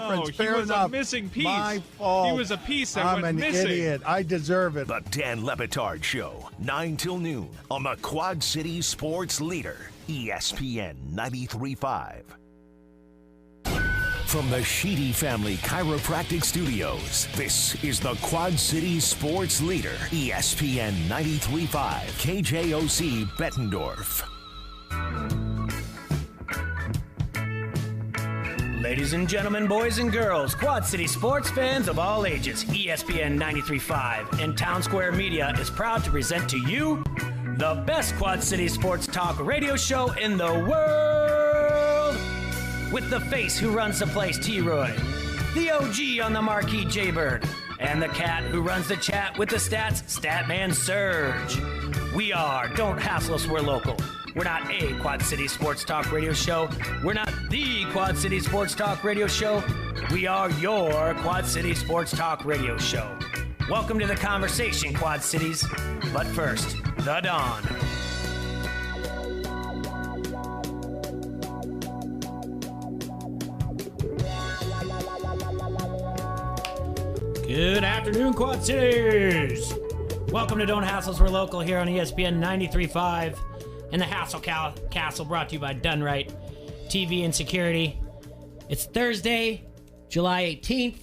difference. Fair enough. He was a missing piece. My fault. He was a piece that went missing. I'm an idiot. I deserve it. The Dan Lebitard Show, 9 till noon on the Quad City Sports Leader, ESPN 93.5. From the Sheedy Family Chiropractic Studios, this is the Quad City Sports Leader, ESPN 93.5, KJOC Bettendorf. Ladies and gentlemen, boys and girls, Quad City sports fans of all ages, ESPN 93.5 and Town Square Media is proud to present to you the best Quad City sports talk radio show in the world. With the face who runs the place, T-Roy, the OG on the marquee, Jaybird, and the cat who runs the chat with the stats, Statman Surge. We are Don't Hassle Us, We're Local. We're not a Quad City Sports Talk radio show. We're not the Quad City Sports Talk radio show. We are your Quad City Sports Talk radio show. Welcome to the conversation, Quad Cities. But first, the Dawn. Good afternoon, Quad Cities. Welcome to Don't Hassle Us, We're Local here on ESPN 93.5 and the Hassle Castle, brought to you by Done Right TV and Security. It's Thursday, July 18th.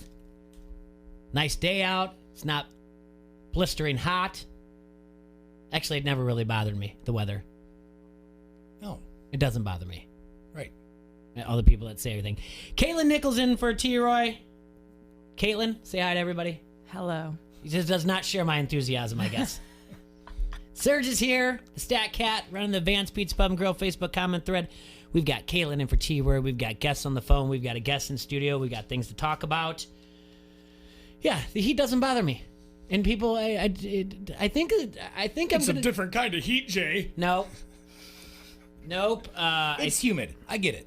Nice day out. It's not blistering hot. Actually, it never really bothered me, the weather. No. It doesn't bother me. Right. All the people that say everything. Caitlin Nichols in for T-Roy. Caitlin, say hi to everybody. Hello. He just does not share my enthusiasm, I guess. Serge is here, the Stat Cat, running the Vance Pizza Pub and Grill Facebook comment thread. We've got Caitlin in for T-Word. We've got guests on the phone. We've got a guest in studio. We've got things to talk about. Yeah, the heat doesn't bother me. And people, I think it's a different kind of heat, Jay. No. Nope. It's humid. I get it.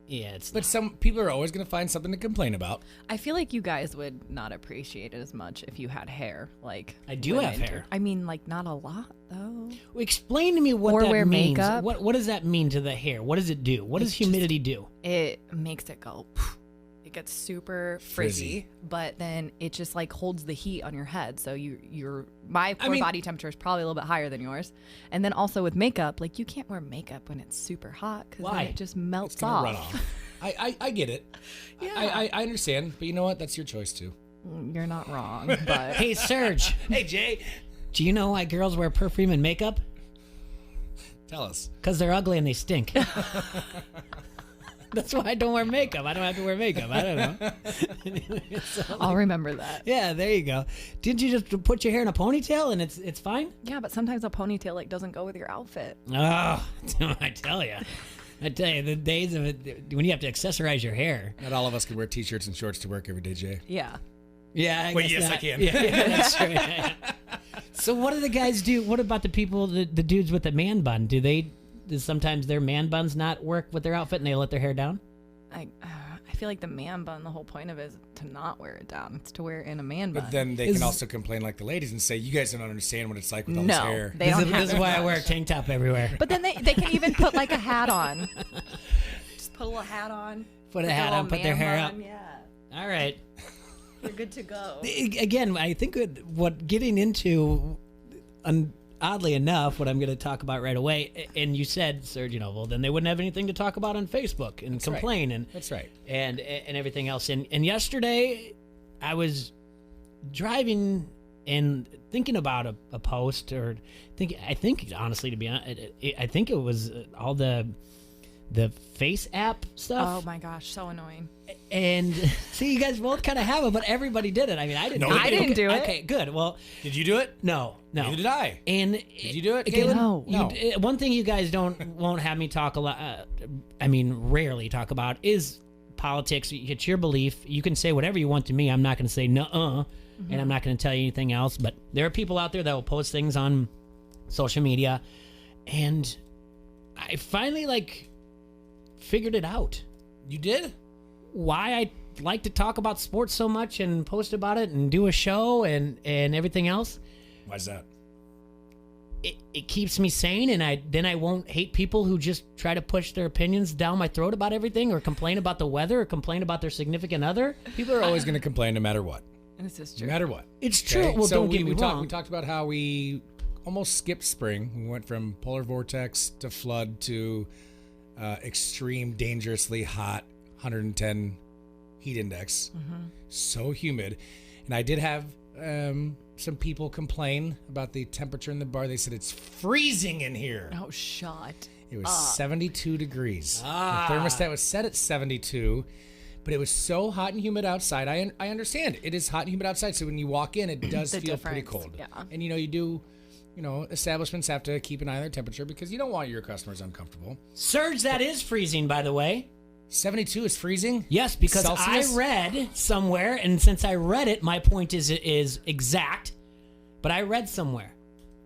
Yeah, it's But some people are always going to find something to complain about. I feel like you guys would not appreciate it as much if you had hair. Like I do have hair. I mean, like not a lot though. Explain to me what Or that wear means. makeup. What does that mean to the hair? What does it do? What does humidity do? It makes it go. It gets super frizzy, but then it just like holds the heat on your head. So my body temperature is probably a little bit higher than yours. And then also with makeup, like you can't wear makeup when it's super hot because then it just melts It's gonna off. run off. I get it. Yeah. I understand, but you know what? That's your choice too. You're not wrong, but Hey, Serge. Hey, Jay. Do you know why girls wear perfume and makeup? Tell us. Because they're ugly and they stink. That's why I don't wear makeup. I don't have to wear makeup. I don't know. I'll remember that. Yeah, there you go. Didn't you just put your hair in a ponytail and it's fine? Yeah, but sometimes a ponytail like doesn't go with your outfit. Oh, I tell you. The days of it, when you have to accessorize your hair. Not all of us can wear t-shirts and shorts to work every day, Jay. Yeah. Yeah, Well, yes, I can. Yeah, that's true. Yeah. So what do the guys do? What about the people, the dudes with the man bun? Does sometimes their man buns not work with their outfit and they let their hair down? I feel like the man bun, the whole point of it is to not wear it down. It's to wear it in a man bun. But then they can also complain like the ladies and say, you guys don't understand what it's like with all this hair. They don't have This is why I wear a tank top everywhere. But then they can even put like a hat on. Just put a little hat on. Put a hat on, put their hair up. Yeah. All right. You're good to go. Again, I think what getting into, oddly enough, what I'm going to talk about right away, and you said, Serge, well, then they wouldn't have anything to talk about on Facebook and complain. Right. That's right. And everything else. And yesterday, I was driving and thinking about a post, or I think honestly, to be honest, I think it was all the Face app stuff. Oh my gosh, so annoying. And see, you guys both kind of have it, but everybody did it. I mean, I didn't. No, I didn't do it. Okay, good. Well, did you do it? No. Neither did I. And did you do it, again, Caleb? No. One thing you guys won't have me talk a lot. Rarely talk about is politics. It's your belief. You can say whatever you want to me. I'm not going to say nuh-uh, and I'm not going to tell you anything else. But there are people out there that will post things on social media, and I finally figured it out. You did? Why I like to talk about sports so much and post about it and do a show and everything else. Why's that? it keeps me sane, and I won't hate people who just try to push their opinions down my throat about everything, or complain about the weather, or complain about their significant other. People are always going to complain no matter what. This is true. No matter what. It's true. Okay? Well, so don't get me wrong. We talked about how we almost skipped spring. We went from polar vortex to flood to extreme, dangerously hot 110 heat index. So humid. And I did have some people complain about the temperature in the bar. They said it's freezing in here. Oh, shut. It was 72 degrees. The thermostat was set at 72, but it was so hot and humid outside. I understand. It is hot and humid outside, so when you walk in, it does feel pretty cold. Yeah. And, establishments have to keep an eye on their temperature because you don't want your customers uncomfortable. Surge, that is freezing, by the way. 72 is freezing? Yes, because Celsius? I read somewhere, and since I read it, my point is exact, but I read somewhere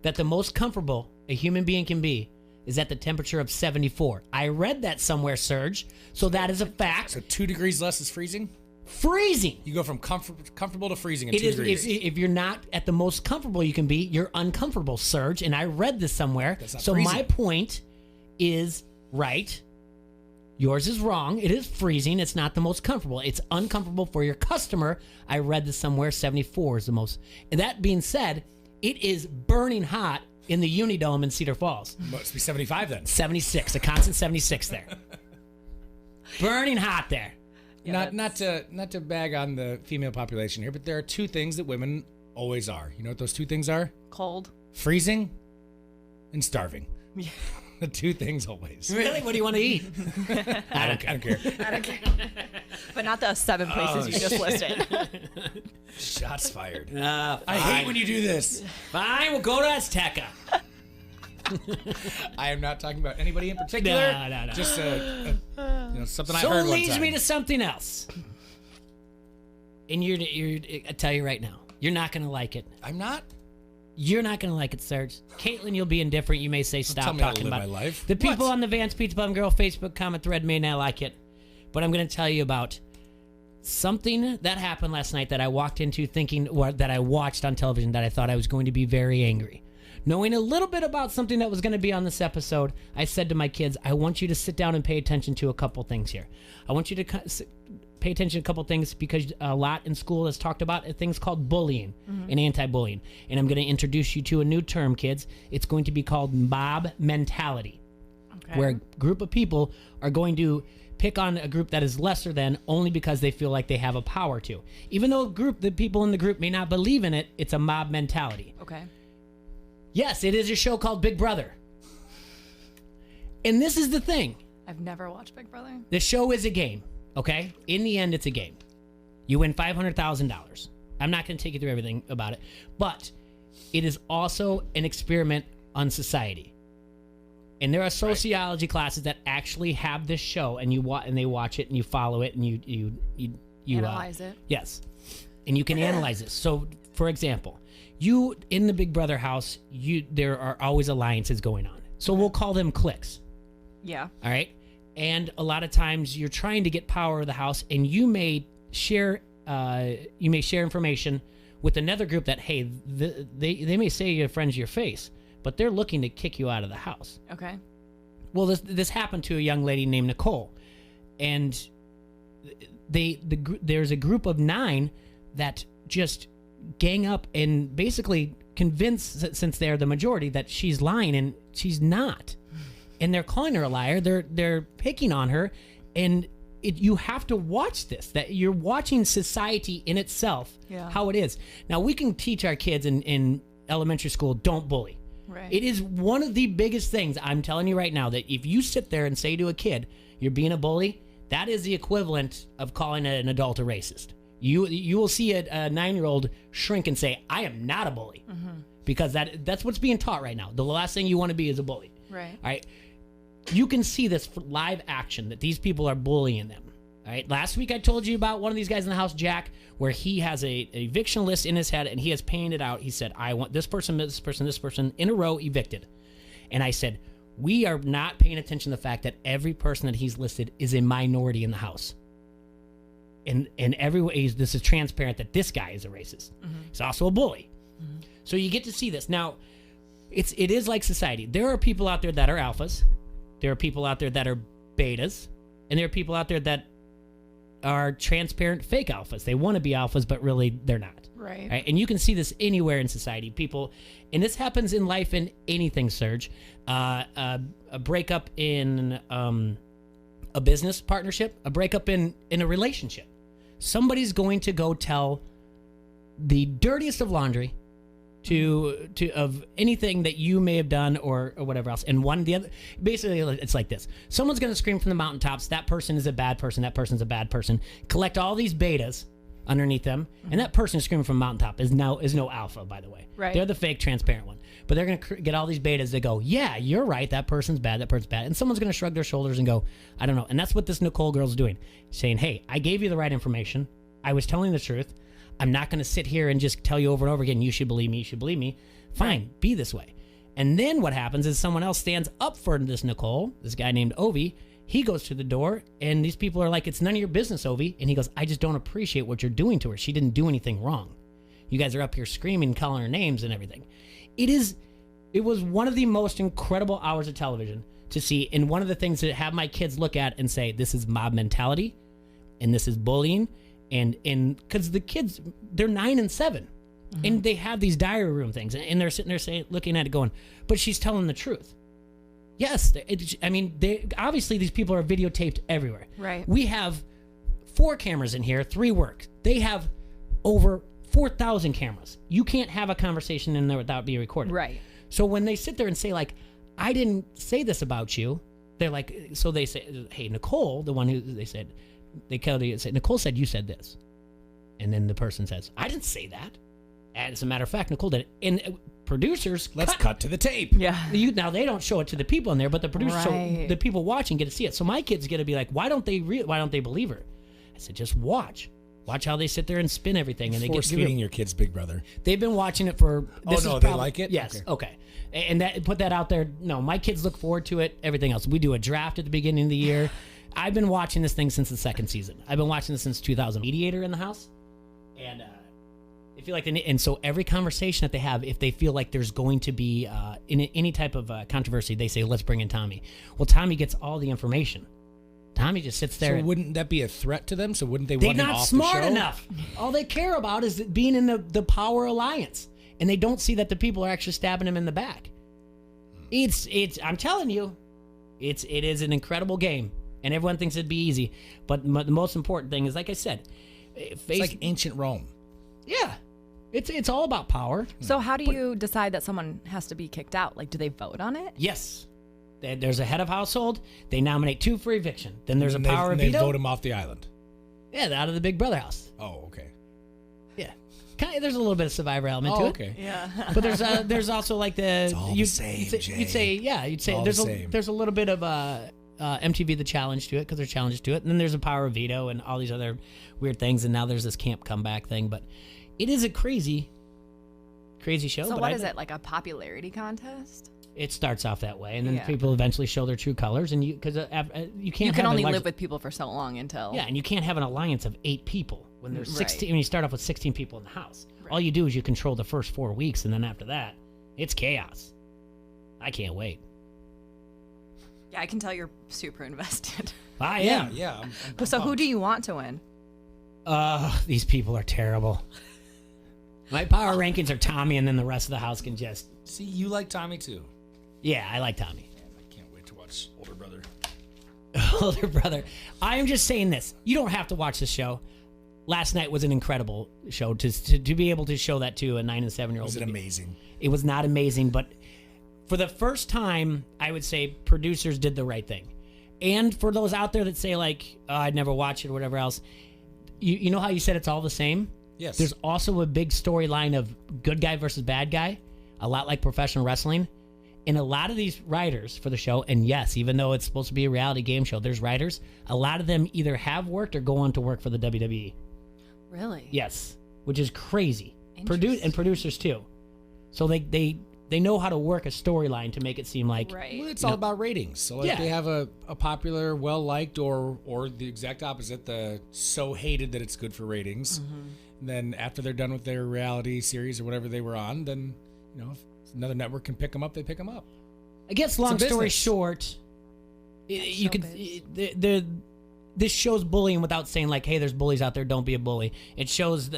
that the most comfortable a human being can be is at the temperature of 74. I read that somewhere, Serge, so that is a fact. So 2 degrees less is freezing? Freezing. You go from comfortable to freezing in It 2 is, degrees. if you're not at the most comfortable you can be, you're uncomfortable, Serge, and I read this somewhere. That's not so freezing. my point is right. Yours is wrong. It is freezing. It's not the most comfortable. It's uncomfortable for your customer. I read this somewhere. 74 is the most. And that being said, it is burning hot in the Unidome in Cedar Falls. Must be 75 then. 76, a constant 76 there. Burning hot there. Yeah, not to bag on the female population here, but there are two things that women always are. You know what those two things are? Cold. Freezing and starving. Yeah. The two things always. Really? What do you want to eat? I don't care. I don't care. But not the 7 places you just listed. Shots fired. Fine. I hate when you do this. Fine, we'll go to Azteca. I am not talking about anybody in particular. No. Just something I So heard it one leads time. me to something else. And I tell you right now, you're not going to like it. I'm not. You're not going to like it, Serge. Caitlin, you'll be indifferent. You may say tell stop me how to talking live about my it. life. The people What? on the Vance Pizza Bum Girl Facebook comment thread may not like it. But I'm going to tell you about something that happened last night that I walked into thinking, or that I watched on television, that I thought I was going to be very angry. Knowing a little bit about something that was going to be on this episode, I said to my kids, I want you to sit down and pay attention to a couple things here. I want you to pay attention to a couple things because a lot in school is talked about things called bullying and anti-bullying. And I'm going to introduce you to a new term, kids. It's going to be called mob mentality, where a group of people are going to pick on a group that is lesser than only because they feel like they have a power to. Even though the people in the group may not believe in it, it's a mob mentality. Okay. Yes, it is a show called Big Brother. And this is the thing. I've never watched Big Brother. The show is a game, okay? In the end, it's a game. You win $500,000. I'm not going to take you through everything about it, but it is also an experiment on society. And there are sociology classes that actually have this show, and they watch it, and you follow it, and you Analyze it. Yes, and you can analyze it. So, for example, you in the Big Brother house, there are always alliances going on. So we'll call them cliques. Yeah. All right. And a lot of times you're trying to get power of the house, and you may share information with another group that, hey, they may say you're friends to your face, but they're looking to kick you out of the house. Okay. Well, this happened to a young lady named Nicole, and there's a group of 9 that just gang up and basically convince, since they're the majority, that she's lying, and she's not. And they're calling her a liar. They're picking on her, and you have to watch this. That you're watching society in itself, how it is. Now, we can teach our kids in elementary school, don't bully. Right. It is one of the biggest things, I'm telling you right now, that if you sit there and say to a kid, you're being a bully, that is the equivalent of calling an adult a racist. You will see a 9-year-old shrink and say, I am not a bully. Because that's what's being taught right now. The last thing you want to be is a bully. Right. All right. You can see this live action, that these people are bullying them. All right. Last week I told you about one of these guys in the house, Jack, where he has a eviction list in his head, and he has painted out. He said, I want this person in a row evicted. And I said, we are not paying attention to the fact that every person that he's listed is a minority in the house. In every way, this is transparent that this guy is a racist. He's also a bully. So you get to see this. Now, It is like society. There are people out there that are alphas. There are people out there that are betas. And there are people out there that are transparent fake alphas. They want to be alphas, but really they're not. Right. And you can see this anywhere in society. People, and this happens in life in anything, Serge. A breakup in a business partnership, a breakup in a relationship. Somebody's going to go tell the dirtiest of laundry to of anything that you may have done or whatever else. And the other, basically it's like this. Someone's going to scream from the mountaintops, that person is a bad person, that person's a bad person. Collect all these betas underneath them, and that person screaming from the mountaintop is no alpha, by the way. Right. They're the fake transparent one. But they're going to get all these betas that go, yeah, you're right, that person's bad, that person's bad. And someone's going to shrug their shoulders and go, I don't know. And that's what this Nicole girl's doing. Saying, hey, I gave you the right information. I was telling the truth. I'm not going to sit here and just tell you over and over again, you should believe me, you should believe me. Fine, be this way. And then what happens is someone else stands up for this Nicole, this guy named Ovi. He goes to the door, and these people are like, it's none of your business, Ovi. And he goes, I just don't appreciate what you're doing to her. She didn't do anything wrong. You guys are up here screaming, calling her names and everything. It was one of the most incredible hours of television to see, and one of the things that have my kids look at and say, this is mob mentality, and this is bullying. And because the kids, they're 9 and 7, and they have these diary room things, and they're sitting there looking at it going, but she's telling the truth. Yes. Obviously these people are videotaped everywhere. Right. We have 4 cameras in here, 3 work. They have over 4,000 cameras. You can't have a conversation in there without being recorded. Right. So when they sit there and say like, I didn't say this about you, they're like, so they say, hey, Nicole, the one who they said, they called you and said, Nicole said you said this. And then the person says, I didn't say that. And as a matter of fact, Nicole did it. And producers, Let's cut to the tape. Yeah. now they don't show it to the people in there, but the producers, so Right. the people watching get to see it. So my kids get to be like, why don't they believe her? I said, just watch how they sit there and spin everything. And they Force get feeding your kids Big Brother. They've been watching it for. They like it? Yes. Okay. And that put that out there. No, my kids look forward to it. Everything else. We do a draft at the beginning of the year. I've been watching this thing since the 2nd season. I've been watching this since 2000. Mediator in the house, and I feel like and so every conversation that they have, if they feel like there's going to be any type of controversy, they say, let's bring in Tommy. Well, Tommy gets all the information. Tommy just sits there. So wouldn't that be a threat to them? So wouldn't they They're want him not off smart the show? enough. All they care about is being in the Power Alliance, and they don't see that the people are actually stabbing him in the back. It's. I'm telling you, it is an incredible game, and everyone thinks it'd be easy. But the most important thing is, like I said, It's like ancient Rome. Yeah, it's all about power. So how do you decide that someone has to be kicked out? Like, do they vote on it? Yes. There's a head of household. They nominate 2 for eviction. Then there's And a power of they veto. vote him off the island. Yeah, out of the Big Brother house. Oh, okay. Yeah, there's a little bit of survivor element to Oh, it. okay. Yeah. But there's also like It's all the same, you'd say all there's the same. there's a little bit of MTV The Challenge to it, because there's challenges to it, and then there's a power of veto and all these other weird things, and now there's this camp comeback thing. But it is a crazy show. So but what is it, like a popularity contest? It starts off that way, and then Yeah. people eventually show their true colors, and you because you can't You can have only a large, live with people for so long until. yeah, and you can't have an alliance of 8 people when there's Right. 16. When you start off with 16 people in the house, all you do is you control the first 4 weeks, and then after that, it's chaos. I can't wait. Yeah, I can tell you're super invested. I am. Yeah. So who do you want to win? These people are terrible. My power rankings are Tommy, and then the rest of the house can just. See, you like Tommy too. Yeah, I like Tommy. Man, I can't wait to watch Older Brother. Older brother. I am just saying this. You don't have to watch the show. Last night was an incredible show to be able to show that to a 9 and 7-year-old. Was it amazing? It was not amazing, but for the first time, I would say producers did the right thing. And for those out there that say like, oh, I'd never watch it or whatever else, you know how you said it's all the same? Yes. There's also a big storyline of good guy versus bad guy, a lot like professional wrestling. And a lot of these writers for the show, and yes, even though it's supposed to be a reality game show, there's writers, a lot of them either have worked or go on to work for the WWE. Really? Yes, which is crazy. Interesting. And producers too. So they know how to work a storyline to make it seem like Right. Well, it's all about ratings. So like Yeah. they have a popular, well-liked, or the exact opposite, the so hated that it's good for ratings. And then after they're done with their reality series or whatever they were on, then if another network can pick them up, they pick them up. I guess long It's a story business. short, you could this shows bullying without saying like, hey, there's bullies out there, don't be a bully. It shows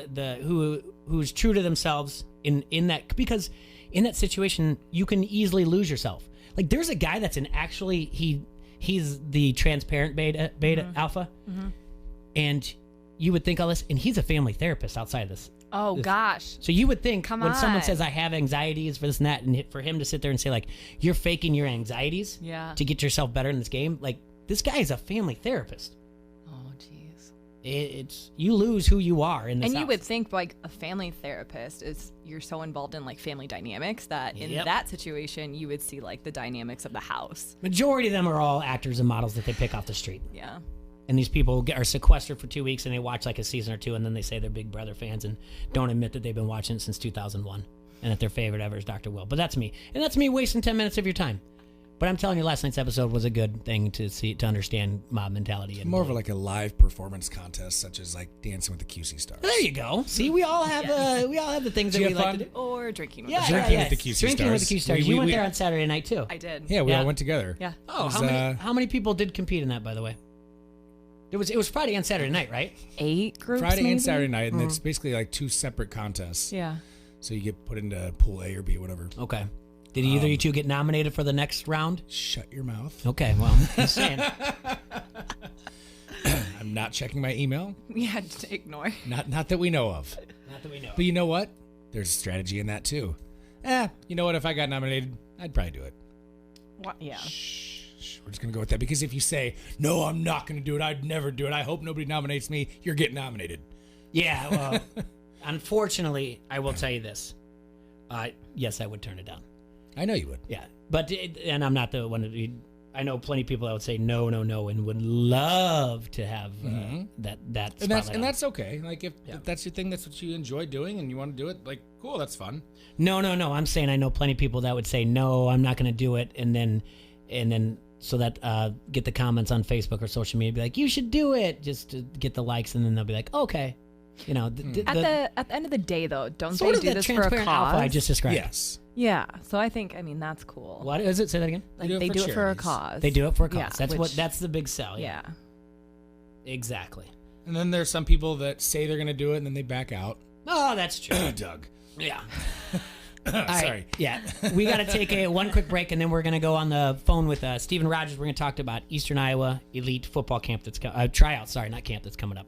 who's true to themselves in that, because in that situation you can easily lose yourself. Like there's a guy that's he's the transparent beta alpha, and you would think all this, and he's a family therapist outside of this. Oh, gosh. So you would think Come when someone on. says I have anxieties for this and that, and for him to sit there and say like, you're faking your anxieties to get yourself better in this game, like this guy is a family therapist. Oh, jeez. It's you lose who you are in this And you house. would think like a family therapist you're so involved in like family dynamics that in that situation you would see like the dynamics of the house. Majority of them are all actors and models that they pick off the street. Yeah. And these people are sequestered for 2 weeks, and they watch like a season or two, and then they say they're Big Brother fans and don't admit that they've been watching it since 2001 and that their favorite ever is Dr. Will. But that's me. And that's me wasting 10 minutes of your time. But I'm telling you, last night's episode was a good thing to understand mob mentality. And More of like a live performance contest, such as like Dancing with the QC Stars. There you go. See, we all have the things that you we have like fun? to do. Or drinking with Yeah, Drinking with the QC Drinking with the Stars. QC Stars. We- You went we- there on Saturday night too. I did. Yeah, we Yeah. all went together. Yeah. Oh, It was, how many people did compete in that, by the way? It was Friday and Saturday night, right? 8 groups Friday maybe? and Saturday night, and it's basically like 2 separate contests. Yeah. So you get put into pool A or B, whatever. Okay. Did either you two get nominated for the next round? Shut your mouth. Okay, well, I'm saying. I'm not checking my email. We had to ignore. Not that we know of. Not that we know. But you know what? There's strategy in that too. You know what? If I got nominated, I'd probably do it. What? Yeah. Shh, we're just gonna go with that, because if you say no, I'm not gonna do it, I'd never do it, I hope nobody nominates me, you're getting nominated. Yeah, well, unfortunately, I will tell you this. Yes, I would turn it down. I know you would. Yeah, but and I'm not the one. I know plenty of people that would say no, and would love to have that. And that's okay. Like if that's your thing, that's what you enjoy doing, and you want to do it, like cool, that's fun. No. I'm saying I know plenty of people that would say no, I'm not going to do it, and then so that get the comments on Facebook or social media, be like, you should do it, just to get the likes, and then they'll be like, okay, you know. At the end of the day, though, don't sort they of do that this for a transparent cause? alpha I just described. Yes. Yeah. So I think that's cool. What is it? Say that again. Like They do it they for do it for a charities. cause. They do it for a cause. Yeah, That's the big sell. Yeah. Exactly. And then there's some people that say they're gonna do it, and then they back out. Oh, that's true. Doug. Yeah. Sorry. Yeah. We got to take one quick break, and then we're going to go on the phone with Stephen Rogers. We're going to talk about Eastern Iowa Elite Football Camp tryout. Sorry, not camp, that's coming up.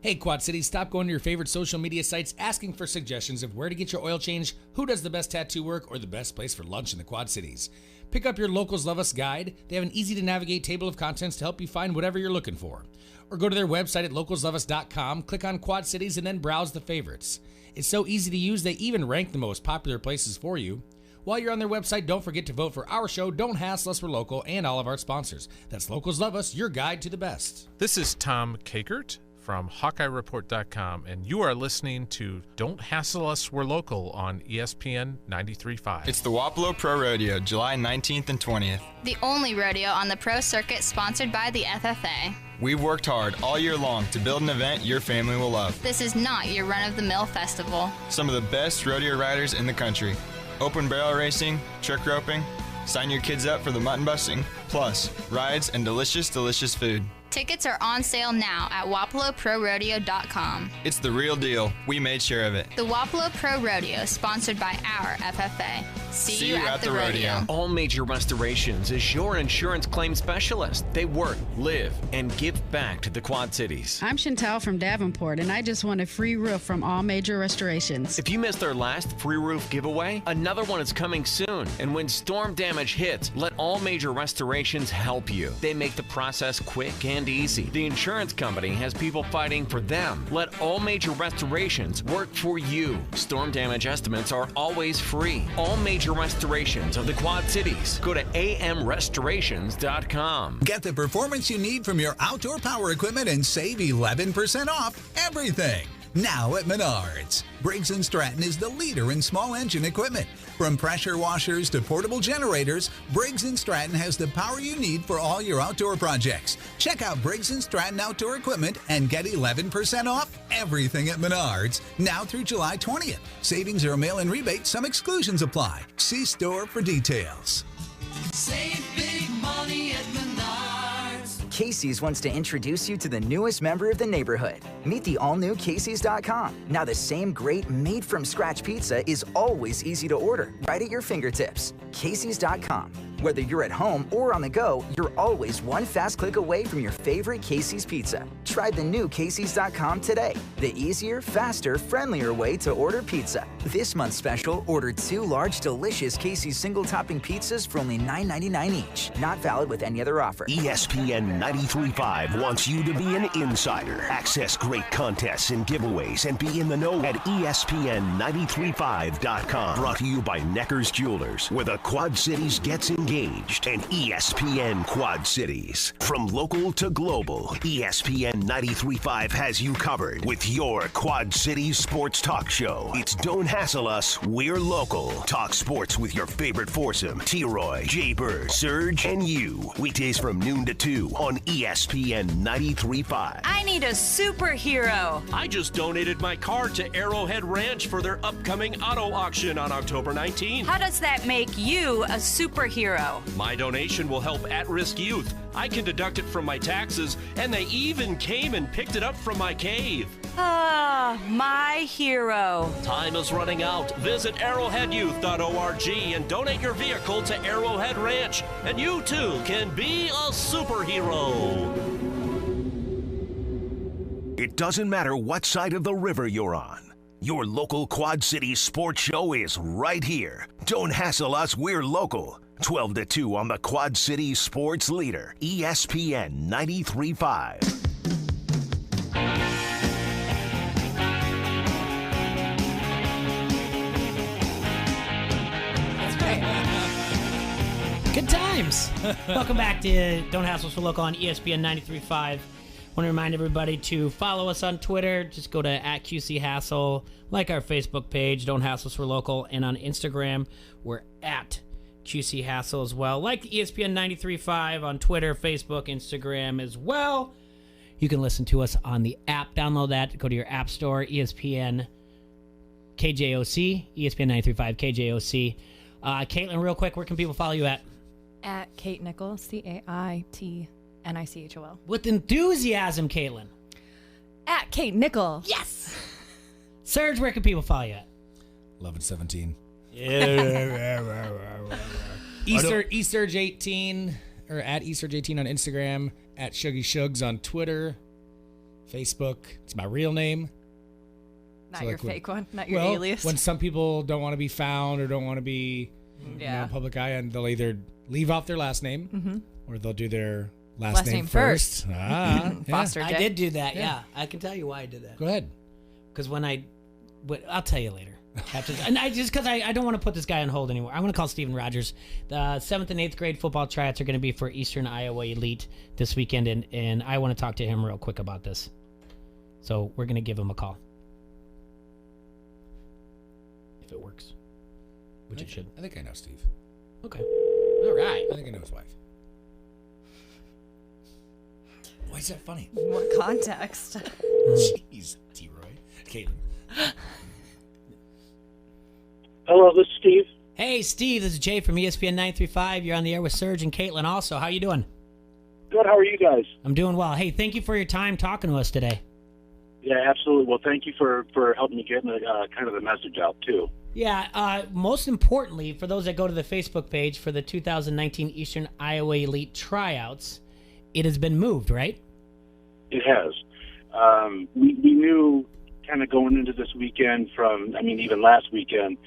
Hey, Quad City, stop going to your favorite social media sites asking for suggestions of where to get your oil change, who does the best tattoo work, or the best place for lunch in the Quad Cities. Pick up your Locals Love Us guide. They have an easy-to-navigate table of contents to help you find whatever you're looking for. Or go to their website at localsloveus.com, click on Quad Cities, and then browse the favorites. It's so easy to use, they even rank the most popular places for you. While you're on their website, don't forget to vote for our show, Don't Hassle Us, We're Local, and all of our sponsors. That's Locals Love Us, your guide to the best. This is Tom Kakert from HawkeyeReport.com, and you are listening to Don't Hassle Us, We're Local on ESPN 93.5. It's the Wapello Pro Rodeo, July 19th and 20th. The only rodeo on the pro circuit sponsored by the FFA. We've worked hard all year long to build an event your family will love. This is not your run-of-the-mill festival. Some of the best rodeo riders in the country. Open barrel racing, trick roping. Sign your kids up for the mutton busting. Plus, rides and delicious, delicious food. Tickets are on sale now at WapeloProRodeo.com. It's the real deal. We made sure of it. The Wapello Pro Rodeo, sponsored by our FFA. See you at the rodeo. All Major Restorations is your insurance claim specialist. They work, live, and give back to the Quad Cities. I'm Chantal from Davenport, and I just want a free roof from All Major Restorations. If you missed their last free roof giveaway, another one is coming soon. And when storm damage hits, let All Major Restorations help you. They make the process quick and easy. The insurance company has people fighting for them. Let All Major Restorations work for you. Storm damage estimates are always free. All Major Restorations of the Quad Cities. Go to amrestorations.com. Get the performance you need from your outdoor power equipment and save 11% off everything. Now at Menards. Briggs & Stratton is the leader in small engine equipment. From pressure washers to portable generators, Briggs & Stratton has the power you need for all your outdoor projects. Check out Briggs & Stratton Outdoor Equipment and get 11% off everything at Menards now through July 20th. Savings are a mail-in rebate. Some exclusions apply. See store for details. Save big money at Menards. Casey's wants to introduce you to the newest member of the neighborhood. Meet the all-new Casey's.com. Now the same great made-from-scratch pizza is always easy to order, right at your fingertips. Casey's.com. Whether you're at home or on the go, you're always one fast click away from your favorite Casey's pizza. Try the new Casey's.com today. The easier, faster, friendlier way to order pizza. This month's special, order 2 large, delicious Casey's single-topping pizzas for only $9.99 each. Not valid with any other offer. ESPN 93.5 wants you to be an insider. Access great contests and giveaways and be in the know at ESPN935.com. Brought to you by Necker's Jewelers, where the Quad Cities gets engaged, and ESPN Quad Cities. From local to global, ESPN 93.5 has you covered with your Quad Cities sports talk show. It's Don't Hassle Us, We're Local. Talk sports with your favorite foursome, T-Roy, Jay-Bird, Surge, and you. Weekdays from noon to 2 on ESPN 93.5. I need a superhero. I just donated my car to Arrowhead Ranch for their upcoming auto auction on October 19th. How does that make you a superhero? My donation will help at-risk youth. I can deduct it from my taxes, and they even came and picked it up from my cave. Ah, my hero. Time is running out. Visit arrowheadyouth.org and donate your vehicle to Arrowhead Ranch, and you too can be a superhero. It doesn't matter what side of the river you're on. Your local Quad Cities sports show is right here. Don't hassle us, we're local. 12 to 2 on the Quad Cities sports leader, ESPN 93.5. Good times. Welcome back to Don't Hassle Us for Local on ESPN 93.5. I want to remind everybody to follow us on Twitter. Just go to @QCHassle, like our Facebook page, Don't Hassle Us for Local, and on Instagram, we're at QC Hassle as well. Like ESPN 93.5 on Twitter, Facebook, Instagram as well. You can listen to us on the app. Download that. Go to your app store, ESPN KJOC, ESPN 93.5 KJOC. Caitlin, real quick, where can people follow you at? At Kate Nichol, CaitNichol. With enthusiasm, Caitlin. At Kate Nichol. Yes. Serge, where can people follow you at? 1117. Yeah. Esurge18 or at Esurge18 on Instagram, at Shuggy Shugs on Twitter, Facebook. It's my real name. Not your fake one, not your alias. When some people don't want to be found or don't want to be public eye, and they'll either leave off their last name or they'll do their last name first. Foster J. I did do that, yeah. I can tell you why I did that. Go ahead. Because I'll tell you later. And I don't want to put this guy on hold anymore. I'm going to call Steven Rogers. The 7th and 8th grade football tryouts are going to be for Eastern Iowa Elite this weekend, and I want to talk to him real quick about this. So we're going to give him a call. If it works. Which it should. I think I know Steve. Okay. All right. I think I know his wife. Why is that funny? What context? Jeez, T-Roy. Caitlin. Hello, this is Steve. Hey, Steve. This is Jay from ESPN 935. You're on the air with Serge and Caitlin also. How you doing? Good. How are you guys? I'm doing well. Hey, thank you for your time talking to us today. Yeah, absolutely. Well, thank you for helping me get kind of the message out, too. Yeah, most importantly, for those that go to the Facebook page for the 2019 Eastern Iowa Elite Tryouts, it has been moved, right? It has. We knew kind of going into this weekend even last weekend,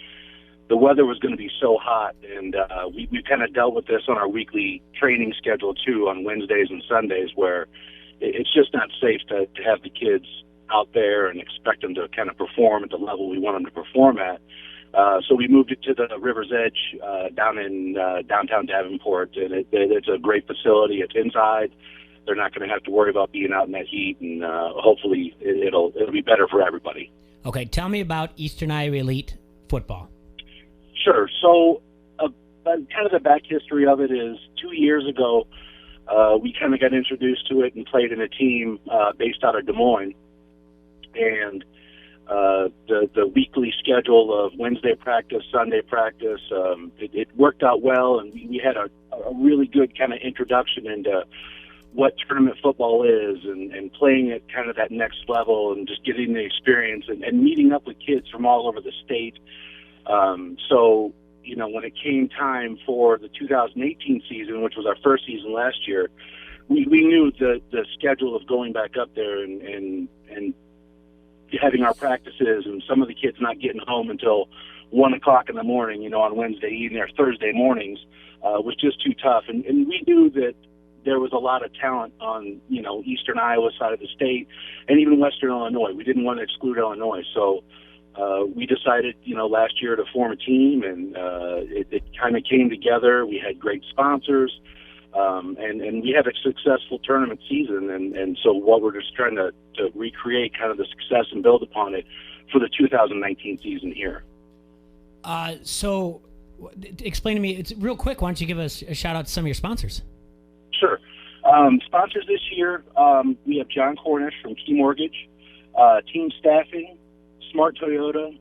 the weather was going to be so hot, and we kind of dealt with this on our weekly training schedule, too, on Wednesdays and Sundays, where it's just not safe to have the kids out there and expect them to kind of perform at the level we want them to perform at. So we moved it to the River's Edge down in downtown Davenport, and it's a great facility. It's inside. They're not going to have to worry about being out in that heat, and hopefully it'll be better for everybody. Okay, tell me about Eastern Iowa Elite football. Sure. So, kind of the back history of it is 2 years ago, we kind of got introduced to it and played in a team based out of Des Moines. And the weekly schedule of Wednesday practice, Sunday practice, it worked out well, and we had a really good kind of introduction into what tournament football is and playing at kind of that next level and just getting the experience and meeting up with kids from all over the state. So, you know, when it came time for the 2018 season, which was our first season last year, we knew the schedule of going back up there and having our practices and some of the kids not getting home until 1 o'clock in the morning, you know, on Wednesday evening or Thursday mornings, was just too tough. And we knew that there was a lot of talent on, you know, eastern Iowa side of the state and even western Illinois. We didn't want to exclude Illinois. So we decided, you know, last year to form a team, and it kind of came together. We had great sponsors, and we had a successful tournament season. And so what we're just trying to recreate kind of the success and build upon it for the 2019 season here. So explain to me, it's real quick. Why don't you give us a shout out to some of your sponsors? Sure. Sponsors this year, we have John Cornish from Key Mortgage, Team Staffing, Smart Toyota,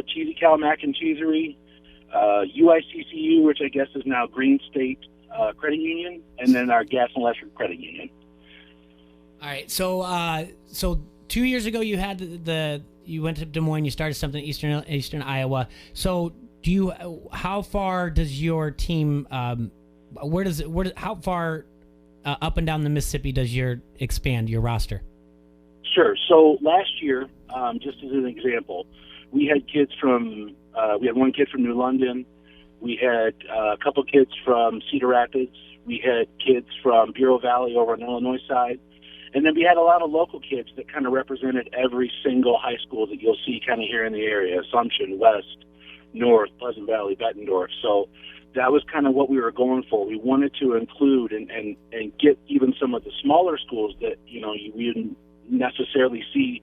Cheesy Cow Mac and Cheesery, UICCU, which I guess is now Green State Credit Union, and then our Gas and Electric Credit Union. All right. So 2 years ago you had you went to Des Moines, you started something in Eastern Iowa. So how far does your team how far up and down the Mississippi does expand your roster? Sure. So last year, just as an example, we had kids we had one kid from New London. We had a couple kids from Cedar Rapids. We had kids from Bureau Valley over on the Illinois side. And then we had a lot of local kids that kind of represented every single high school that you'll see kind of here in the area: Assumption, West, North, Pleasant Valley, Bettendorf. So that was kind of what we were going for. We wanted to include and get even some of the smaller schools that, you know, you wouldn't necessarily see,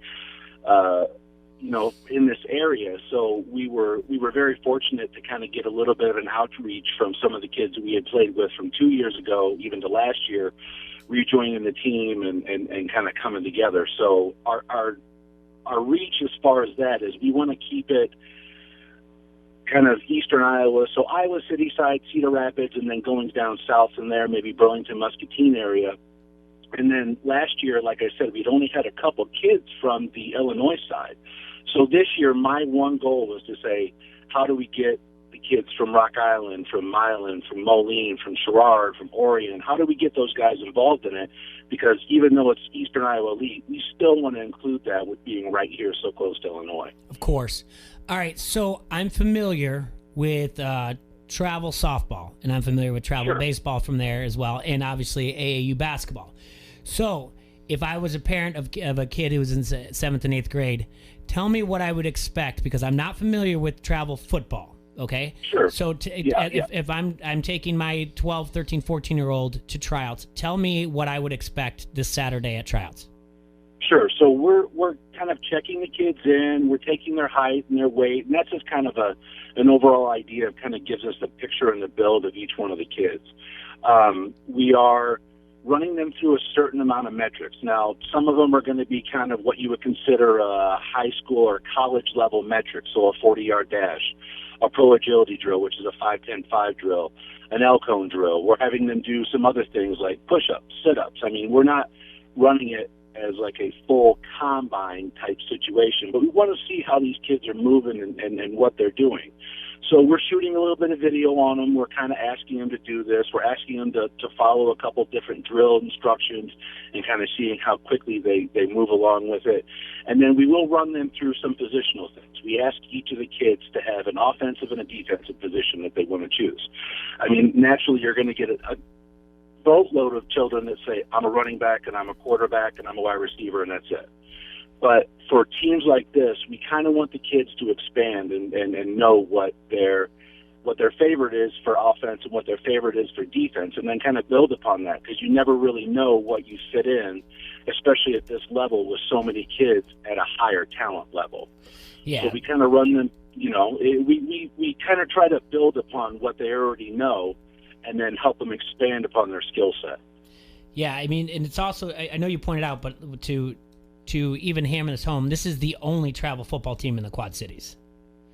you know, in this area. So we were very fortunate to kind of get a little bit of an outreach from some of the kids that we had played with from 2 years ago, even to last year, rejoining the team and kind of coming together. So our reach as far as that is, we want to keep it kind of eastern Iowa, so Iowa City side, Cedar Rapids, and then going down south from there, maybe Burlington, Muscatine area. And then last year, like I said, we'd only had a couple kids from the Illinois side. So this year, my one goal was to say, how do we get the kids from Rock Island, from Milan, from Moline, from Sherrard, from Orion, how do we get those guys involved in it? Because even though it's Eastern Iowa Elite, we still want to include that with being right here so close to Illinois. Of course. All right, so I'm familiar with travel softball, and I'm familiar with travel baseball from there as well, and obviously AAU basketball. So if I was a parent of a kid who was in 7th and 8th grade, tell me what I would expect, because I'm not familiar with travel football, okay? Sure. So if I'm taking my 12, 13, 14-year-old to tryouts, tell me what I would expect this Saturday at tryouts. Sure. So we're kind of checking the kids in. We're taking their height and their weight, and that's just kind of an overall idea. It kind of gives us the picture and the build of each one of the kids. We are running them through a certain amount of metrics. Now, some of them are going to be kind of what you would consider a high school or college level metric, so a 40-yard dash, a pro agility drill, which is a 5-10-5 drill, an L-cone drill. We're having them do some other things like push-ups, sit-ups. I mean, we're not running it as like a full combine type situation, but we want to see how these kids are moving and what they're doing. So we're shooting a little bit of video on them. We're kind of asking them to do this. We're asking them to follow a couple different drill instructions and kind of seeing how quickly they move along with it. And then we will run them through some positional things. We ask each of the kids to have an offensive and a defensive position that they want to choose. I mean, naturally, you're going to get a boatload of children that say, I'm a running back and I'm a quarterback and I'm a wide receiver and that's it. But for teams like this, we kind of want the kids to expand and know what their favorite is for offense and what their favorite is for defense, and then kind of build upon that, because you never really know what you fit in, especially at this level with so many kids at a higher talent level. Yeah. So we kind of run them we kind of try to build upon what they already know and then help them expand upon their skill set. Yeah, I mean, and it's also, I know you pointed out, but to even hammer this home, this is the only travel football team in the Quad Cities.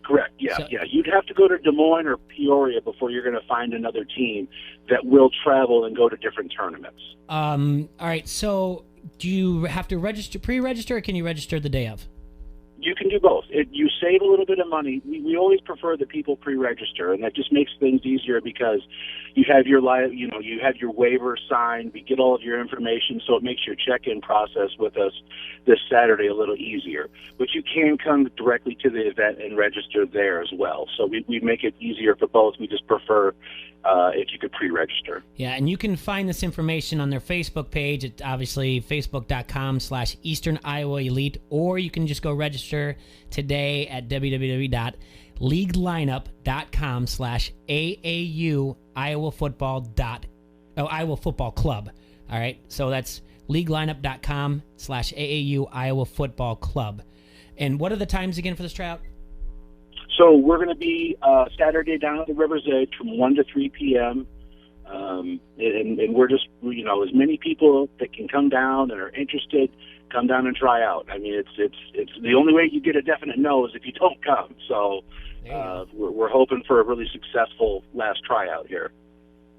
Correct. Yeah. You'd have to go to Des Moines or Peoria before you're going to find another team that will travel and go to different tournaments. All right. So, do you have to pre-register, or can you register the day of? You can do both. You save a little bit of money. We always prefer that people pre-register, and that just makes things easier because you have your you have your waiver signed. We get all of your information, so it makes your check-in process with us this Saturday a little easier. But you can come directly to the event and register there as well. So we make it easier for both. We just prefer if you could pre-register. Yeah, and you can find this information on their Facebook page. It's obviously facebook.com/Eastern Iowa Elite, or you can just go register today at www.leaguelineup.com/AAU Iowa Football Club. All right, so that's leaguelineup.com/AAU Iowa Football Club. And what are the times again for this tryout? So we're going to be Saturday down at the River's Edge from 1 to 3 p.m. And we're just, as many people that can come down and are interested, come down and try out. I mean, it's the only way you get a definite no is if you don't come. So we're hoping for a really successful last tryout here.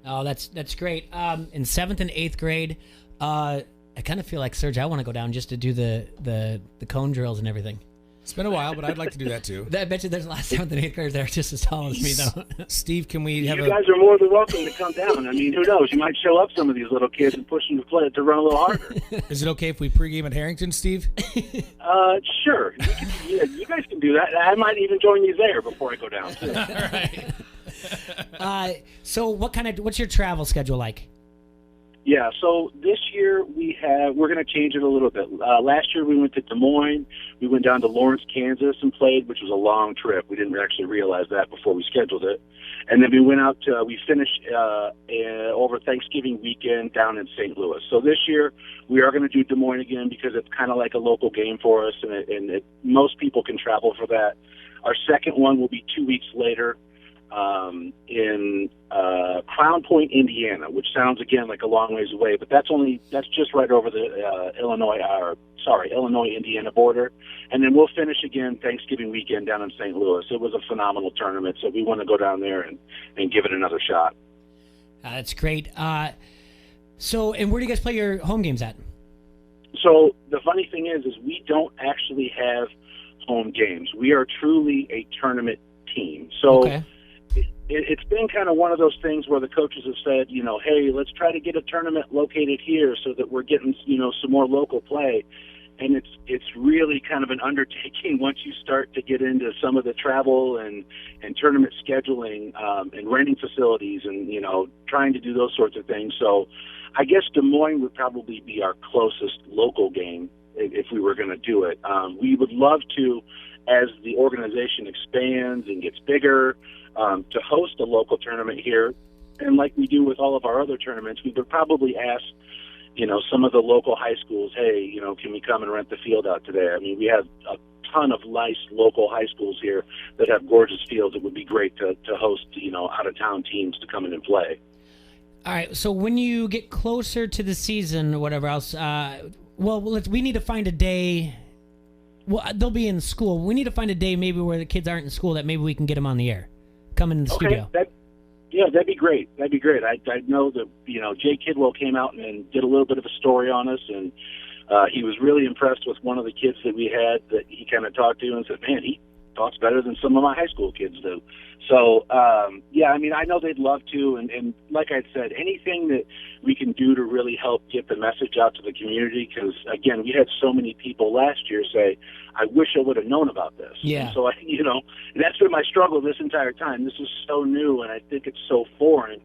Oh, that's great. In 7th and 8th grade, I kind of feel like, Serge, I want to go down just to do the cone drills and everything. It's been a while, but I'd like to do that too. I bet you there's a lot of 7th and 8th graders that are just as tall as me, though. Steve, can we have You guys are more than welcome to come down. I mean, who knows? You might show up some of these little kids and push them to run a little harder. Is it okay if we pregame at Harrington, Steve? Sure. You guys can do that. I might even join you there before I go down, too. All right. So what's your travel schedule like? Yeah, so this year we're going to change it a little bit. Last year we went to Des Moines. We went down to Lawrence, Kansas and played, which was a long trip. We didn't actually realize that before we scheduled it. And then we finished over Thanksgiving weekend down in St. Louis. So this year we are going to do Des Moines again because it's kind of like a local game for us, and most people can travel for that. Our second one will be 2 weeks later in Crown Point, Indiana, which sounds again like a long ways away, but that's just right over the Illinois-Indiana border. And then we'll finish again Thanksgiving weekend down in St. Louis. It was a phenomenal tournament, so we want to go down there and give it another shot. That's great. So, and where do you guys play your home games at? So the funny thing is we don't actually have home games. We are truly a tournament team. So. Okay. It's been kind of one of those things where the coaches have said, hey, let's try to get a tournament located here so that we're getting, some more local play. And it's really kind of an undertaking once you start to get into some of the travel and tournament scheduling and renting facilities and, trying to do those sorts of things. So I guess Des Moines would probably be our closest local game if we were going to do it. We would love to, as the organization expands and gets bigger, to host a local tournament here. And like we do with all of our other tournaments, we would probably ask, some of the local high schools, hey, can we come and rent the field out today? I mean, we have a ton of nice local high schools here that have gorgeous fields. It would be great to host, out-of-town teams to come in and play. All right, so when you get closer to the season or whatever else, we need to find a day. Well, they'll be in school. We need to find a day maybe where the kids aren't in school that maybe we can get them on the air. Come in the studio. That'd be great. I know that Jay Kidwell came out and did a little bit of a story on us, and he was really impressed with one of the kids that we had that he kind of talked to and said, man, he talks better than some of my high school kids do. So I know they'd love to, and like I said, anything that we can do to really help get the message out to the community, because again, we had so many people last year say, I wish I would have known about this. Yeah. And so that's been my struggle this entire time. This is so new, and I think it's so foreign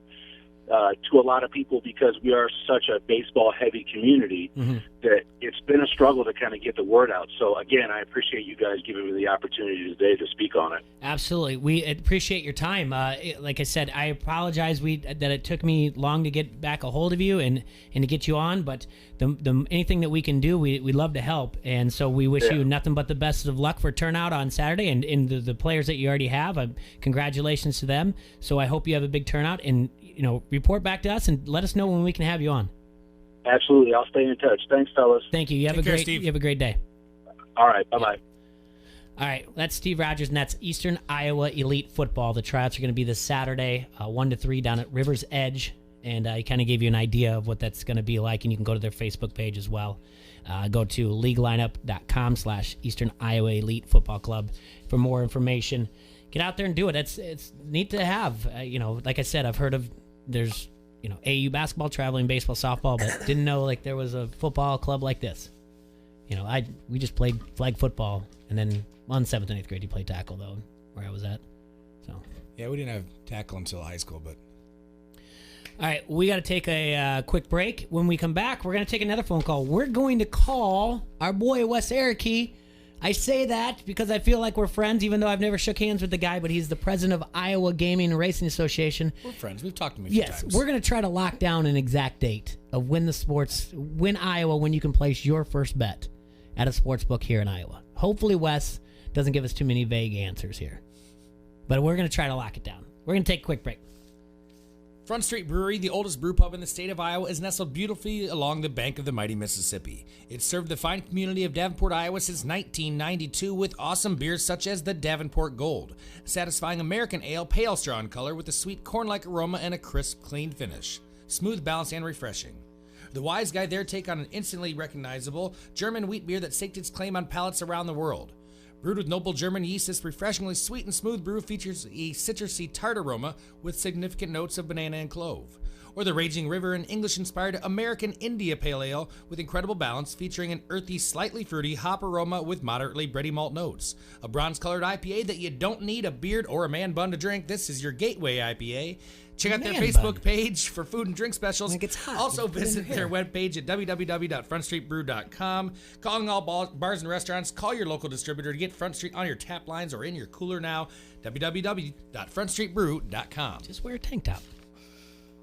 to a lot of people because we are such a baseball-heavy community that it's been a struggle to kind of get the word out. So, again, I appreciate you guys giving me the opportunity today to speak on it. Absolutely. We appreciate your time. Like I said, I apologize that it took me long to get back a hold of you and to get you on, but anything that we can do, we love to help. And so we wish you nothing but the best of luck for turnout on Saturday, and the players that you already have, congratulations to them. So I hope you have a big turnout, and report back to us and let us know when we can have you on. Absolutely. I'll stay in touch. Thanks, fellas. Thank you. You have a great day. All right. Bye-bye. All right. That's Steve Rogers, and that's Eastern Iowa Elite Football. The tryouts are going to be this Saturday, 1 to 3 down at River's Edge. And I kind of gave you an idea of what that's going to be like, and you can go to their Facebook page as well. Go to leaguelineup.com/Eastern Iowa Elite Football Club for more information. Get out there and do it. It's neat to have. Like I said, I've heard of there's AU basketball, traveling baseball, softball, but didn't know there was a football club like this. We just played flag football, and then on 7th and 8th grade you played tackle though, where I was at. So yeah, we didn't have tackle until high school, but. All right, we got to take a quick break. When we come back, we're going to take another phone call. We're going to call our boy Wes Ericke. I say that because I feel like we're friends, even though I've never shook hands with the guy, but he's the president of Iowa Gaming and Racing Association. We're friends. We've talked to him a few times. Yes, we're going to try to lock down an exact date of when Iowa, when you can place your first bet at a sports book here in Iowa. Hopefully Wes doesn't give us too many vague answers here. But we're going to try to lock it down. We're going to take a quick break. Front Street Brewery, the oldest brew pub in the state of Iowa, is nestled beautifully along the bank of the mighty Mississippi. It's served the fine community of Davenport, Iowa since 1992 with awesome beers such as the Davenport Gold, a satisfying American ale, pale straw in color with a sweet corn-like aroma and a crisp, clean finish. Smooth, balanced, and refreshing. The Wise Guy there take on an instantly recognizable German wheat beer that staked its claim on palates around the world. Brewed with noble German yeast, this refreshingly sweet and smooth brew features a citrusy tart aroma with significant notes of banana and clove. Or the Raging River, an English-inspired American India Pale Ale with incredible balance, featuring an earthy, slightly fruity hop aroma with moderately bready malt notes. A bronze-colored IPA that you don't need a beard or a man bun to drink. This is your gateway IPA. Check out their Facebook page for food and drink specials. It gets hot. Also visit their webpage at www.frontstreetbrew.com. Calling all bars and restaurants, call your local distributor to get Front Street on your tap lines or in your cooler now. www.frontstreetbrew.com. Just wear a tank top.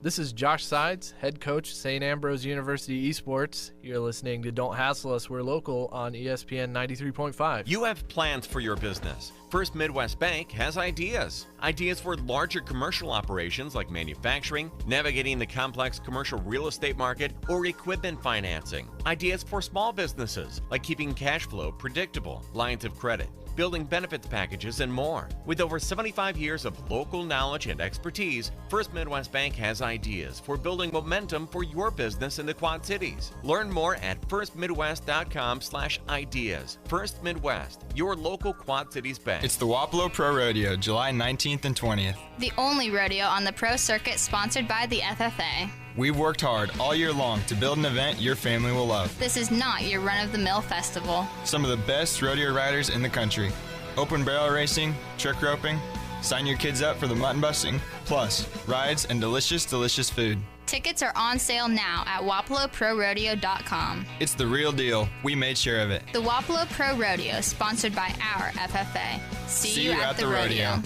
This is Josh Sides, head coach, St. Ambrose University Esports. You're listening to Don't Hassle Us, We're Local on ESPN 93.5. You have plans for your business. First Midwest Bank has ideas. Ideas for larger commercial operations like manufacturing, navigating the complex commercial real estate market, or equipment financing. Ideas for small businesses like keeping cash flow predictable, lines of credit, building benefits packages, and more. With over 75 years of local knowledge and expertise, First Midwest Bank has ideas for building momentum for your business in the Quad Cities. Learn more at firstmidwest.com/ideas. First Midwest, your local Quad Cities bank. It's the Wapello Pro Rodeo, July 19th and 20th. The only rodeo on the pro circuit sponsored by the FFA. We've worked hard all year long to build an event your family will love. This is not your run-of-the-mill festival. Some of the best rodeo riders in the country. Open barrel racing, trick roping. Sign your kids up for the mutton busting. Plus, rides and delicious, delicious food. Tickets are on sale now at WapeloProRodeo.com. It's the real deal. We made sure of it. The Wapello Pro Rodeo, sponsored by our FFA. See you at the rodeo.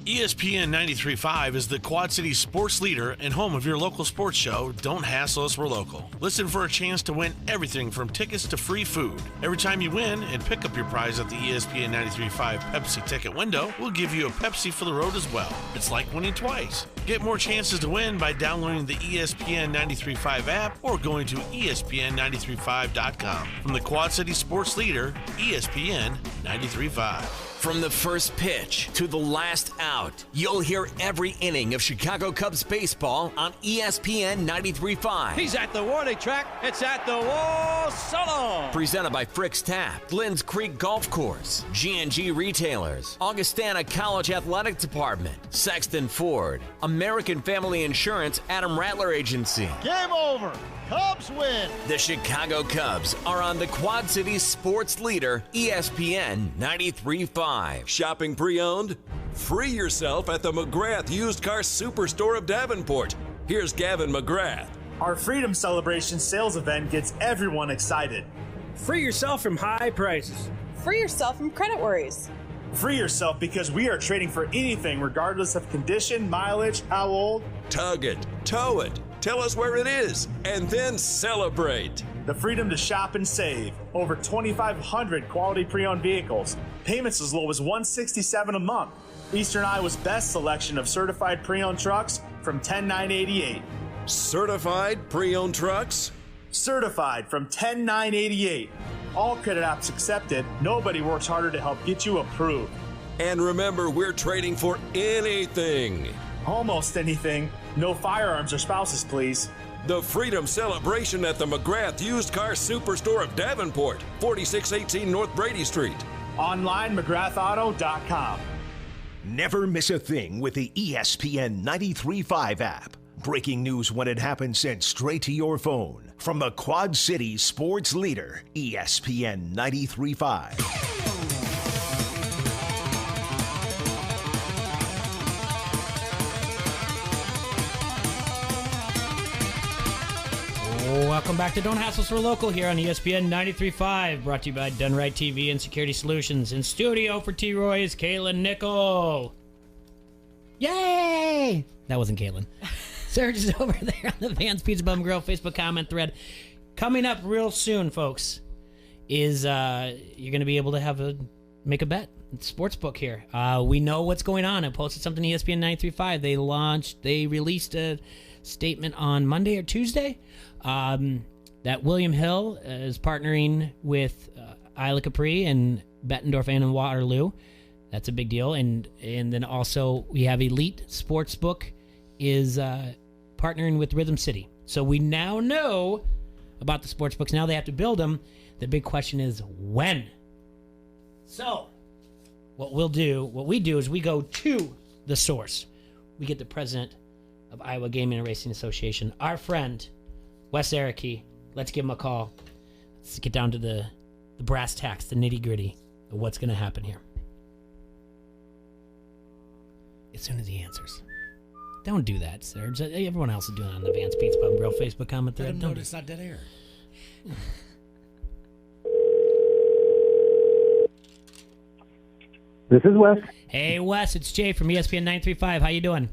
ESPN 93.5 is the Quad City sports leader and home of your local sports show, Don't Hassle Us, We're Local. Listen for a chance to win everything from tickets to free food. Every time you win and pick up your prize at the ESPN 93.5 Pepsi ticket window, we'll give you a Pepsi for the road as well. It's like winning twice. Get more chances to win by downloading the ESPN 93.5 app or going to ESPN935.com. From the Quad City sports leader, ESPN 93.5. From the first pitch to the last out, you'll hear every inning of Chicago Cubs baseball on ESPN 93.5. He's at the warning track. It's at the wall. So long. Presented by Frick's Tap, Glens Creek Golf Course, G&G Retailers, Augustana College Athletic Department, Sexton Ford, American Family Insurance, Adam Rattler Agency. Game over. Cubs win. The Chicago Cubs are on the Quad Cities sports leader, ESPN 93.5. Shopping pre-owned? Free yourself at the McGrath Used Car Superstore of Davenport. Here's Gavin McGrath. Our Freedom Celebration sales event gets everyone excited. Free yourself from high prices. Free yourself from credit worries. Free yourself because we are trading for anything regardless of condition, mileage, how old. Tug it, tow it, tell us where it is, and then celebrate. The freedom to shop and save. Over 2,500 quality pre-owned vehicles. Payments as low as $167 a month. Eastern Iowa's best selection of certified pre-owned trucks from $10,988. Certified pre-owned trucks? Certified from $10,988. All credit apps accepted. Nobody works harder to help get you approved. And remember, we're trading for anything. Almost anything. No firearms or spouses, please. The Freedom Celebration at the McGrath Used Car Superstore of Davenport, 4618 North Brady Street. Online, McGrathAuto.com. Never miss a thing with the ESPN 93.5 app. Breaking news when it happens sent straight to your phone. From the Quad Cities sports leader, ESPN 93.5. Welcome back to Don't Hassle Us, We're Local here on ESPN 93.5, brought to you by Done Right TV and Security Solutions. In studio for T-Roy is Kaylin Nickel. Yay! That wasn't Kaylin. Serge is over there on the Vans Pizza Bum Grill Facebook comment thread. Coming up real soon, folks, is you're going to be able to make a bet. It's sportsbook here. We know what's going on. I posted something on ESPN 93.5. They released a statement on Monday or Tuesday that William Hill is partnering with Isla Capri and Bettendorf and Waterloo. That's a big deal. And then also we have Elite Sportsbook is partnering with Rhythm City. So we now know about the sportsbooks. Now they have to build them. The big question is when. So what we do is we go to the source. We get the president of Iowa Gaming and Racing Association, our friend Wes Ericke. Let's give him a call. Let's get down to the brass tacks, the nitty gritty of what's going to happen here. As soon as he answers. Don't do that, Serge. Everyone else is doing it on the Vans Pizza Pub Grill Facebook comment thread. Let him know it's not dead air. This is Wes. Hey, Wes, it's Jay from ESPN 93.5. How you doing?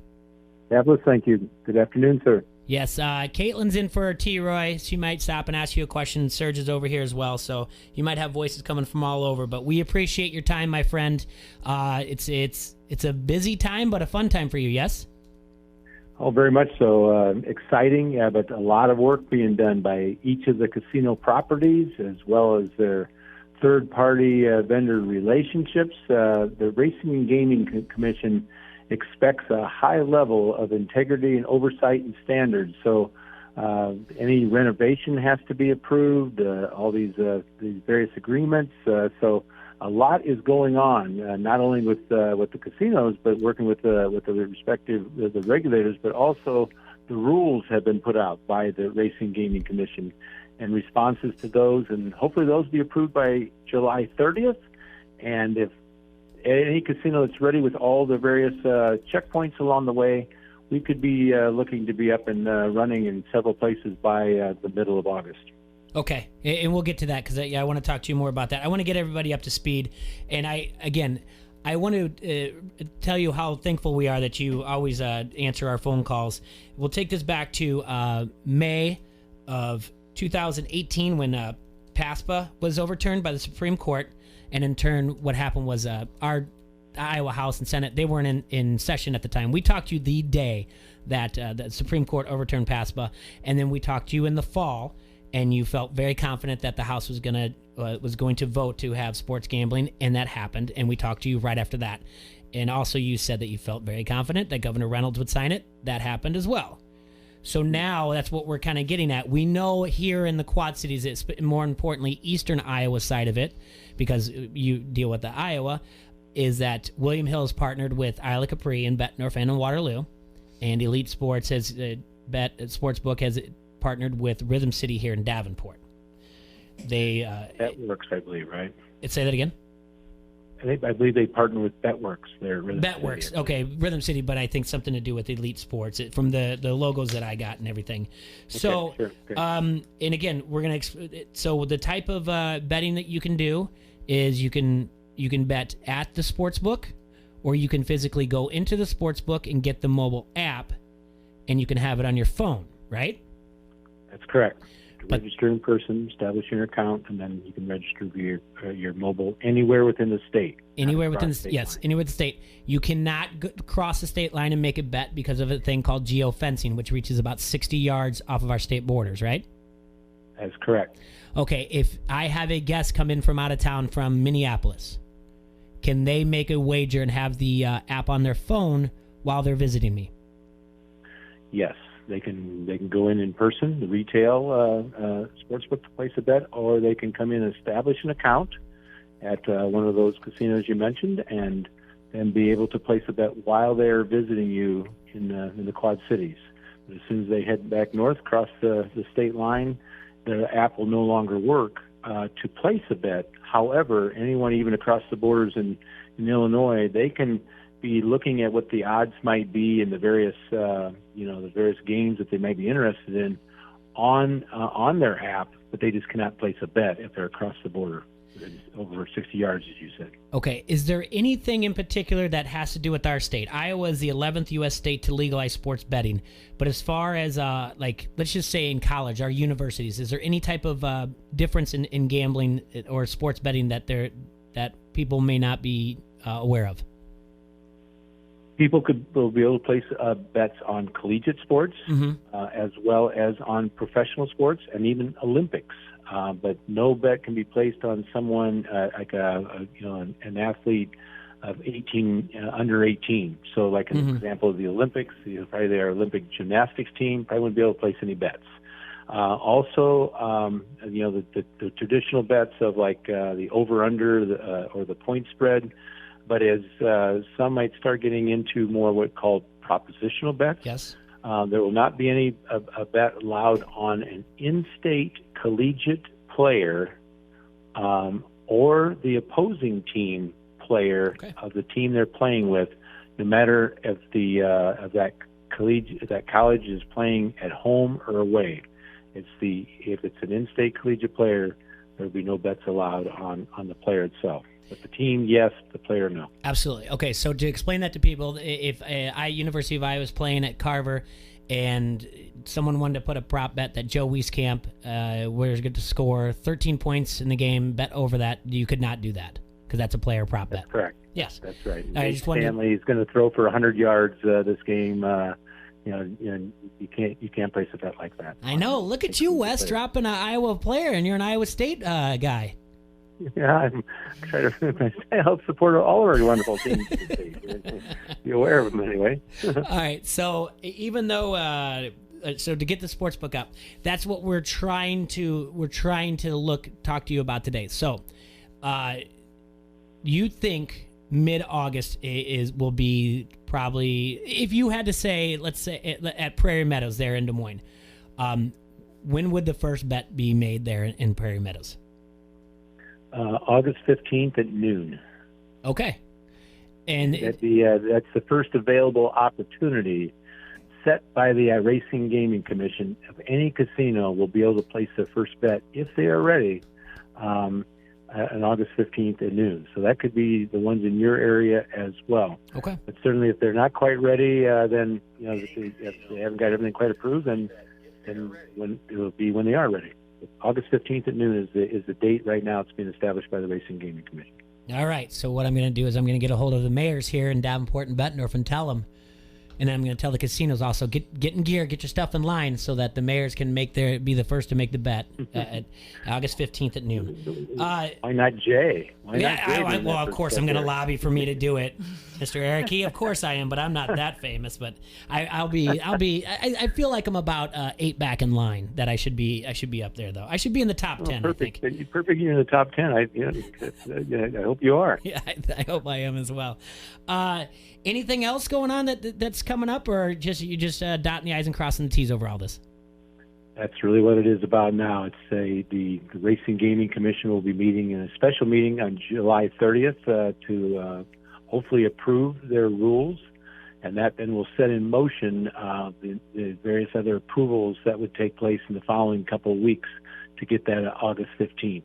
Fabulous, thank you. Good afternoon, sir. Yes, Caitlin's in for T-Roy. She might stop and ask you a question. Serge is over here as well, so you might have voices coming from all over. But we appreciate your time, my friend. It's a busy time, but a fun time for you, yes? Oh, very much so. Exciting, but a lot of work being done by each of the casino properties as well as their third-party vendor relationships. The Racing and Gaming Commission expects a high level of integrity and oversight and standards. So any renovation has to be approved, all these various agreements. So a lot is going on, not only with the casinos, but working with the respective the regulators, but also the rules have been put out by the Racing Gaming Commission and responses to those, and hopefully those be approved by July 30th. And if any casino that's ready with all the various checkpoints along the way, we could be looking to be up and running in several places by the middle of August. Okay, and we'll get to that because I want to talk to you more about that. I want to get everybody up to speed, and I want to tell you how thankful we are that you always answer our phone calls. We'll take this back to May of 2018 when PASPA was overturned by the Supreme Court, and in turn what happened was our Iowa House and Senate, they weren't in session at the time. We talked to you the day that the Supreme Court overturned PASPA, and then we talked to you in the fall, and you felt very confident that the House was going to vote to have sports gambling, and that happened, and we talked to you right after that. And also you said that you felt very confident that Governor Reynolds would sign it. That happened as well. So now that's what we're kind of getting at. We know here in the Quad Cities, it's more importantly Eastern Iowa side of it, because you deal with the Iowa, is that William Hill has partnered with Isla Capri and Bettendorf and Waterloo, and Elite Sports has Sportsbook has partnered with Rhythm City here in Davenport. That works, I believe, right? Say that again. I believe they partner with BetWorks there. BetWorks, okay, Rhythm City, but I think something to do with Elite Sports from the logos that I got and everything. So, sure. and again, we're gonna. So the type of betting that you can do is you can bet at the sports book, or you can physically go into the sports book and get the mobile app, and you can have it on your phone, right? That's correct. Register in person, establish your account, and then you can register via your mobile anywhere within the state. Anywhere within the state, yes, anywhere within the state. You cannot cross the state line and make a bet because of a thing called geofencing, which reaches about 60 yards off of our state borders, right? That's correct. Okay, if I have a guest come in from out of town from Minneapolis, can they make a wager and have the app on their phone while they're visiting me? Yes. They can go in person, the retail sportsbook, to place a bet, or they can come in and establish an account at one of those casinos you mentioned, and then be able to place a bet while they're visiting you in the Quad Cities. But as soon as they head back north, across the state line, the app will no longer work to place a bet. However, anyone even across the borders in Illinois, they can be looking at what the odds might be in the various the various games that they might be interested in on their app, but they just cannot place a bet if they're across the border over 60 yards, as you said. Okay, is there anything in particular that has to do with our state? Iowa is the 11th U.S. state to legalize sports betting, but as far as let's just say in college, our universities, is there any type of difference in gambling or sports betting that people may not be aware of? People will be able to place bets on collegiate sports, as well as on professional sports and even Olympics. But no bet can be placed on someone like an athlete of 18 under 18. So, like an example of the Olympics, probably their Olympic gymnastics team probably wouldn't be able to place any bets. Also, the traditional bets of like the over/under or the point spread. But as some might start getting into more what called propositional bets, yes, there will not be any a bet allowed on an in-state collegiate player or the opposing team player of the team they're playing with, no matter if that college is playing at home or away. If it's an in-state collegiate player, there will be no bets allowed on the player itself. But the team, yes. The player, no. Absolutely. Okay, so to explain that to people, if University of Iowa is playing at Carver and someone wanted to put a prop bet that Joe Wieskamp was going to score 13 points in the game, bet over that, you could not do that because that's a player prop bet. That's correct. Yes. That's right. Stanley is going to throw for 100 yards this game. You can't place a bet like that. I know. Look at you, Wes, dropping an Iowa player, and you're an Iowa State guy. Yeah, I'm trying to help support all of our wonderful teams. Be aware of them anyway. All right, so even though, to get the sports book up, that's what we're trying to talk to you about today. So, you think mid-August will be probably, if you had to say, let's say at Prairie Meadows there in Des Moines, when would the first bet be made there in Prairie Meadows? August 15th at noon. Okay. And that's the first available opportunity set by the Racing Gaming Commission of any casino will be able to place their first bet, if they are ready, on August 15th at noon. So that could be the ones in your area as well. Okay. But certainly if they're not quite ready, then if they haven't got everything quite approved, then when it will be when they are ready. August 15th at noon is the date right now. It's been established by the Racing Gaming Commission. All right. So what I'm going to do is I'm going to get a hold of the mayors here in Davenport and Bettendorf and tell them. And then I'm going to tell the casinos also, get in gear, get your stuff in line so that the mayors can be the first to make the bet at August 15th at noon. Why not Jay? Well, of course I'm going to lobby for me to do it, Mr. Eric. Of course I am, but I'm not that famous. But I feel like I'm about 8 back in line. That I should be up there though. I should be in the top 10. Perfect. I think. Perfect. You're in the top 10. I hope you are. Yeah, I hope I am as well. Anything else going on that's coming up, or you just dotting the I's and crossing the T's over all this? That's really what it is about now. It's the Racing Gaming Commission will be meeting in a special meeting on July 30th to hopefully approve their rules, and that then will set in motion the various other approvals that would take place in the following couple of weeks to get that August 15th.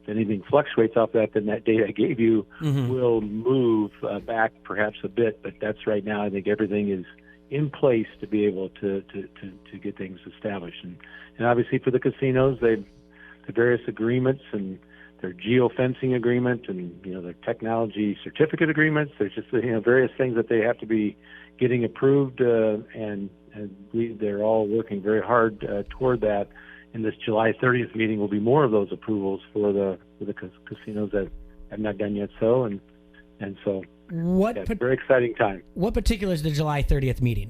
If anything fluctuates off that, then that date I gave you will move back perhaps a bit, but that's right now. I think everything is in place to be able to get things established. And obviously for the casinos, the various agreements and their geofencing agreement and, their technology certificate agreements, there's just, various things that they have to be getting approved, and they're all working very hard toward that. And this July 30th meeting will be more of those approvals for the casinos that have not done yet so, and so it's a very exciting time. What particular is the July 30th meeting?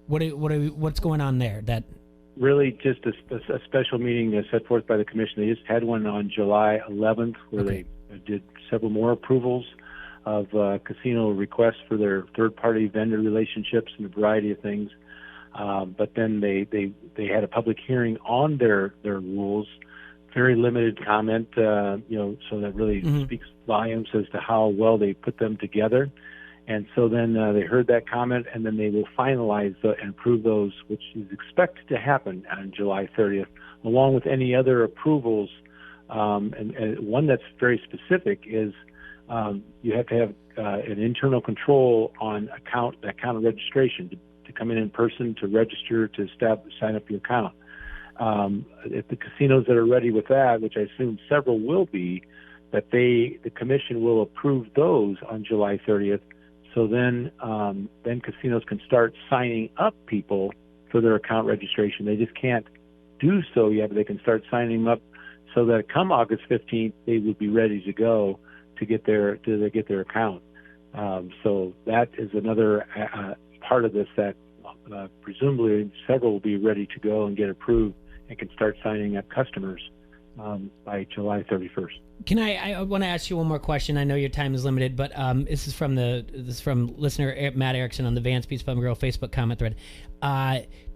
What's going on there? That really just a special meeting set forth by the commission. They just had one on July 11th where they did several more approvals of casino requests for their third-party vendor relationships and a variety of things. But then they had a public hearing on their rules, very limited comment, so that really speaks volumes as to how well they put them together. And so then they heard that comment, and then they will finalize and approve those, which is expected to happen on July 30th, along with any other approvals. And one that's very specific is you have to have an internal control on account registration to come in person, to register, to sign up your account. If the casinos that are ready with that, which I assume several will be, that the commission will approve those on July 30th. So then casinos can start signing up people for their account registration. They just can't do so yet, but they can start signing them up so that come August 15th, they would be ready to go to get their account. So that is another part of this that presumably several will be ready to go and get approved and can start signing up customers by July 31st. Can I want to ask you one more question. I know your time is limited, but this is from listener Matt Erickson on the Vance Beats Pub and Grill Facebook comment thread.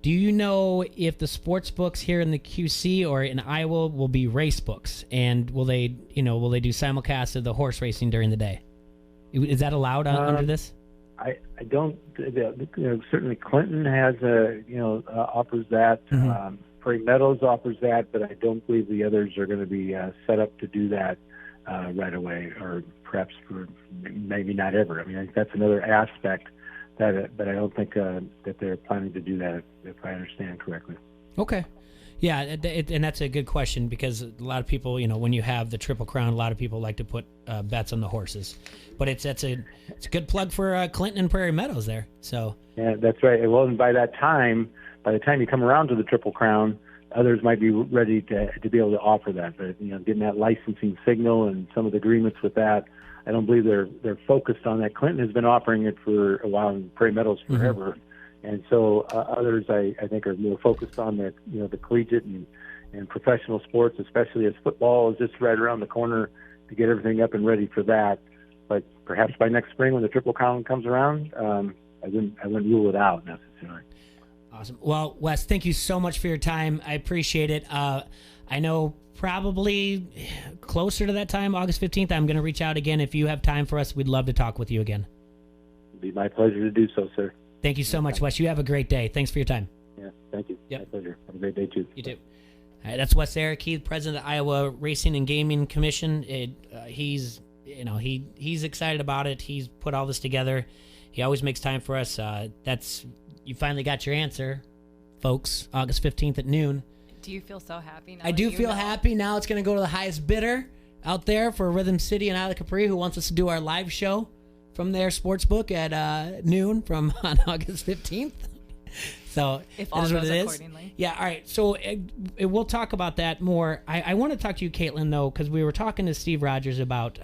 Do you know if the sports books here in the QC or in Iowa will be race books, and will they do simulcasts of the horse racing during the day? Is that allowed under this? I don't. Certainly Clinton has offers that. Prairie Meadows offers that, but I don't believe the others are going to be set up to do that right away, or perhaps maybe not ever. I mean, I think that's another aspect but I don't think that they're planning to do that, if I understand correctly. Okay. Yeah, and that's a good question, because a lot of people, when you have the Triple Crown, a lot of people like to put bets on the horses. But it's a good plug for Clinton and Prairie Meadows there. So yeah, that's right. Well, and by the time you come around to the Triple Crown, others might be ready to be able to offer that. But getting that licensing signal and some of the agreements with that, I don't believe they're focused on that. Clinton has been offering it for a while, and Prairie Meadows forever. And so others, I think, are more focused on the collegiate and professional sports, especially as football is just right around the corner to get everything up and ready for that. But perhaps by next spring, when the Triple Crown comes around, I wouldn't rule it out necessarily. Awesome. Well, Wes, thank you so much for your time. I appreciate it. I know probably closer to that time, August 15th, I'm going to reach out again. If you have time for us, we'd love to talk with you again. It'd be my pleasure to do so, sir. Thank you so much, Wes. You have a great day. Thanks for your time. Yeah, thank you. Yep. My pleasure. Have a great day, too. You too. All right, that's Wes Eric, he's president of the Iowa Racing and Gaming Commission. He's excited about it. He's put all this together. He always makes time for us. You finally got your answer, folks. August 15th at noon. Do you feel so happy now? I do feel happy. Now it's going to go to the highest bidder out there for Rhythm City and Isla Capri, who wants us to do our live show from their sports book at noon on August 15th. So if all goes accordingly. Yeah, all right. So we'll talk about that more. I want to talk to you, Caitlin, though, because we were talking to Steve Rogers about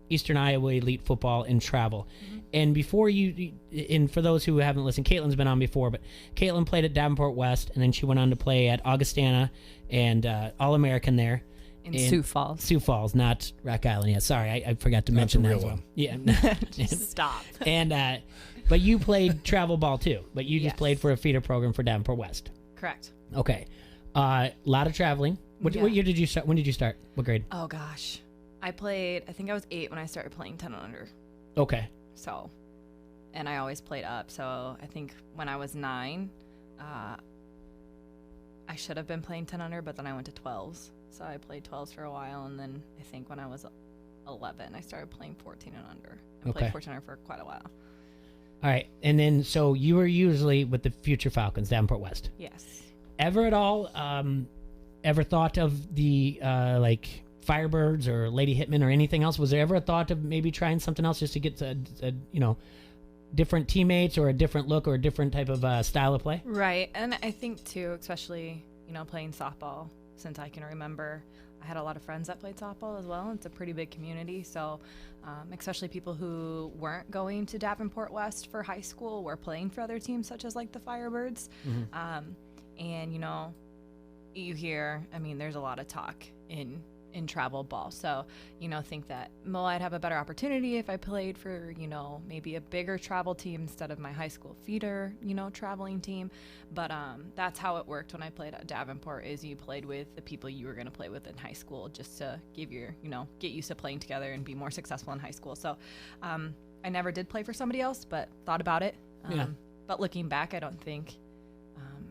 Eastern Iowa Elite Football and travel. Mm-hmm. And before and for those who haven't listened, Caitlin's been on before, but Caitlin played at Davenport West, and then she went on to play at Augustana and All-American there. In Sioux Falls. Sioux Falls, not Rock Island. Yeah, sorry, I forgot to mention that as well. Yeah. Stop. And but you played travel ball too, but you just played for a feeder program for Davenport West. Correct. Okay. A lot of traveling. What year did you start? When did you start? What grade? Oh gosh, I think I was 8 when I started playing 10 and under. Okay. So, and I always played up. So I think when I was 9, I should have been playing 10 under, but then I went to 12s. So I played 12s for a while, and then I think when I was 11, I started playing 14 and under. I played 14 and under for quite a while. All right, and then so you were usually with the Future Falcons, Davenport West. Yes. Ever at all, ever thought of the like Firebirds or Lady Hitmen or anything else? Was there ever a thought of maybe trying something else just to get a different teammates or a different look or a different type of style of play? Right, and I think too, especially playing softball since I can remember. I had a lot of friends that played softball as well. It's a pretty big community, so especially people who weren't going to Davenport West for high school were playing for other teams such as like the Firebirds. And you hear, there's a lot of talk in travel ball, so think that I'd have a better opportunity if I played for maybe a bigger travel team instead of my high school feeder traveling team. But that's how it worked when I played at Davenport, is you played with the people you were going to play with in high school, just to give get used to playing together and be more successful in high school. So I never did play for somebody else, but thought about it. But looking back, I don't think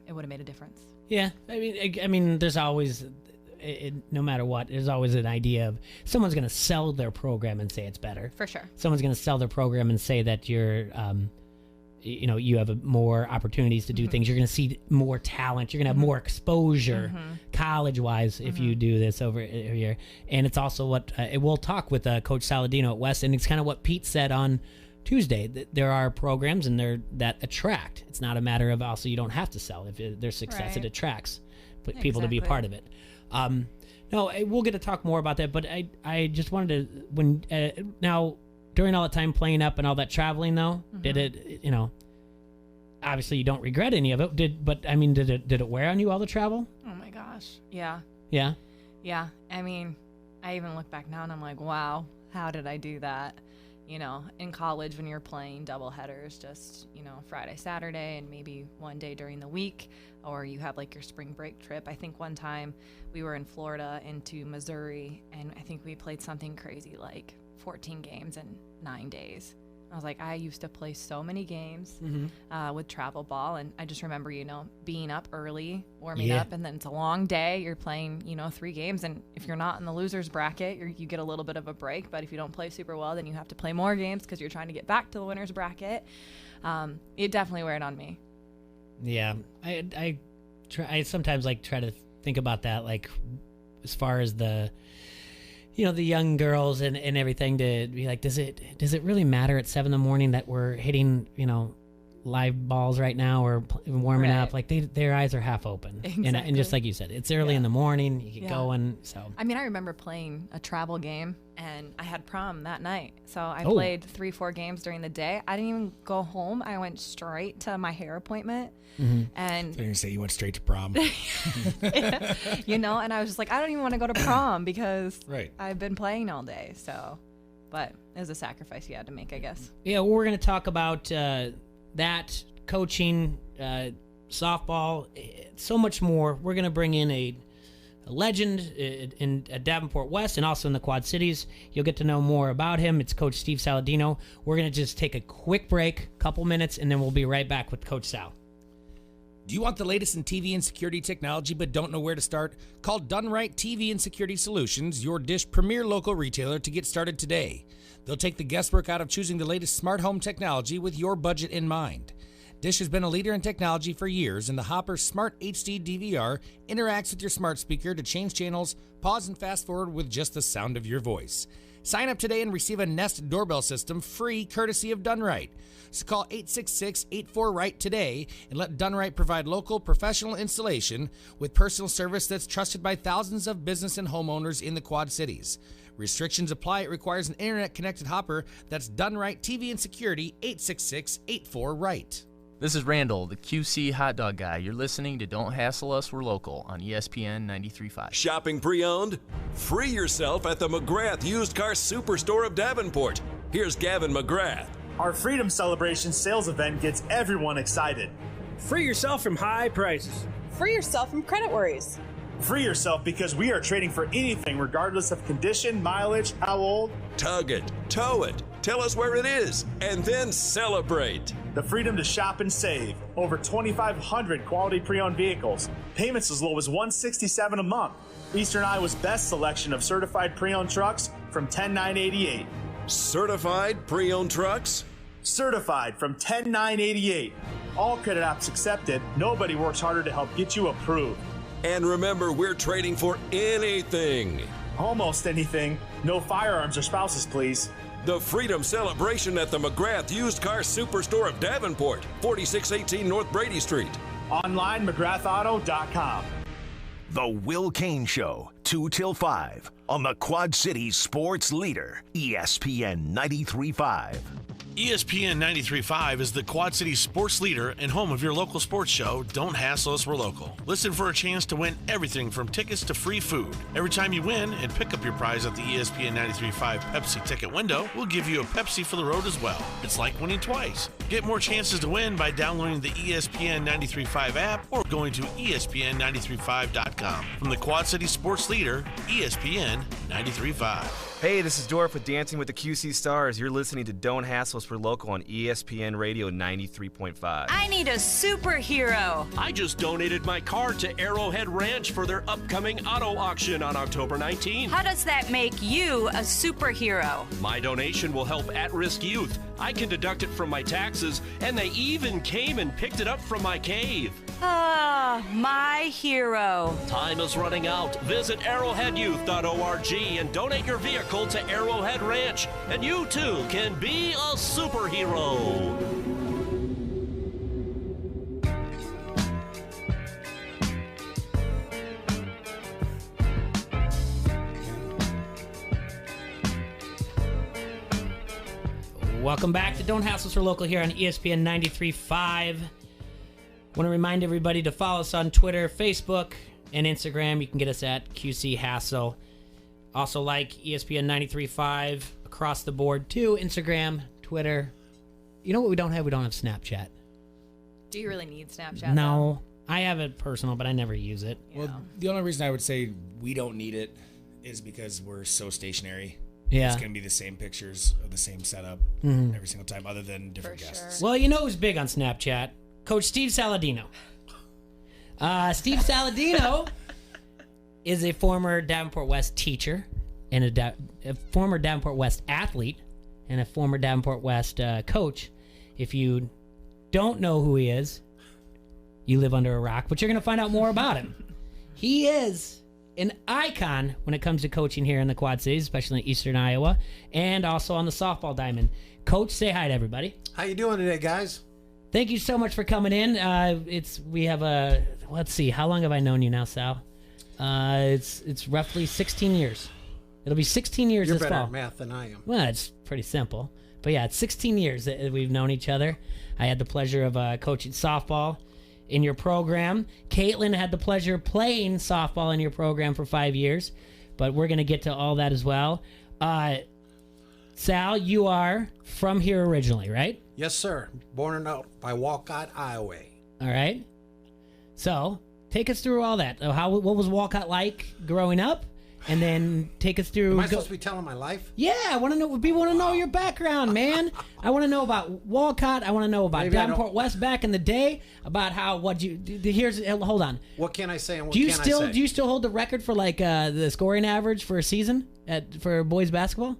it would have made a difference. Yeah, I mean, there's always, no matter what, there's always an idea of someone's going to sell their program and say it's better. For sure. Someone's going to sell their program and say that you're, you have more opportunities to do things. You're going to see more talent. You're going to have more exposure, college-wise, if you do this over here. And it's also what we'll talk with Coach Saladino at West, and it's kind of what Pete said on Tuesday, that there are programs and that attract. It's not a matter of also you don't have to sell. If there's success, it attracts people to be a part of it. No, we'll get to talk more about that, but I just wanted to, now during all the time playing up and all that traveling though, did it, obviously you don't regret any of it, did it wear on you, all the travel? Oh my gosh. Yeah. Yeah. Yeah. I even look back now and I'm like, wow, how did I do that? In college when you're playing double headers, just, Friday, Saturday, and maybe one day during the week, or you have like your spring break trip. I think one time we were in Florida into Missouri, and I think we played something crazy like 14 games in 9 days. I was like, I used to play so many games with travel ball, and I just remember, being up early, warming up, and then it's a long day. You're playing, 3 games, and if you're not in the loser's bracket, you get a little bit of a break, but if you don't play super well, then you have to play more games because you're trying to get back to the winner's bracket. It definitely wear it on me. Yeah, I sometimes try to think about that, as far as the the young girls and everything, to be like, does it really matter at 7 a.m. that we're hitting, live balls right now or warming up? Like their eyes are half open. Exactly. And just like you said, it's early in the morning, you get going. So I remember playing a travel game, and I had prom that night. So I played 3-4 games during the day. I didn't even go home. I went straight to my hair appointment. And you're gonna say you went straight to prom. And I was just like, I don't even want to go to prom because I've been playing all day. So, but it was a sacrifice you had to make, I guess. Yeah, well, we're gonna talk about that, coaching, softball, so much more. We're gonna bring in a legend in Davenport West and also in the Quad Cities. You'll get to know more about him. It's Coach Steve Saladino. We're gonna just take a quick break, couple minutes, and then we'll be right back with Coach Sal. Do you want the latest in TV and security technology but don't know where to start? Call Dunright TV and Security Solutions, your Dish premier local retailer, to get started today. They'll take the guesswork out of choosing the latest smart home technology with your budget in mind. Dish has been a leader in technology for years, and the Hopper Smart HD DVR interacts with your smart speaker to change channels, pause and fast forward with just the sound of your voice. Sign up today and receive a Nest doorbell system free courtesy of Dunright. So call 866-84-RIGHT today and let Dunright provide local professional installation with personal service that's trusted by thousands of business and homeowners in the Quad Cities. Restrictions apply. It requires an internet-connected Hopper. That's Dunright TV and Security, 866-84-RIGHT. This is Randall, the QC hot dog guy. You're listening to Don't Hassle Us, We're Local on ESPN 93.5. Shopping pre-owned? Free yourself at the McGrath Used Car Superstore of Davenport. Here's Gavin McGrath. Our Freedom Celebration sales event gets everyone excited. Free yourself from high prices. Free yourself from credit worries. Free yourself because we are trading for anything regardless of condition, mileage, how old. Tug it, tow it, tell us where it is, and then celebrate. The freedom to shop and save. Over 2,500 quality pre-owned vehicles. Payments as low as $167 a month. Eastern Iowa's best selection of certified pre-owned trucks from $10,988. Certified pre-owned trucks? Certified from $10,988. All credit apps accepted. Nobody works harder to help get you approved. And remember, we're trading for anything. Almost anything. No firearms or spouses, please. The Freedom Celebration at the McGrath Used Car Superstore of Davenport, 4618 North Brady Street. Online, McGrathAuto.com. The Will Kane Show, 2 till 5, on the Quad Cities Sports Leader, ESPN 93.5. ESPN 93.5 is the Quad Cities sports leader and home of your local sports show, Don't Hassle Us, We're Local. Listen for a chance to win everything from tickets to free food. Every time you win and pick up your prize at the ESPN 93.5 Pepsi ticket window, we'll give you a Pepsi for the road as well. It's like winning twice. Get more chances to win by downloading the ESPN 93.5 app or going to ESPN935.com. From the Quad Cities sports leader, ESPN 93.5. Hey, this is Dorf with Dancing with the QC Stars. You're listening to Don't Hassle Us, We're Local on ESPN Radio 93.5. I need a superhero. I just donated my car to Arrowhead Ranch for their upcoming auto auction on October 19th. How does that make you a superhero? My donation will help at-risk youth. I can deduct it from my taxes, and they even came and picked it up from my cave. Ah, my hero. Time is running out. Visit arrowheadyouth.org and donate your vehicle to Arrowhead Ranch, and you too can be a superhero. Welcome back to Don't Hassle Us, We're Local here on ESPN 93.5. Want to remind everybody to follow us on Twitter, Facebook, and Instagram. You can get us at QC Hassle. Also like ESPN 93.5 across the board too. Instagram, Twitter. You know what we don't have? We don't have Snapchat. Do you really need Snapchat? No. I have it personal, but I never use it. Well, the only reason I would say we don't need it is because we're so stationary. Yeah. It's going to be the same pictures of the same setup every single time, other than different guests. Well, you know who's big on Snapchat? Coach Steve Saladino. Steve Saladino is a former Davenport West teacher and a former Davenport West athlete and a former Davenport West coach. If you don't know who he is, you live under a rock, but you're going to find out more about him. He is an icon when it comes to coaching here in the Quad Cities, especially in Eastern Iowa, and also on the softball diamond. Coach, say hi to everybody. How you doing today, guys? Thank you so much for coming in. We have a, let's see, how long have I known you now, Sal? It's roughly 16 years. It'll be 16 years You're this better fall. at math than I am. Well, it's pretty simple. But yeah, it's 16 years that we've known each other. I had the pleasure of coaching softball in your program. Caitlin had the pleasure of playing softball in your program for 5 years. But we're going to get to all that as well. Sal, you are from here originally, right? Yes, sir. Born and out by Walcott, Iowa. All right. So take us through all that. What was Walcott like growing up? And then take us through. Am I supposed to be telling my life? Yeah, I want to know. We want to know your background, man. I want to know about Walcott. I want to know about Davenport West back in the day. About hold on. What can I say? And what Do you can I say? still hold the record for the scoring average for a season for boys basketball?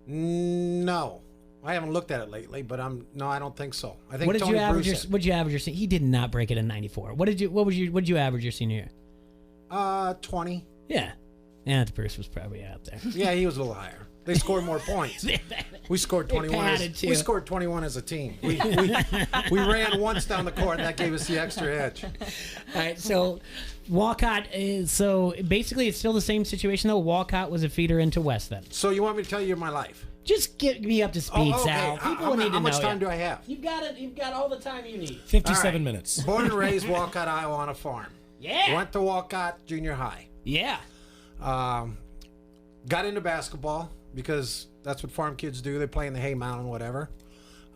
No, I haven't looked at it lately, but I don't think so. I think What did Tony you average? Bruce What did you average your? He did not break it in '94. What did you average your senior year? 20. Yeah. Yeah, Bruce was probably out there. Yeah, he was a little higher. They scored more points. We scored 21. We scored 21 as a team. We ran once down the court, and that gave us the extra edge. All right, so Walcott is basically it's still the same situation though. Walcott was a feeder into West then. So you want me to tell you my life? Just get me up to speed, okay. Sal. People need to know. How much time do I have? You've got it. You've got all the time you need. 57 minutes. Born and raised Walcott, Iowa, on a farm. Yeah. Went to Walcott Junior High. Yeah. Got into basketball because that's what farm kids do. They play in the hay mound and whatever.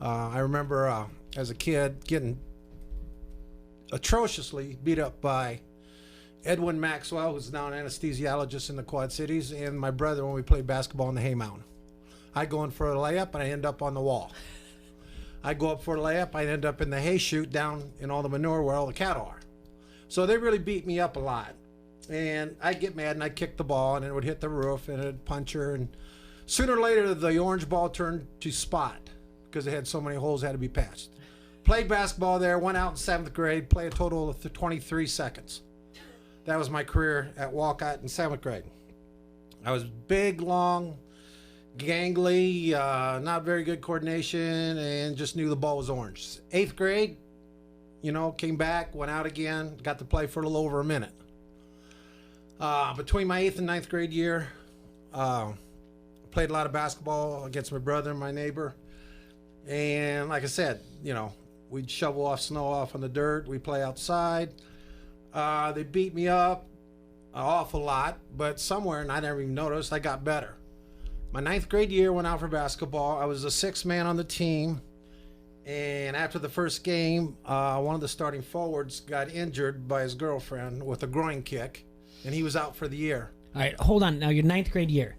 I remember as a kid getting atrociously beat up by Edwin Maxwell, who's now an anesthesiologist in the Quad Cities, and my brother when we played basketball in the Hay Mountain. I go in for a layup, and I end up on the wall. I go up for a layup, I end up in the hay chute down in all the manure where all the cattle are. So they really beat me up a lot. And I'd get mad, and I'd kick the ball, and it would hit the roof, and it'd punch her. And sooner or later, the orange ball turned to spot because it had so many holes that had to be patched. Played basketball there, went out in 7th grade, played a total of 23 seconds. That was my career at Walcott in 7th grade. I was big, long, gangly, not very good coordination, and just knew the ball was orange. 8th grade, came back, went out again, got to play for a little over a minute. Between my 8th and 9th grade year, played a lot of basketball against my brother and my neighbor. And like I said, we'd shovel off snow off on the dirt. We'd play outside. They beat me up an awful lot, but somewhere, and I never even noticed, I got better. My 9th grade year, went out for basketball. I was the 6th man on the team. And after the first game, one of the starting forwards got injured by his girlfriend with a groin kick, and he was out for the year. All right, hold on. Now, your 9th grade year.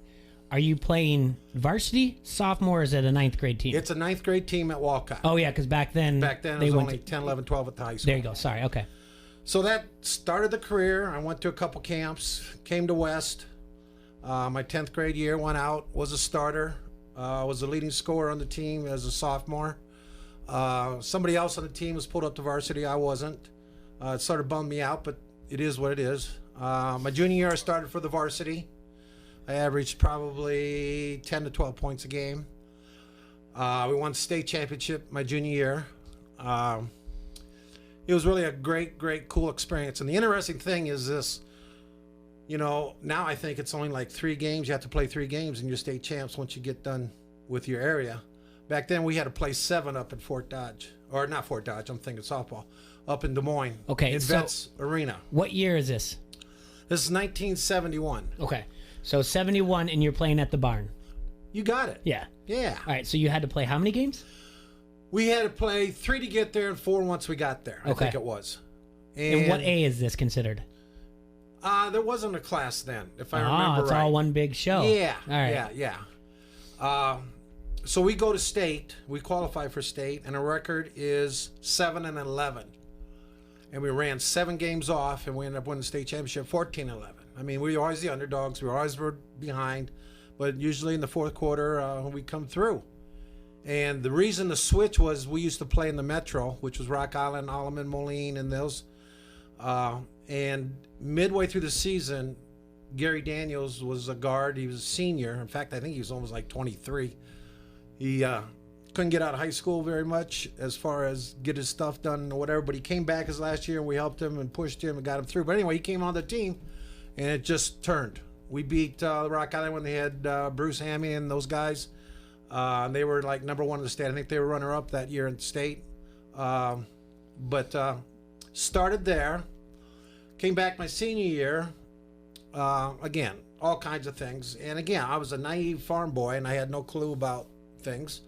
Are you playing varsity, sophomore, or is it a 9th grade team? It's a 9th grade team at Walcott. Oh, yeah, because back then it was only 10, 11, 12 at the high school. There you go. Sorry, okay. So that started the career. I went to a couple camps, came to West. My 10th grade year, went out, was a starter, was the leading scorer on the team as a sophomore. Somebody else on the team was pulled up to varsity. I wasn't. It sort of bummed me out, but it is what it is. My junior year, I started for the varsity. I averaged probably 10 to 12 points a game. We won the state championship my junior year. It was really a great, cool experience. And the interesting thing is this, now I think it's only like 3 games. You have to play 3 games and you're state champs once you get done with your area. Back then we had to play 7 up at Fort Dodge. Or not Fort Dodge, I'm thinking softball. Up in Des Moines. Okay. In Vets Arena. What year is this? This is 1971. Okay. So 71 and you're playing at the barn. You got it. Yeah. Yeah. All right, so you had to play how many games? We had to play 3 to get there and 4 once we got there. I think it was. And what A is this considered? There wasn't a class then, if I remember right. It's all one big show. Yeah. All right. Yeah. So we go to state. We qualify for state, and our record is 7-11. And we ran 7 games off, and we ended up winning the state championship 14-11. I mean, we were always the underdogs. We always were behind, but usually in the 4th quarter, we come through. And the reason the switch was we used to play in the Metro, which was Rock Island, Alleman, Moline, and those. And midway through the season, Gary Daniels was a guard. He was a senior. In fact, I think he was almost like 23. He couldn't get out of high school very much as far as get his stuff done or whatever, but he came back his last year, and we helped him and pushed him and got him through. But anyway, he came on the team, and it just turned. We beat Rock Island when they had Bruce Hammy and those guys. They were like number 1 in the state. I think they were runner-up that year in the state. But started there. Came back my senior year. Again, all kinds of things. And again, I was a naive farm boy, and I had no clue about things.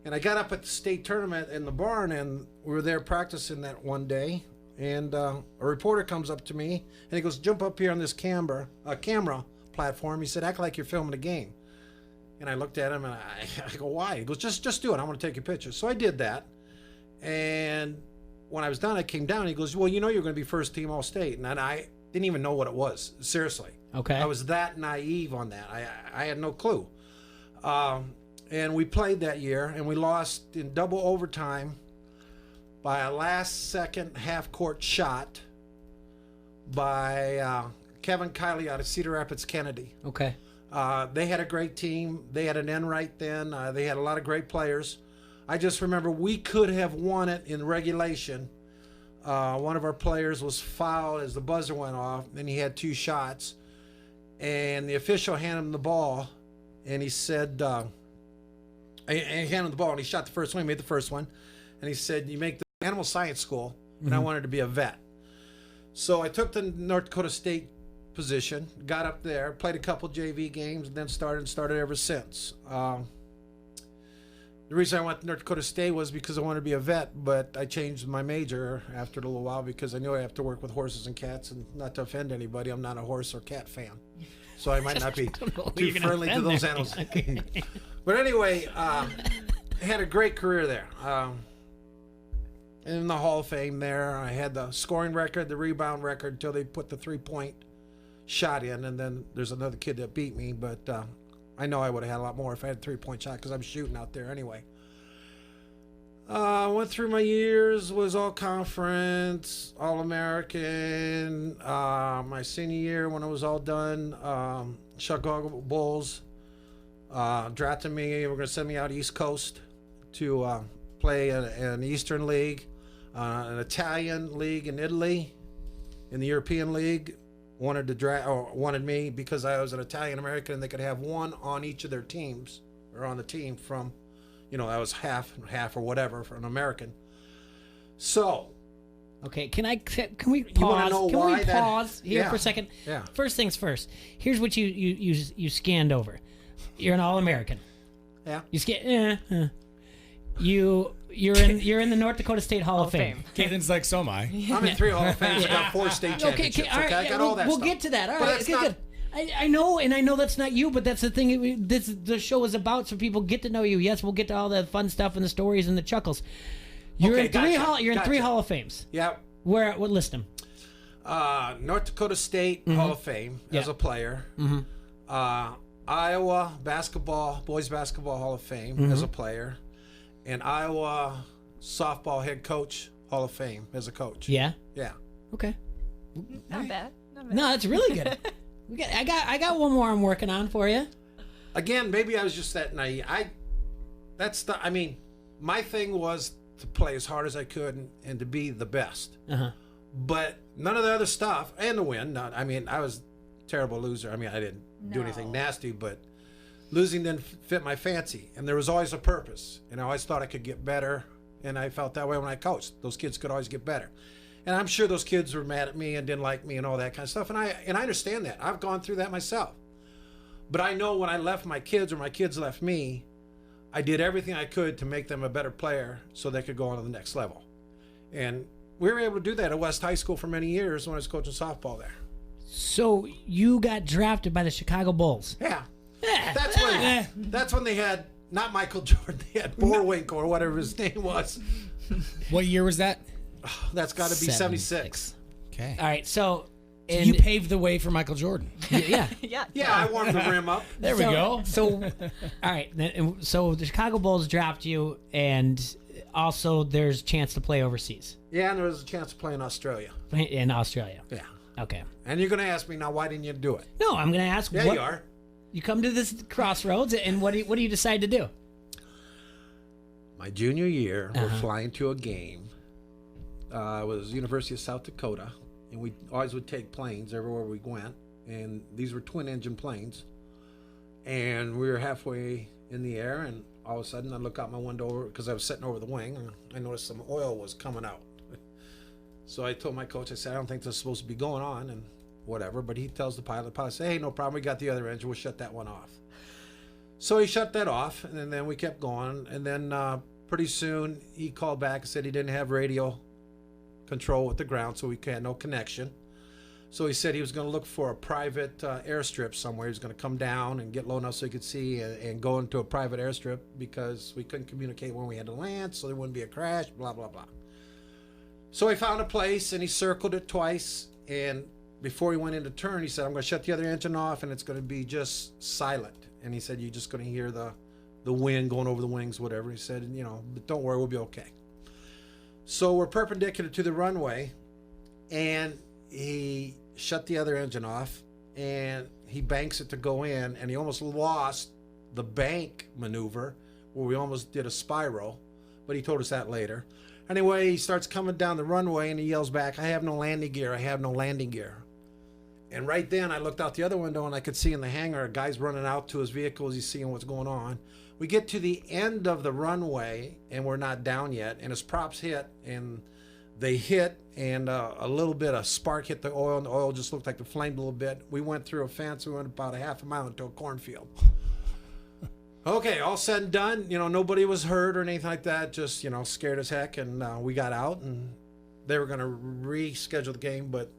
And I got up at the state tournament in the barn, and we were there practicing that one day. And a reporter comes up to me, and he goes, "Jump up here on this camera platform." He said, "Act like you're filming a game." And I looked at him, and I go, "Why?" He goes, just do it. I want to take a picture." So I did that. And when I was done, I came down. He goes, "Well, you're going to be first team All-State." And I didn't even know what it was, seriously. Okay. I was that naive on that. I had no clue. And we played that year, and we lost in double overtime by a last-second half-court shot by Kevin Kiley out of Cedar Rapids, Kennedy. Okay. They had a great team. They had an end right then. They had a lot of great players. I just remember we could have won it in regulation. One of our players was fouled as the buzzer went off, and he had 2 shots. And the official handed him the ball, and he said, he handed him the ball, and he shot the first one. He made the first one. And he said, "You make the animal science school," and I wanted to be a vet. So I took the North Dakota State position, got up there, played a couple JV games, and then started ever since. The reason I went to North Dakota State was because I wanted to be a vet, but I changed my major after a little while because I knew I have to work with horses and cats, and not to offend anybody, I'm not a horse or cat fan. So I might not be too friendly to those animals. But anyway, I had a great career there. In the Hall of Fame there, I had the scoring record, the rebound record, until they put the 3-point shot in, and then there's another kid that beat me, but I know I would have had a lot more if I had a 3-point shot because I'm shooting out there anyway. Went through my years, was all conference, all American. My senior year when I was all done, Chicago Bulls drafted me. They were going to send me out East Coast to play an Eastern League, an Italian league in Italy, in the European League. Wanted me because I was an Italian American and they could have one on each of their teams or on the team from, I was half or whatever for an American. So, okay, can we pause? You want to know why we pause here for a second? Yeah. First things first. Here's what you scanned over. You're an All-American. Yeah. You You're in the North Dakota State Hall of Fame. Caitlin's like, so am I. I'm in 3 Hall of Fames. I got 4 state championships. All right, I got all that we'll stuff. get to that. All But right, that's good. I know, and I know that's not you, but that's the thing. The show is about, so people get to know you. Yes, we'll get to all the fun stuff and the stories and the chuckles. You're in 3 Hall of Fames. Yep. What list them? North Dakota State Hall of Fame as a player. Iowa boys basketball Hall of Fame as a player, and Iowa softball head coach Hall of Fame as a coach. Yeah. Yeah. Okay. Not bad. No, that's really good. I got one more I'm working on for you. Again, maybe I was just that naive. My thing was to play as hard as I could and to be the best. But none of the other stuff, and to win. I was a terrible loser. I didn't do anything nasty, but losing didn't fit my fancy. And there was always a purpose. And I always thought I could get better. And I felt that way when I coached. Those kids could always get better. And I'm sure those kids were mad at me and didn't like me and all that kind of stuff. And I understand that. I've gone through that myself. But I know when I left my kids or my kids left me, I did everything I could to make them a better player so they could go on to the next level. And we were able to do that at West High School for many years when I was coaching softball there. So you got drafted by the Chicago Bulls. Yeah. That's when they had, not Michael Jordan, they had Borwink or whatever his name was. What year was that? That's got to be 76. Okay. All right, so you paved the way for Michael Jordan. Yeah. I warmed the rim up. There we go. So, all right. So the Chicago Bulls draft you, and also there's a chance to play overseas. Yeah, and there was a chance to play in Australia. In Australia. Yeah. Okay. And you're going to ask me now, why didn't you do it? No, I'm going to ask. Yeah, you are. You come to this crossroads, and what do you decide to do? My junior year, we're flying to a game. It was University of South Dakota, and we always would take planes everywhere we went, and these were twin-engine planes. And we were halfway in the air, and all of a sudden I look out my window because I was sitting over the wing, and I noticed some oil was coming out. So I told my coach, I said, I don't think this is supposed to be going on, and whatever. But he tells the pilot said, hey, no problem, we got the other engine, we'll shut that one off. So he shut that off, and then we kept going, and then pretty soon he called back and said he didn't have radio control with the ground, so we had no connection. So he said he was going to look for a private airstrip somewhere. He was going to come down and get low enough so he could see and go into a private airstrip because we couldn't communicate when we had to land, so there wouldn't be a crash, blah, blah, blah. So he found a place, and he circled it twice, and before he went into turn, he said, I'm going to shut the other engine off, and it's going to be just silent. And he said, you're just going to hear the wind going over the wings, whatever. He said, but don't worry, we'll be okay. So we're perpendicular to the runway, and he shut the other engine off, and he banks it to go in, and he almost lost the bank maneuver where we almost did a spiral, but he told us that later. Anyway, he starts coming down the runway, and he yells back, I have no landing gear, I have no landing gear. And right then, I looked out the other window, and I could see in the hangar, a guy's running out to his vehicle as he's seeing what's going on. We get to the end of the runway, and we're not down yet, and his props hit, and they hit, and a little bit of spark hit the oil, and the oil just looked like it flamed a little bit. We went through a fence. We went about a half a mile into a cornfield. Okay, all said and done. Nobody was hurt or anything like that. Just, scared as heck. And we got out, and they were going to reschedule the game, but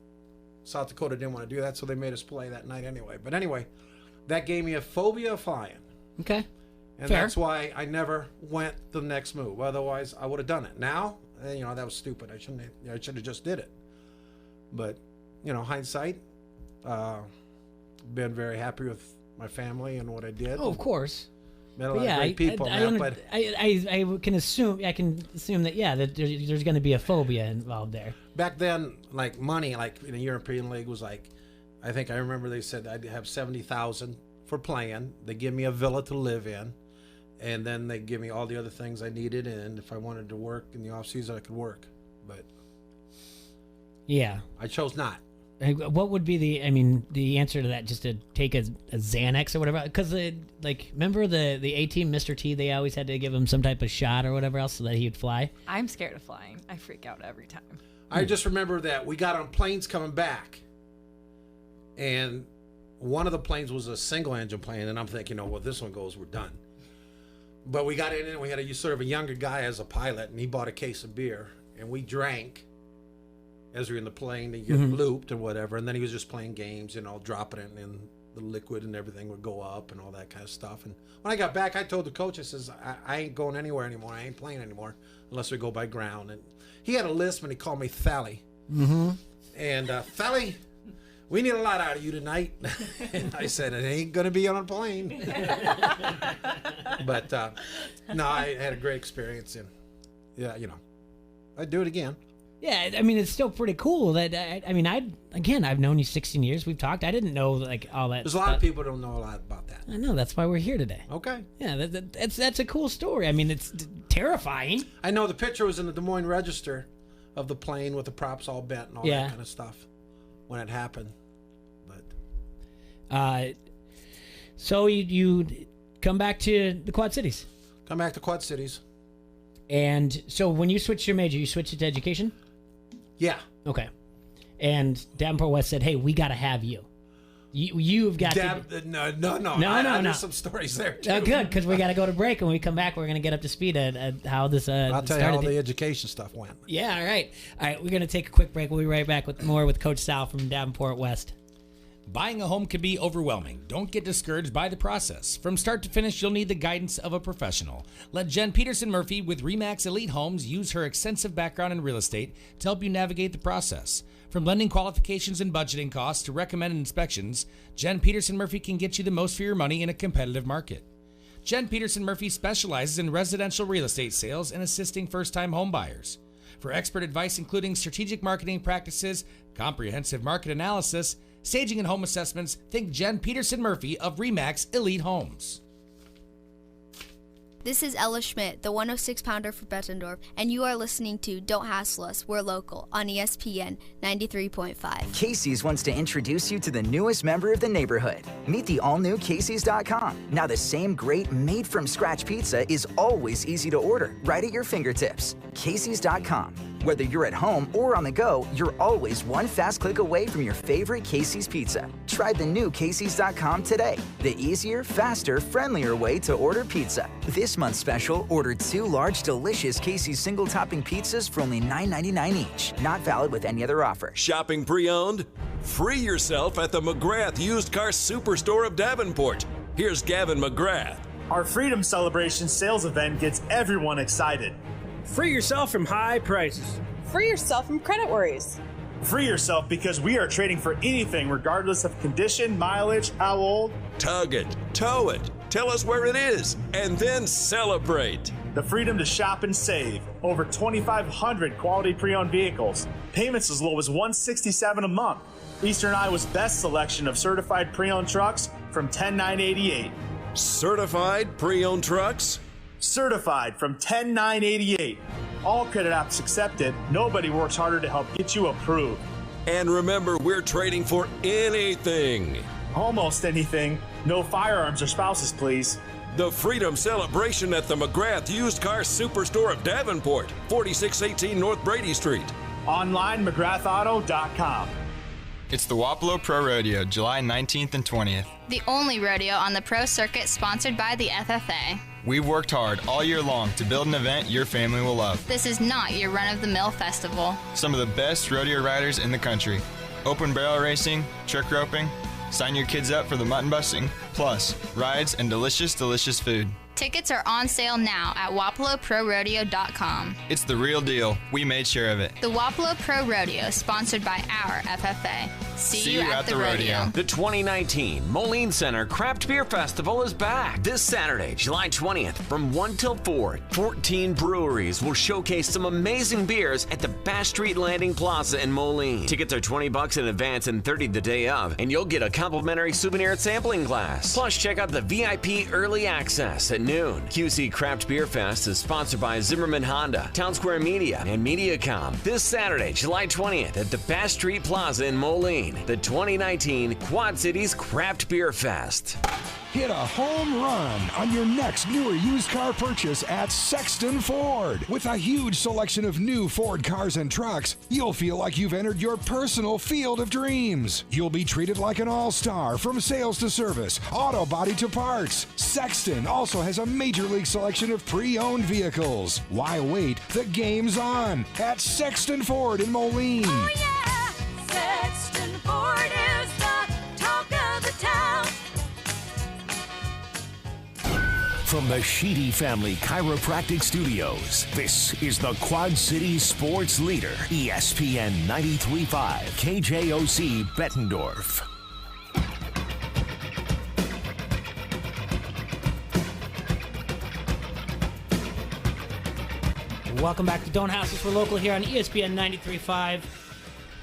South Dakota didn't want to do that, so they made us play that night anyway. But anyway, that gave me a phobia of flying. Okay. And Fair. that's why I never went the next move. Otherwise, I would have done it. Now, that was stupid. I should have just did it. But, hindsight, been very happy with my family and what I did. Oh, of course. Met a lot of great people. I can assume that that there's going to be a phobia involved there. Back then, like money, like in the European League was like, I think I remember they said I'd have $70,000 for playing. They give me a villa to live in, and then they give me all the other things I needed. And if I wanted to work in the off season, I could work. But yeah, I chose not. What would be the answer to that? Just to take a Xanax or whatever? Because remember the A-Team, Mr. T, they always had to give him some type of shot or whatever else so that he would fly. I'm scared of flying. I freak out every time. I just remember that we got on planes coming back, and one of the planes was a single engine plane, and I'm thinking, well, this one goes, we're done. But we got in and we had a sort of a younger guy as a pilot, and he bought a case of beer, and we drank as we were in the plane to get looped and whatever, and then he was just playing games, dropping it, and the liquid and everything would go up and all that kind of stuff. And when I got back, I told the coach, I says, I ain't going anywhere anymore. I ain't playing anymore unless we go by ground. And he had a lisp, and he called me Thally. Mm-hmm. And Thally, we need a lot out of you tonight. And I said, it ain't going to be on a plane. But no, I had a great experience, and I'd do it again. Yeah, it's still pretty cool that I've known you 16 years. We've talked. I didn't know all that. There's a lot of people don't know a lot about that. I know, that's why we're here today. Okay. Yeah, that's a cool story. It's terrifying. I know the picture was in the Des Moines Register of the plane with the props all bent and all that kind of stuff when it happened. But so you come back to the Quad Cities. Come back to Quad Cities. And so when you switched your major, you switched it to education? Yeah. Okay. And Davenport West said, "Hey, we got to have you. You've got to." No. There's some stories there too. Oh, good, because we got to go to break. When we come back, we're going to get up to speed at how this. I'll tell you how the education stuff went. Yeah. All right. We're going to take a quick break. We'll be right back with more with Coach Sal from Davenport West. Buying a home can be overwhelming. Don't get discouraged by the process. From start to finish, you'll need the guidance of a professional. Let Jen Peterson Murphy with RE/MAX Elite Homes use her extensive background in real estate to help you navigate the process. From lending qualifications and budgeting costs to recommended inspections, Jen Peterson Murphy can get you the most for your money in a competitive market. Jen Peterson Murphy specializes in residential real estate sales and assisting first-time home buyers. For expert advice including strategic marketing practices, comprehensive market analysis, staging and home assessments, think Jen Peterson Murphy of RE/MAX Elite Homes. This is Ella Schmidt, the 106-pounder for Bettendorf, and you are listening to Don't Hassle Us, We're Local on ESPN 93.5. Casey's wants to introduce you to the newest member of the neighborhood. Meet the all-new Casey's.com. Now the same great made-from-scratch pizza is always easy to order, right at your fingertips. Casey's.com. Whether you're at home or on the go, you're always one fast click away from your favorite Casey's pizza. Try the new Casey's.com today. The easier, faster, friendlier way to order pizza. This month's special, order 2 large, delicious Casey's single-topping pizzas for only $9.99 each. Not valid with any other offer. Shopping pre-owned? Free yourself at the McGrath Used Car Superstore of Davenport. Here's Gavin McGrath. Our Freedom Celebration sales event gets everyone excited. Free yourself from high prices. Free yourself from credit worries. Free yourself because we are trading for anything regardless of condition, mileage, how old. Tug it, tow it, tell us where it is, and then celebrate. The freedom to shop and save. Over 2,500 quality pre-owned vehicles. Payments as low as $167 a month. Eastern Iowa's best selection of certified pre-owned trucks from $10,988. Certified pre-owned trucks? Certified from $10,988. All credit apps accepted. Nobody works harder to help get you approved. And remember, we're trading for anything. Almost anything. No firearms or spouses, please. The Freedom Celebration at the McGrath Used Car Superstore of Davenport, 4618 North Brady Street. Online, McGrathAuto.com. It's the Wapello Pro Rodeo, July 19th and 20th. The only rodeo on the pro circuit sponsored by the FFA. We've worked hard all year long to build an event your family will love. This is not your run-of-the-mill festival. Some of the best rodeo riders in the country. Open barrel racing, trick roping. Sign your kids up for the mutton busting. Plus, rides and delicious, delicious food. Tickets are on sale now at WapeloProRodeo.com. It's the real deal. We made sure of it. The Wapello Pro Rodeo, sponsored by our FFA. See you at the rodeo. The 2019 Moline Center Craft Beer Festival is back this Saturday, July 20th from 1 till 4. 14 breweries will showcase some amazing beers at the Bass Street Landing Plaza in Moline. Tickets are $20 in advance and $30 the day of, and you'll get a complimentary souvenir sampling glass. Plus, check out the VIP Early Access at noon. QC Craft Beer Fest is sponsored by Zimmerman Honda, Town Square Media, and Mediacom. This Saturday, July 20th at the Bass Street Plaza in Moline. The 2019 Quad Cities Craft Beer Fest. Hit a home run on your next new or used car purchase at Sexton Ford. With a huge selection of new Ford cars and trucks, you'll feel like you've entered your personal field of dreams. You'll be treated like an all-star from sales to service, auto body to parts. Sexton also has a major league selection of pre-owned vehicles. Why wait? The game's on at Sexton Ford in Moline. Oh yeah! Sexton Ford is the talk of the town. From the Sheedy Family Chiropractic Studios, this is the Quad Cities Sports Leader, ESPN 93.5, KJOC Bettendorf. Welcome back to Don't Hassle, we're local here on ESPN 93.5.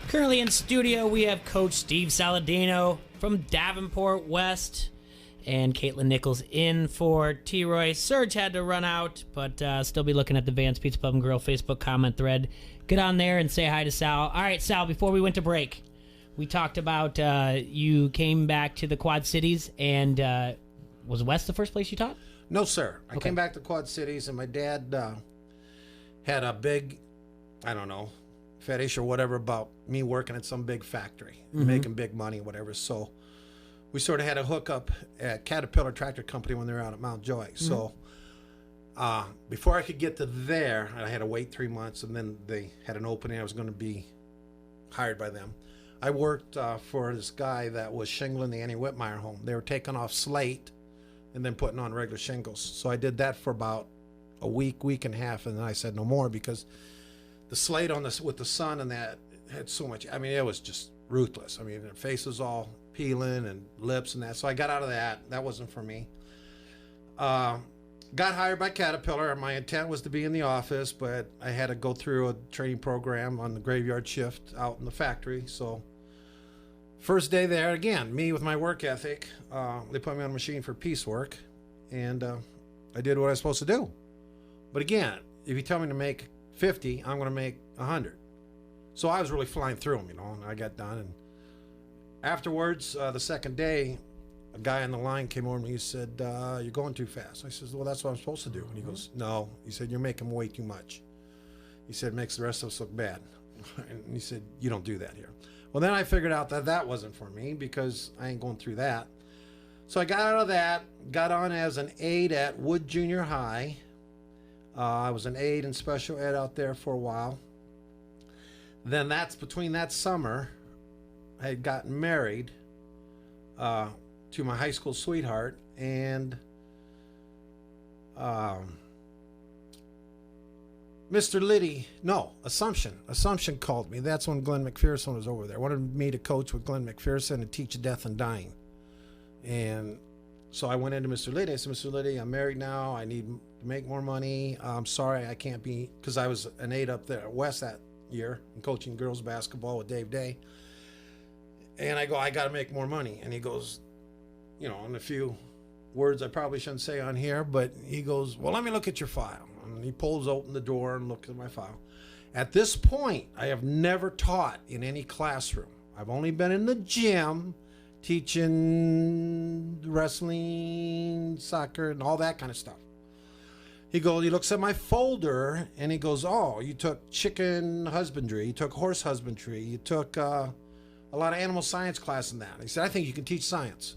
Currently in studio, we have Coach Steve Saladino from Davenport West. And Caitlin Nichols in for T-Roy. Serge had to run out, but still be looking at the Vance Pizza Pub and Grill Facebook comment thread. Get on there and say hi to Sal. All right, Sal, before we went to break, we talked about you came back to the Quad Cities, and was West the first place you taught? No, sir. I came back to Quad Cities, and my dad had a big, I don't know, fetish or whatever about me working at some big factory, making big money, whatever. So we sort of had a hookup at Caterpillar Tractor Company when they were out at Mount Joy. So before I could get to there, I had to wait 3 months, and then they had an opening. I was going to be hired by them. I worked for this guy that was shingling the Annie Whitmire home. They were taking off slate and then putting on regular shingles. So I did that for about a week and a half, and then I said no more because the slate on this with the sun and that had so much. I mean, it was just ruthless. I mean, their face was all peeling and lips and that. So I got out of that. That wasn't for me. Got hired by Caterpillar. My intent was to be in the office, but I had to go through a training program on the graveyard shift out in the factory. So first day there, again, me with my work ethic, they put me on a machine for piecework, and I did what I was supposed to do. But again, if you tell me to make 50, I'm going to make 100. So I was really flying through them, and I got done. And afterwards, the second day, a guy on the line came over to me. He said, you're going too fast. I said, well, that's what I'm supposed to do. And he goes, no. He said, you're making way too much. He said, it makes the rest of us look bad. And he said, you don't do that here. Well, then I figured out that that wasn't for me because I ain't going through that. So I got out of that, got on as an aide at Wood Junior High. I was an aide in special ed out there for a while. Then between that summer, I had gotten married to my high school sweetheart, and Assumption called me. That's when Glenn McPherson was over there. Wanted me to coach with Glenn McPherson and teach death and dying. And so I went into Mr. Liddy. I said, Mr. Liddy, I'm married now. I need to make more money. I'm sorry I can't be, because I was an aide up there at West that year and coaching girls basketball with Dave Day. And I go, I got to make more money. And he goes, in a few words I probably shouldn't say on here, but he goes, well, let me look at your file. And he pulls open the door and looks at my file. At this point, I have never taught in any classroom. I've only been in the gym teaching wrestling, soccer, and all that kind of stuff. He looks at my folder, and he goes, oh, you took chicken husbandry, you took horse husbandry, you took a lot of animal science class in that. He said, I think you can teach science.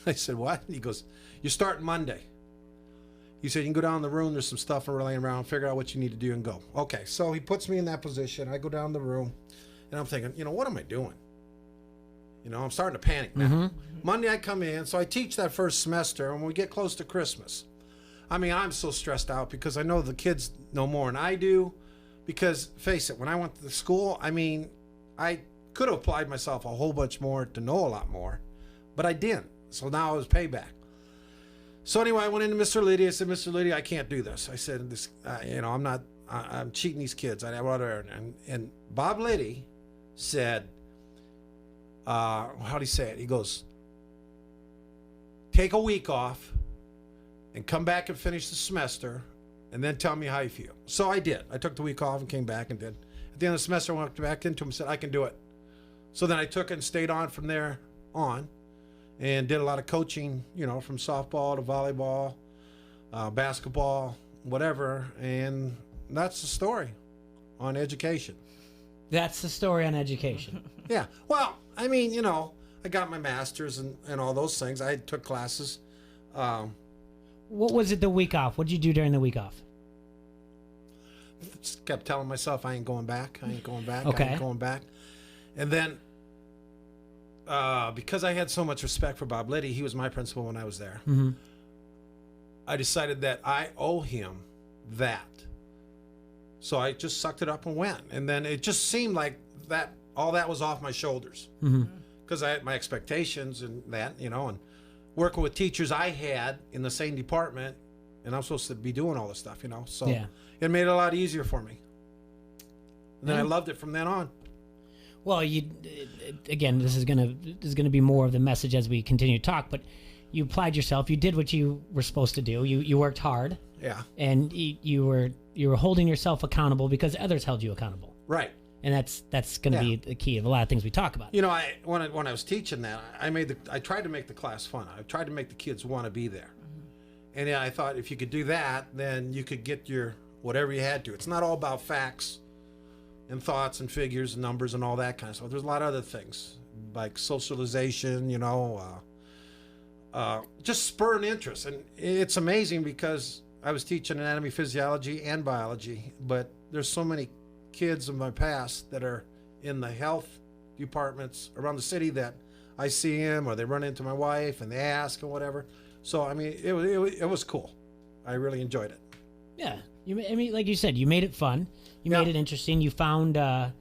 I said, what? He goes, you're starting Monday. He said, you can go down in the room. There's some stuff laying around. Figure out what you need to do and go. Okay, so he puts me in that position. I go down the room, and I'm thinking, what am I doing? I'm starting to panic now. Mm-hmm. Monday I come in, so I teach that first semester, and when we get close to Christmas, I'm so stressed out because I know the kids know more than I do. Because, face it, when I went to the school, I could have applied myself a whole bunch more to know a lot more, but I didn't. So now it was payback. So anyway, I went into Mr. Liddy. I said, Mr. Liddy, I can't do this. I said, I'm cheating these kids. And Bob Liddy said, how'd he say it? He goes, take a week off and come back and finish the semester and then tell me how you feel. So I did. I took the week off and came back and did. At the end of the semester, I went back into him and said, I can do it. So then I took it and stayed on from there on and did a lot of coaching, from softball to volleyball, basketball, whatever. And that's the story on education. That's the story on education. Yeah. Well, I got my master's and all those things. I took classes. What was it the week off? What did you do during the week off? Just kept telling myself I ain't going back. I ain't going back. Okay. I ain't going back. And then because I had so much respect for Bob Liddy, he was my principal when I was there. Mm-hmm. I decided that I owe him that. So I just sucked it up and went. And then it just seemed like that all that was off my shoulders. Because I had my expectations and that, and working with teachers I had in the same department, and I'm supposed to be doing all this stuff, So yeah. It made it a lot easier for me. And then I loved it from then on. Well, again, this is gonna be more of the message as we continue to talk. But you applied yourself. You did what you were supposed to do. You worked hard. Yeah. And you were holding yourself accountable because others held you accountable. Right. And that's going to be the key of a lot of things we talk about. When I was teaching that, I tried to make the class fun. I tried to make the kids want to be there. And I thought if you could do that, then you could get your whatever you had to. It's not all about facts and thoughts and figures and numbers and all that kind of stuff. There's a lot of other things like socialization, just spur an interest. And it's amazing because I was teaching anatomy, physiology, and biology, but there's so many kids of my past that are in the health departments around the city that I see them or they run into my wife and they ask or whatever. So, it was cool. I really enjoyed it. Yeah. Like you said, you made it fun. You made it interesting. You found the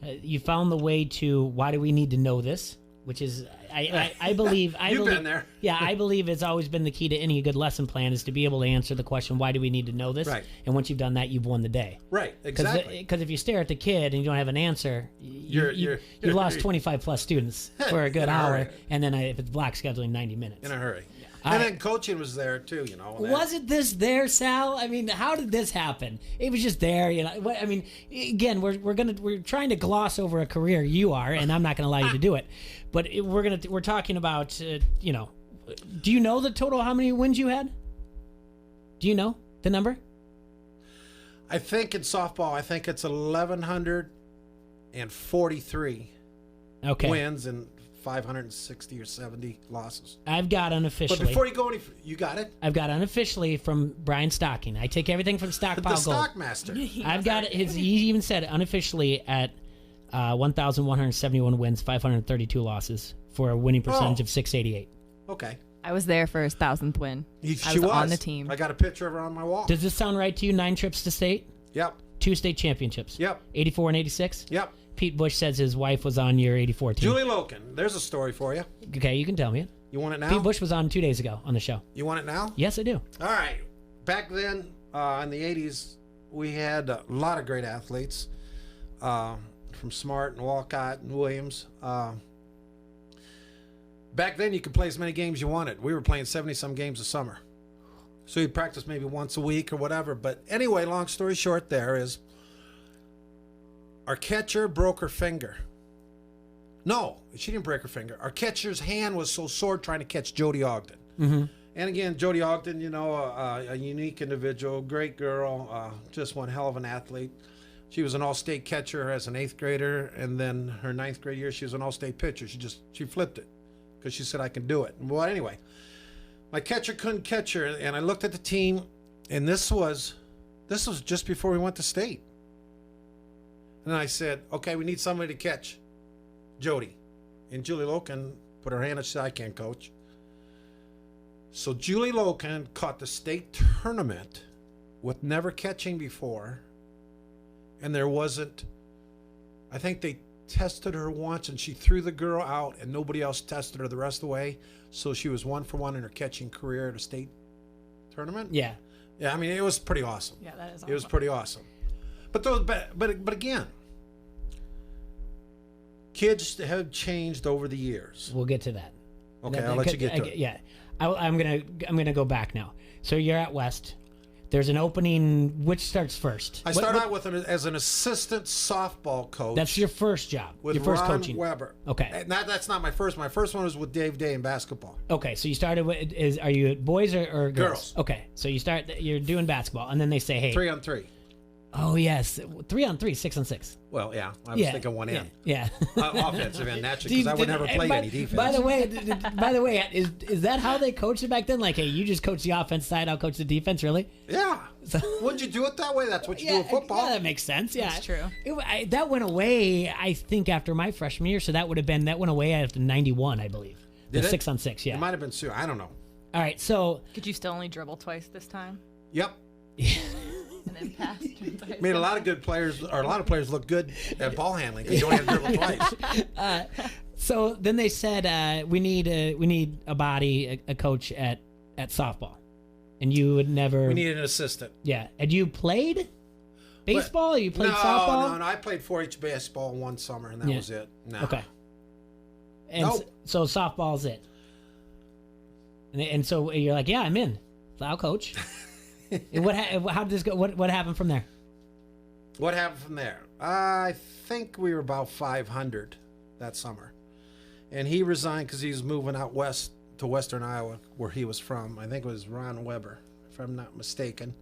way to why do we need to know this, which is I believe been there. Yeah, I believe it's always been the key to any good lesson plan is to be able to answer the question why do we need to know this? Right. And once you've done that, you've won the day. Right. Exactly. Because if you stare at the kid and you don't have an answer, you lost 25 plus students for a good hour, and then if it's block scheduling 90 minutes in a hurry. And then coaching was there too, Wasn't this there, Sal? How did this happen? It was just there, Again, we're trying to gloss over a career you are, and I'm not going to allow you to do it. But we're talking about, do you know the total how many wins you had? Do you know the number? I think in softball, it's 1,143 wins and 560 or 70 losses. I've got unofficially. But before you go you got it? I've got unofficially from Brian Stocking. I take everything from Stockpile the Gold. Stockmaster. I've got it. He even said it unofficially at 1,171 wins, 532 losses for a winning percentage of 688. Okay. I was there for his 1,000th win. She was on the team. I got a picture of her on my wall. Does this sound right to you? 9 trips to state? Yep. 2 state championships? Yep. 84 and 86? Yep. Pete Bush says his wife was on your 84 team. Julie Loken. There's a story for you. Okay, you can tell me it. You want it now? Pete Bush was on 2 days ago on the show. You want it now? Yes, I do. All right. Back then, in the 80s, we had a lot of great athletes from Smart and Walcott and Williams. Back then, you could play as many games you wanted. We were playing 70-some games a summer. So you'd practice maybe once a week or whatever. But anyway, long story short there is our catcher broke her finger. No, she didn't break her finger. Our catcher's hand was so sore trying to catch Jody Ogden. Mm-hmm. And again, Jody Ogden, a unique individual, great girl, just one hell of an athlete. She was an all-state catcher as an 8th grader, and then her 9th grade year, she was an all-state pitcher. She flipped it because she said, I can do it. Well, anyway, my catcher couldn't catch her, and I looked at the team, and this was just before we went to state. And I said, okay, we need somebody to catch Jody. And Julie Loken put her hand up and said, I can't coach. So Julie Loken caught the state tournament with never catching before. And there wasn't, I think they tested her once and she threw the girl out and nobody else tested her the rest of the way. So she was 1 for 1 in her catching career at a state tournament. Yeah. Yeah, I mean, it was pretty awesome. Yeah, that is awesome. It was pretty awesome. But again, kids have changed over the years. We'll get to that. Okay, I'll let you get to it. Yeah. I'm gonna go back now. So you're at West. There's an opening. Which starts first? I started out with as an assistant softball coach. That's your first job. With your first Ron coaching. Weber. Okay. And that's not my first. My first one was with Dave Day in basketball. Okay, so you started with are you boys or girls? Girls. Okay, so you're doing basketball, and then they say, hey, 3-on-3. Oh yes, 3-on-3, 6-on-6. Well, yeah, I was thinking one end. Yeah, offensive end naturally because I would never play any defense. By the way, is that how they coached it back then? Like, hey, you just coach the offense side, I'll coach the defense. Really? Yeah. Wouldn't you do it that way? That's what you do in football. Yeah, that makes sense. Yeah, that's true. That went away, I think, after my freshman year. So that went away after '91, I believe. Did the it? 6-on-6. Yeah, It might have been soon. I don't know. All right, so Could you still only dribble twice this time? Yep. And then pass. Made a lot of good players, or a lot of players look good at ball handling because you only have to dribble twice. So then they said we need a body, a coach at softball, and you would never. We needed an assistant. Yeah, and you played baseball. Or you played softball. No. I played 4-H baseball one summer, and that was it. No. Okay. And so softball's it. And so you're like, yeah, I'm in. So I'll coach. How did this go? What happened from there? What happened from there? I think we were about 500 that summer. And he resigned because he was moving out west to Western Iowa, where he was from. I think it was Ron Weber, if I'm not mistaken.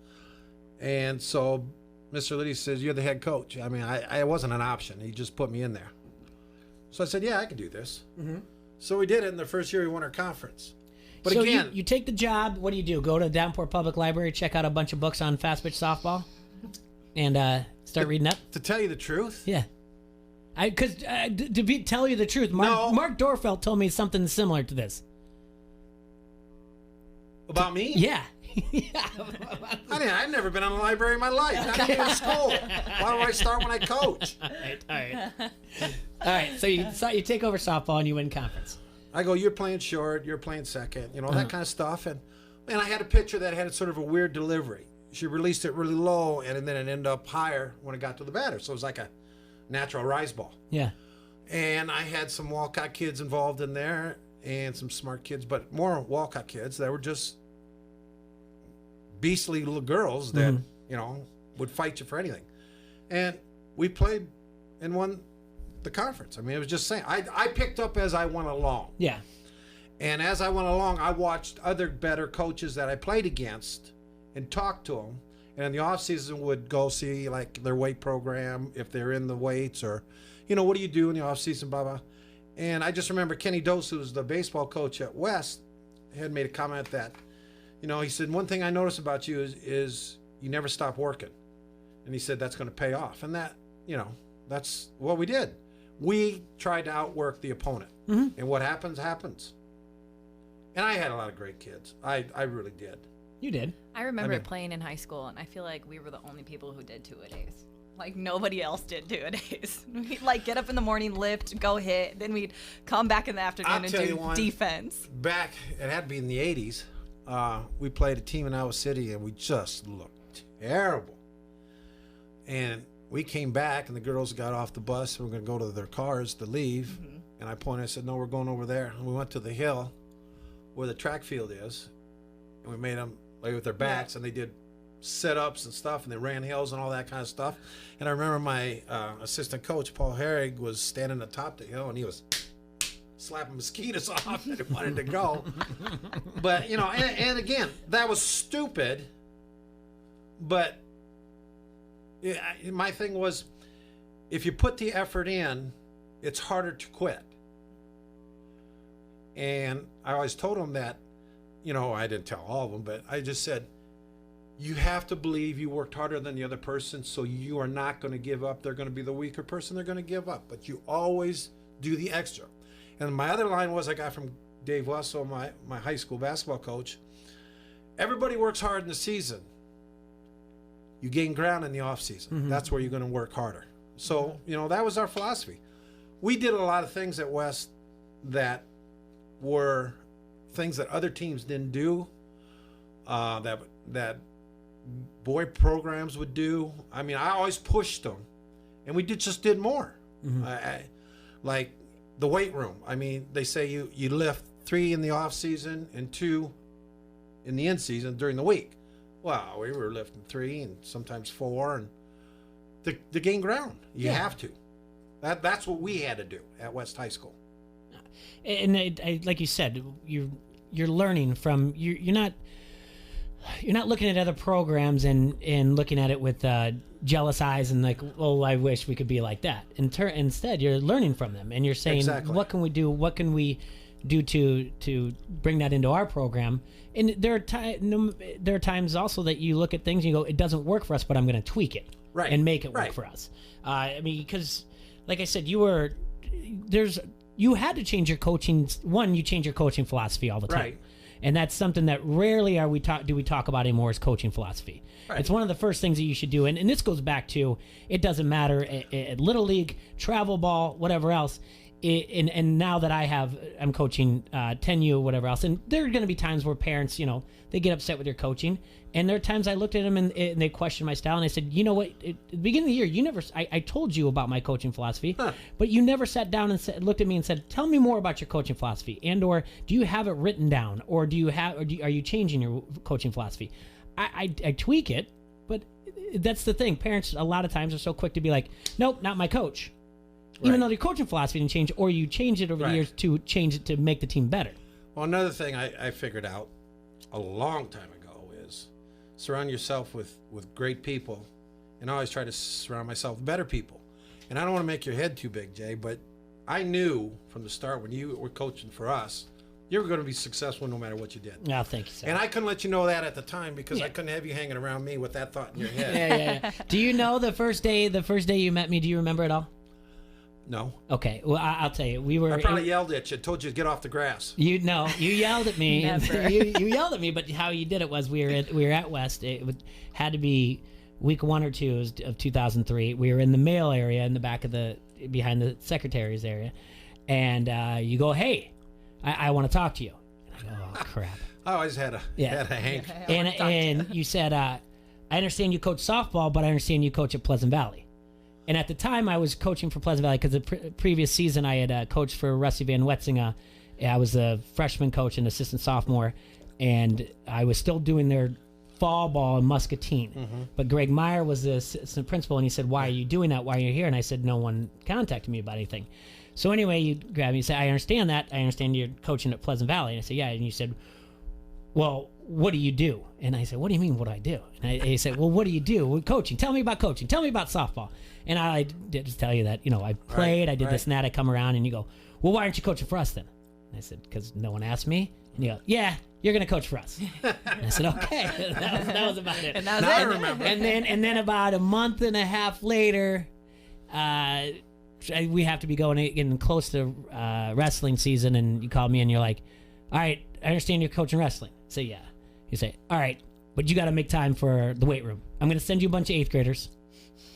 And so Mr. Liddy says, you're the head coach. I mean, I wasn't an option. He just put me in there. So I said, yeah, I can do this. Mm-hmm. So we did it. In the first year, we won our conference. But so again, you take the job. What do? Go to Davenport Public Library, check out a bunch of books on fast pitch softball, and start reading up. To tell you the truth, yeah, tell you the truth, Mark Dorfeld told me something similar to this. About me? Yeah. I've never been in a library in my life. Not even in school. Why would I start when I coach? All right. So you take over softball and you win conference. I go, you're playing short, you're playing second, that kind of stuff. And I had a pitcher that had sort of a weird delivery. She released it really low, and then it ended up higher when it got to the batter. So it was like a natural rise ball. Yeah. And I had some Walcott kids involved in there and some smart kids, but more Walcott kids that were just beastly little girls that, would fight you for anything. And we played and won the conference. I mean, it was just saying, I picked up as I went along. Yeah. And as I went along, I watched other better coaches that I played against and talked to them. And in the off season would go see like their weight program, if they're in the weights, or, what do you do in the off season, blah, blah. And I just remember Kenny Dose, who's the baseball coach at West, had made a comment that, he said, one thing I noticed about you is you never stop working. And he said, that's going to pay off. And that, that's what we did. We tried to outwork the opponent. Mm-hmm. And what happens, happens. And I had a lot of great kids. I really did. You did. I remember playing in high school, and I feel like we were the only people who did two-a-days. Like, nobody else did two-a-days. We'd, get up in the morning, lift, go hit. Then we'd come back in the afternoon and do defense. Back, it had to be in the 80s, we played a team in Iowa City, and we just looked terrible. And we came back, and the girls got off the bus, and we're going to go to their cars to leave. Mm-hmm. And I pointed, I said, no, we're going over there. And we went to the hill where the track field is, and we made them lay with their backs, and they did sit-ups and stuff, and they ran hills and all that kind of stuff. And I remember my assistant coach, Paul Herrig, was standing at the top of the hill, and he was slapping mosquitoes off and he wanted to go. But, and again, that was stupid, but My thing was, if you put the effort in, it's harder to quit. And I always told them that, I didn't tell all of them, but I just said, you have to believe you worked harder than the other person, so you are not going to give up. They're going to be the weaker person. They're going to give up, but you always do the extra. And my other line was I got from Dave Wessel, my high school basketball coach. Everybody works hard in the season. You gain ground in the off season. Mm-hmm. That's where you're going to work harder. So, that was our philosophy. We did a lot of things at West that were things that other teams didn't do, that boy programs would do. I mean, I always pushed them, and we just did more. Mm-hmm. Like the weight room. I mean, they say you lift 3 in the off season and 2 in the in season during the week. Well, we were lifting 3 and sometimes 4, and to gain ground, you have to. That's what we had to do at West High School. And I, like you said, you're learning from you're not looking at other programs and looking at it with jealous eyes and like, oh, I wish we could be like that. Instead, you're learning from them, and you're saying, exactly. What can we do? What can we do to bring that into our program? And there are times also that you look at things and you go, it doesn't work for us, but I'm going to tweak it and make it work for us. I mean, because like I said, you had to change your coaching. You change your coaching philosophy all the time. Right. And that's something that rarely do we talk about anymore is coaching philosophy. Right. It's one of the first things that you should do. And this goes back to, it doesn't matter at Little League, travel ball, whatever else. And now that I'm coaching 10U, whatever else. And there are going to be times where parents, they get upset with your coaching. And there are times I looked at them and they questioned my style. And I said, you know what? At the beginning of the year, I told you about my coaching philosophy, but you never sat down and looked at me and said, tell me more about your coaching philosophy. And or do you have it written down? Or are you changing your coaching philosophy? I tweak it, but that's the thing. Parents a lot of times are so quick to be like, nope, not my coach. Right. Even though your coaching philosophy didn't change, or you changed it over the years to change it to make the team better. Well, another thing I figured out a long time ago is surround yourself with great people, and I always try to surround myself with better people. And I don't want to make your head too big, Jay, but I knew from the start when you were coaching for us, you were going to be successful no matter what you did. No, thank you, sir. And I couldn't let you know that at the time because I couldn't have you hanging around me with that thought in your head. Yeah. Do you know the first day you met me? Do you remember it all? No. Okay. Well, I'll tell you. I probably yelled at you. Told you to get off the grass. You yelled at me. Never. you yelled at me, but how you did it was we were at West. It had to be week 1 or 2 of 2003. We were in the mail area in the back behind the secretary's area, and you go, hey, I want to talk to you. And I go, oh crap. I always had a hank. And you said, I understand you coach softball, but I understand you coach at Pleasant Valley. And at the time, I was coaching for Pleasant Valley because the previous season I had coached for Rusty Van Wetzinga. I was a freshman coach and assistant sophomore, and I was still doing their fall ball in Muscatine. Mm-hmm. But Greg Meyer was the assistant principal, and he said, why are you doing that? Why are you here? And I said, no one contacted me about anything. So anyway, you grabbed me and said, I understand that. I understand you're coaching at Pleasant Valley. And I said, yeah. And you said, well, what do you do? And I said, what do you mean, what do I do? And he said, well, what do you do with coaching? Tell me about coaching. Tell me about softball. And I did just tell you that, I played, I did this and that. I come around and you go, well, why aren't you coaching for us then? And I said, because no one asked me. And you go, yeah, you're going to coach for us. And I said, okay. that was about it. And that was it. I remember. And then about a month and a half later, we have to be getting close to wrestling season. And you called me and you're like, all right, I understand you're coaching wrestling. I say, yeah. You say, all right, but you got to make time for the weight room. I'm going to send you a bunch of 8th graders.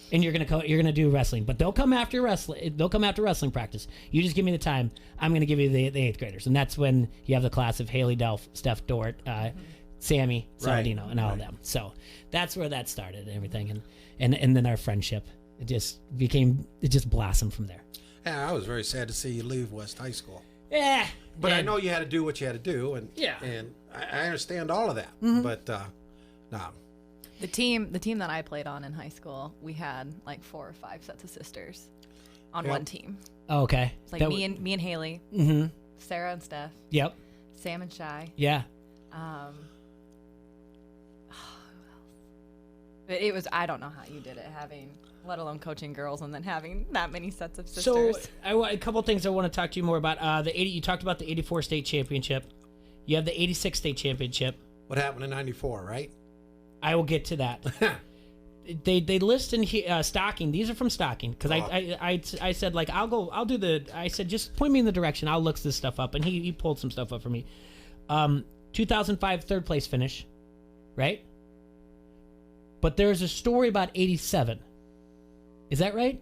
And you're gonna do wrestling, but they'll come after wrestling. They'll come after wrestling practice. You just give me the time. I'm gonna give you the 8th graders, and that's when you have the class of Haley Delph, Steph Dort, Sammy Saladino, and all of them. So that's where that started and everything, and then our friendship it just blossomed from there. Yeah, I was very sad to see you leave West High School. Yeah, but I know you had to do what you had to do, and I understand all of that. Mm-hmm. But no. The team that I played on in high school, we had like 4 or 5 sets of sisters on one team. Oh, okay. It's like me and Haley, Sarah and Steph. Yep. Sam and Shy. Yeah. It was, I don't know how you did it, let alone coaching girls and then having that many sets of sisters. So, a couple things I want to talk to you more about. You talked about the 84 state championship. You have the 86 state championship. What happened in 94, right? I will get to that. They list in here, Stocking. These are from Stocking because I said like I said just point me in the direction. I'll look this stuff up, and he pulled some stuff up for me. 2005 third place finish, right? But there's a story about 87. Is that right?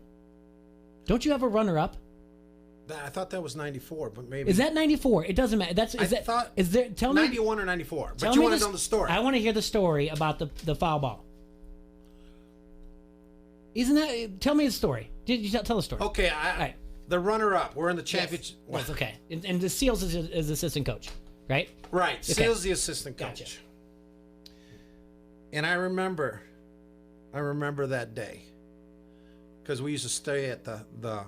Don't you have a runner up? I thought that was 94, but maybe. Is that 94? It doesn't matter. Tell me 91 or 94. But you want to know the story. I want to hear the story about the foul ball. Isn't that? Tell me the story. Tell the story. Okay, right. The runner-up. We're in the championship. Yes, okay. And the Seals is assistant coach, right? Right. Okay. Seals the assistant coach. Gotcha. And I remember that day because we used to stay at the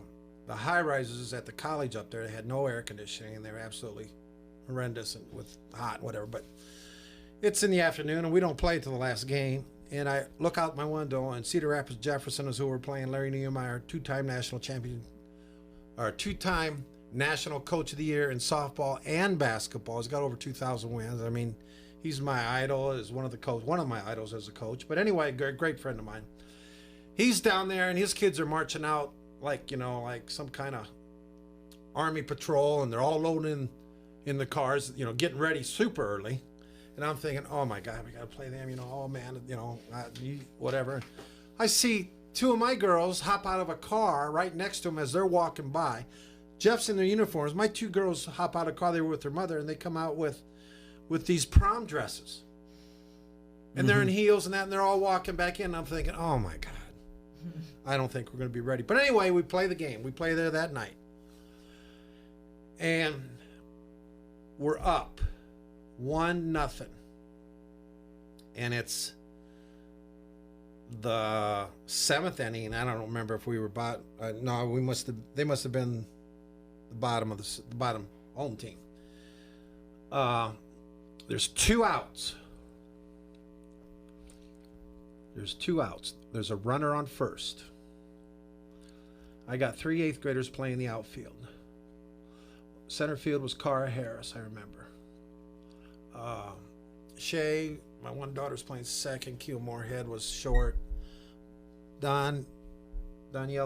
high rises at the college up there. They had no air conditioning and they were absolutely horrendous and with hot, whatever. But it's in the afternoon and we don't play till the last game. And I look out my window and Cedar Rapids Jefferson is who we're playing. Larry Niemeyer, two-time national champion, or two-time national coach of the year in softball and basketball. He's got over 2,000 wins. I mean, he's my idol. Is one of my idols as a coach. But anyway, great friend of mine. He's down there and his kids are marching out like some kind of army patrol, and they're all loading in the cars, getting ready super early. And I'm thinking, oh my God, we got to play them, oh man, whatever. I see two of my girls hop out of a car right next to them as they're walking by. Jeff's in their uniforms. My two girls hop out of a car, they were with their mother, and they come out with these prom dresses. And they're in heels and that, and they're all walking back in. And I'm thinking, oh my God, I don't think we're going to be ready. But anyway, we play the game. We play there that night. And we're up 1-0. And it's the 7th inning. I don't remember if we were they must have been the bottom home team. There's 2 outs. There's a runner on first. I got 3 8th graders playing the outfield. Center field was Cara Harris, I remember. Shay, my one daughter's playing second. Keel Moorhead was short. Danielle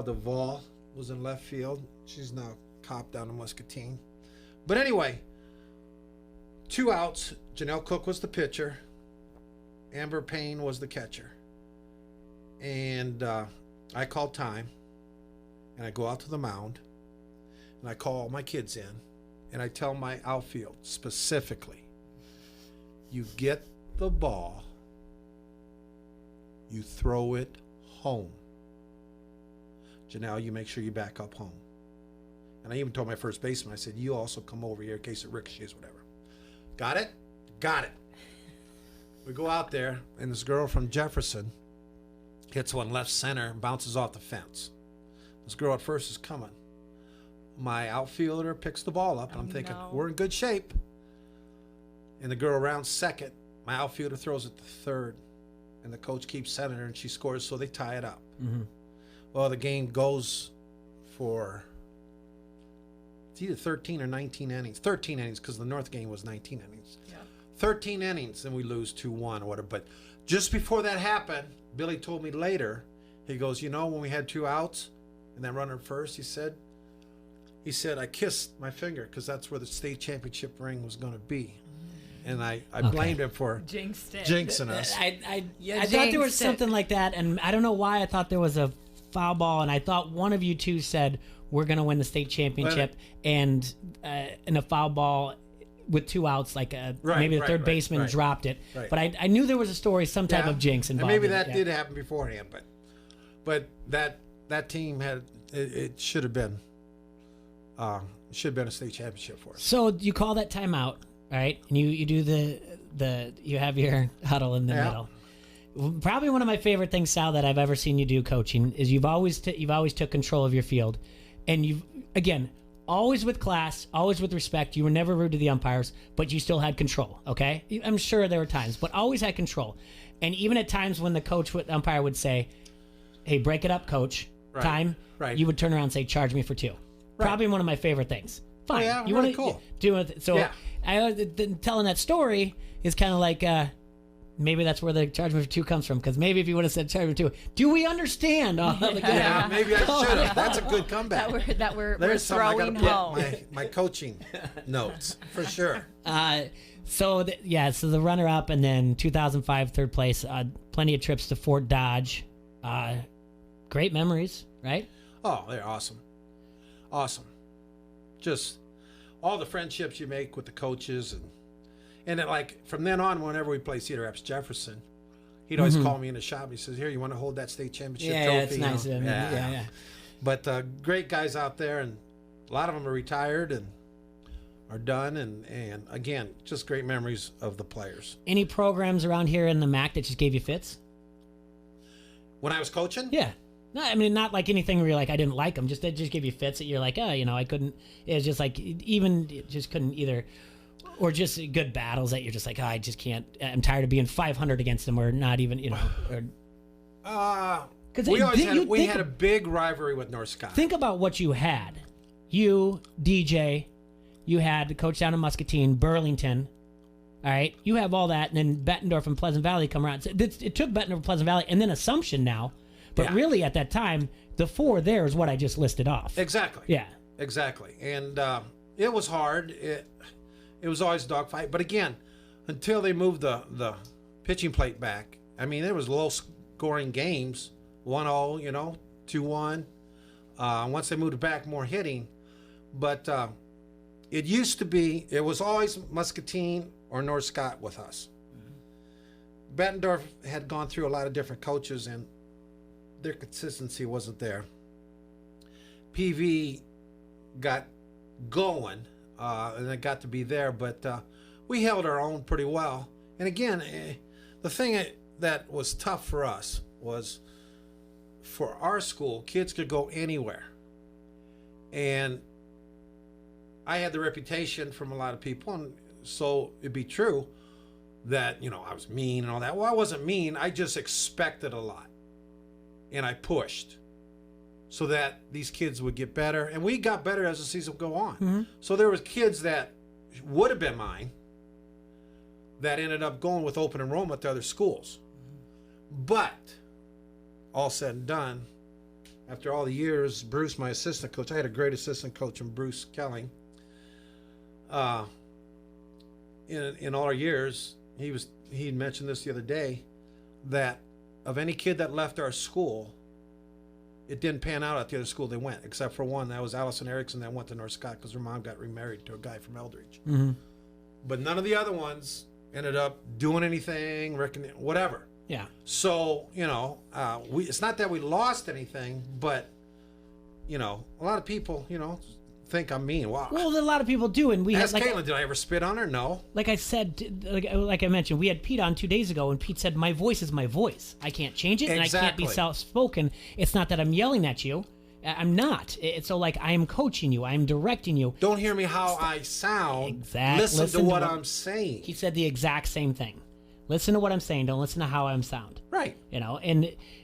Duvall was in left field. She's now cop down in Muscatine. But anyway, 2 outs. Janelle Cook was the pitcher. Amber Payne was the catcher. And I called time. And I go out to the mound. And I call all my kids in. And I tell my outfield specifically, you get the ball, you throw it home. Janelle, you make sure you back up home. And I even told my first baseman, I said, you also come over here in case it ricochets, whatever. Got it? Got it. We go out there, and this girl from Jefferson hits one left center and bounces off the fence. This girl at first is coming. My outfielder picks the ball up, and I'm thinking, we're in good shape. And the girl rounds second. My outfielder throws it to third. And the coach keeps sending her, and she scores, so they tie it up. Mm-hmm. Well, the game goes for it's either 13 or 19 innings. 13 innings, because the North game was 19 innings. Yeah. 13 innings, and we lose 2-1 or whatever. But just before that happened, Billy told me later, he goes, when we had 2 outs, and that runner first, he said, I kissed my finger because that's where the state championship ring was going to be. And I blamed him for jinxing us. I thought there was something like that, and I don't know why I thought there was a foul ball, and I thought one of you two said we're going to win the state championship, and in a foul ball with 2 outs, like maybe the third baseman dropped it. Right. But I knew there was a story, some type of jinx involved. And maybe that did happen beforehand, but that team had it should have been a state championship for us. So you call that timeout. All right, and you do you have your huddle in the middle. Probably one of my favorite things, Sal, that I've ever seen you do coaching is you've always took control of your field, and you've again always with class, always with respect. You were never rude to the umpires, but you still had control, okay? I'm sure there were times, but always had control. And even at times when the umpire would say, hey, break it up, coach, Right. time, Right. you would turn around and say, charge me for 2. Probably one of my favorite things. Fine. Oh, yeah, you really wanna cool. do it. So telling that story is kind of like maybe that's where the charge me for 2 comes from, because maybe if you would have said charge me for 2, do we understand? Yeah, maybe I should have. That's a good comeback. We're There's something I throwing gotta home. put my coaching notes for sure. So the runner-up, and then 2005 third place. Plenty of trips to Fort Dodge. Great memories, right? Oh, they're awesome. Awesome. Just all the friendships you make with the coaches, and then, like, from then on, whenever we play Cedar Rapids Jefferson, he'd always call me in the shop. He says, "Here, you want to hold that state championship trophy?" Yeah, it's nice. You know? Yeah. But great guys out there, and a lot of them are retired and are done, and again, just great memories of the players. Any programs around here in the MAC that just gave you fits? When I was coaching? Yeah. No, I mean, not like anything where you're like, I didn't like them. They just give you fits that you're like, I couldn't. It was just like, it just couldn't either. Or just good battles that you're just like, I just can't. I'm tired of being 500 against them, or not even, Because we had a big rivalry with North Scott. Think about what you had. You, DJ, you had the coach down in Muscatine, Burlington. All right, you have all that, and then Bettendorf and Pleasant Valley come around. It took Bettendorf and Pleasant Valley, and then Assumption now. But really, at that time, the 4 there is what I just listed off. Exactly. Yeah. Exactly. And it was hard. It was always a dogfight. But again, until they moved the pitching plate back, I mean, there was low-scoring games, 1-0, 2-1. Once they moved it back, more hitting. But it used to be, it was always Muscatine or North Scott with us. Bettendorf had gone through a lot of different coaches, and their consistency wasn't there. PV got going, and it got to be there, but we held our own pretty well. And again, the thing that was tough for us was, for our school, kids could go anywhere. And I had the reputation from a lot of people, and so it'd be true that, I was mean and all that. Well, I wasn't mean. I just expected a lot. And I pushed so that these kids would get better. And we got better as the season would go on. Mm-hmm. So there was kids that would have been mine that ended up going with open enrollment to other schools. But all said and done, after all the years, Bruce, my assistant coach, I had a great assistant coach in Bruce Kelling. In all our years, he mentioned this the other day, that of any kid that left our school, it didn't pan out at the other school they went, except for one. That was Allison Erickson that went to North Scott because her mom got remarried to a guy from Eldridge. Mm-hmm. But none of the other ones ended up doing anything, whatever. Yeah. So, it's not that we lost anything, but, a lot of people, think I'm mean. Wow. Well, a lot of people do, and we Ask had, Caitlin, did I ever spit on her? No. Like I said, like I mentioned, we had Pete on 2 days ago, and Pete said, "My voice is my voice. I can't change it, and I can't be soft-spoken. It's not that I'm yelling at you. I'm not. It's so like I am coaching you. I am directing you. Don't hear me how I sound. Exactly. Listen to what I'm saying." He said the exact same thing. Listen to what I'm saying. Don't listen to how I'm sound. Right.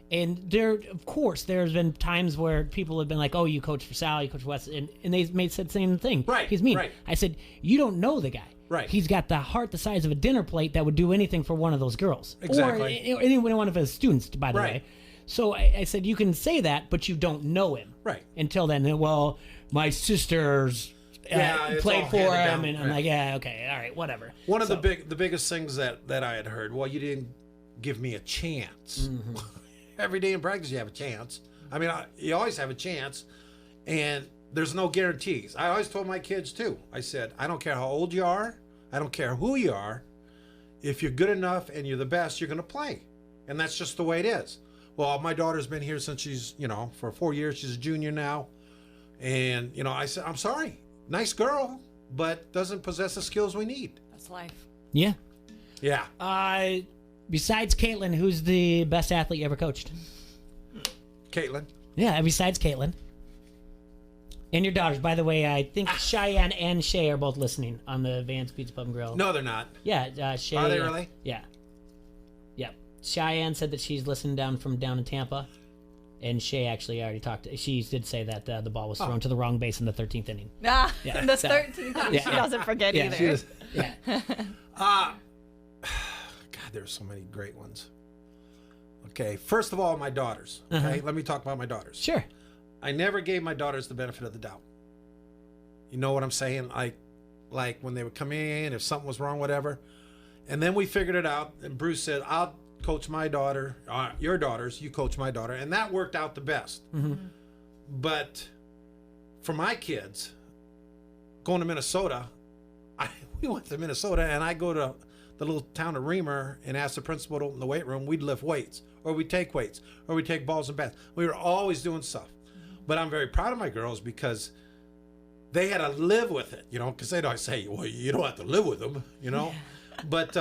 And there, of course, there's been times where people have been like, "Oh, you coach for Sal, you coach for Wes," and they said the same thing. Right. He's mean. Right. I said, "You don't know the guy. Right. He's got the heart the size of a dinner plate that would do anything for one of those girls, Exactly. or any one of his students, by the way." So I said, "You can say that, but you don't know him. Right. Until then, well, my sisters." Played for him, and I'm like, yeah, okay, all right, whatever. One of the biggest things that I had heard, well, you didn't give me a chance. Mm-hmm. Every day in practice, you have a chance. I mean, you always have a chance, and there's no guarantees. I always told my kids too. I said, I don't care how old you are, I don't care who you are. If you're good enough and you're the best, you're going to play, and that's just the way it is. Well, my daughter's been here since she's, for 4 years. She's a junior now, and I said, I'm sorry. Nice girl, but doesn't possess the skills we need. That's life. Yeah. Yeah. Besides Caitlin, who's the best athlete you ever coached? Caitlin. Yeah, besides Caitlin. And your daughters, by the way, I think Cheyenne and Shay are both listening on the Vans Pizza Pub and Grill. No, they're not. Yeah, Shay. Are they really? Yeah. Yep. Cheyenne said that she's listening down in Tampa. And Shay actually already talked. She did say that the ball was thrown to the wrong base in the 13th inning. Ah, Yeah, in the so- 13th inning. She doesn't forget Yeah, either. she was- Yeah. God, there's so many great ones. Okay, first of all, my daughters. Okay, let me talk about my daughters. Sure. I never gave my daughters the benefit of the doubt. You know what I'm saying? Like when they would come in, if something was wrong, whatever. And then we figured it out, and Bruce said, I'll coach my daughter, your daughters, you coach my daughter. And that worked out the best. But for my kids, going to Minnesota, we went to Minnesota, and I go to the little town of Reamer and ask the principal to open the weight room. We'd lift weights, or we'd take weights, or we'd take balls and bats. We were always doing stuff. But I'm very proud of my girls because they had to live with it, you know, because they don't say, well, you don't have to live with them, you know. But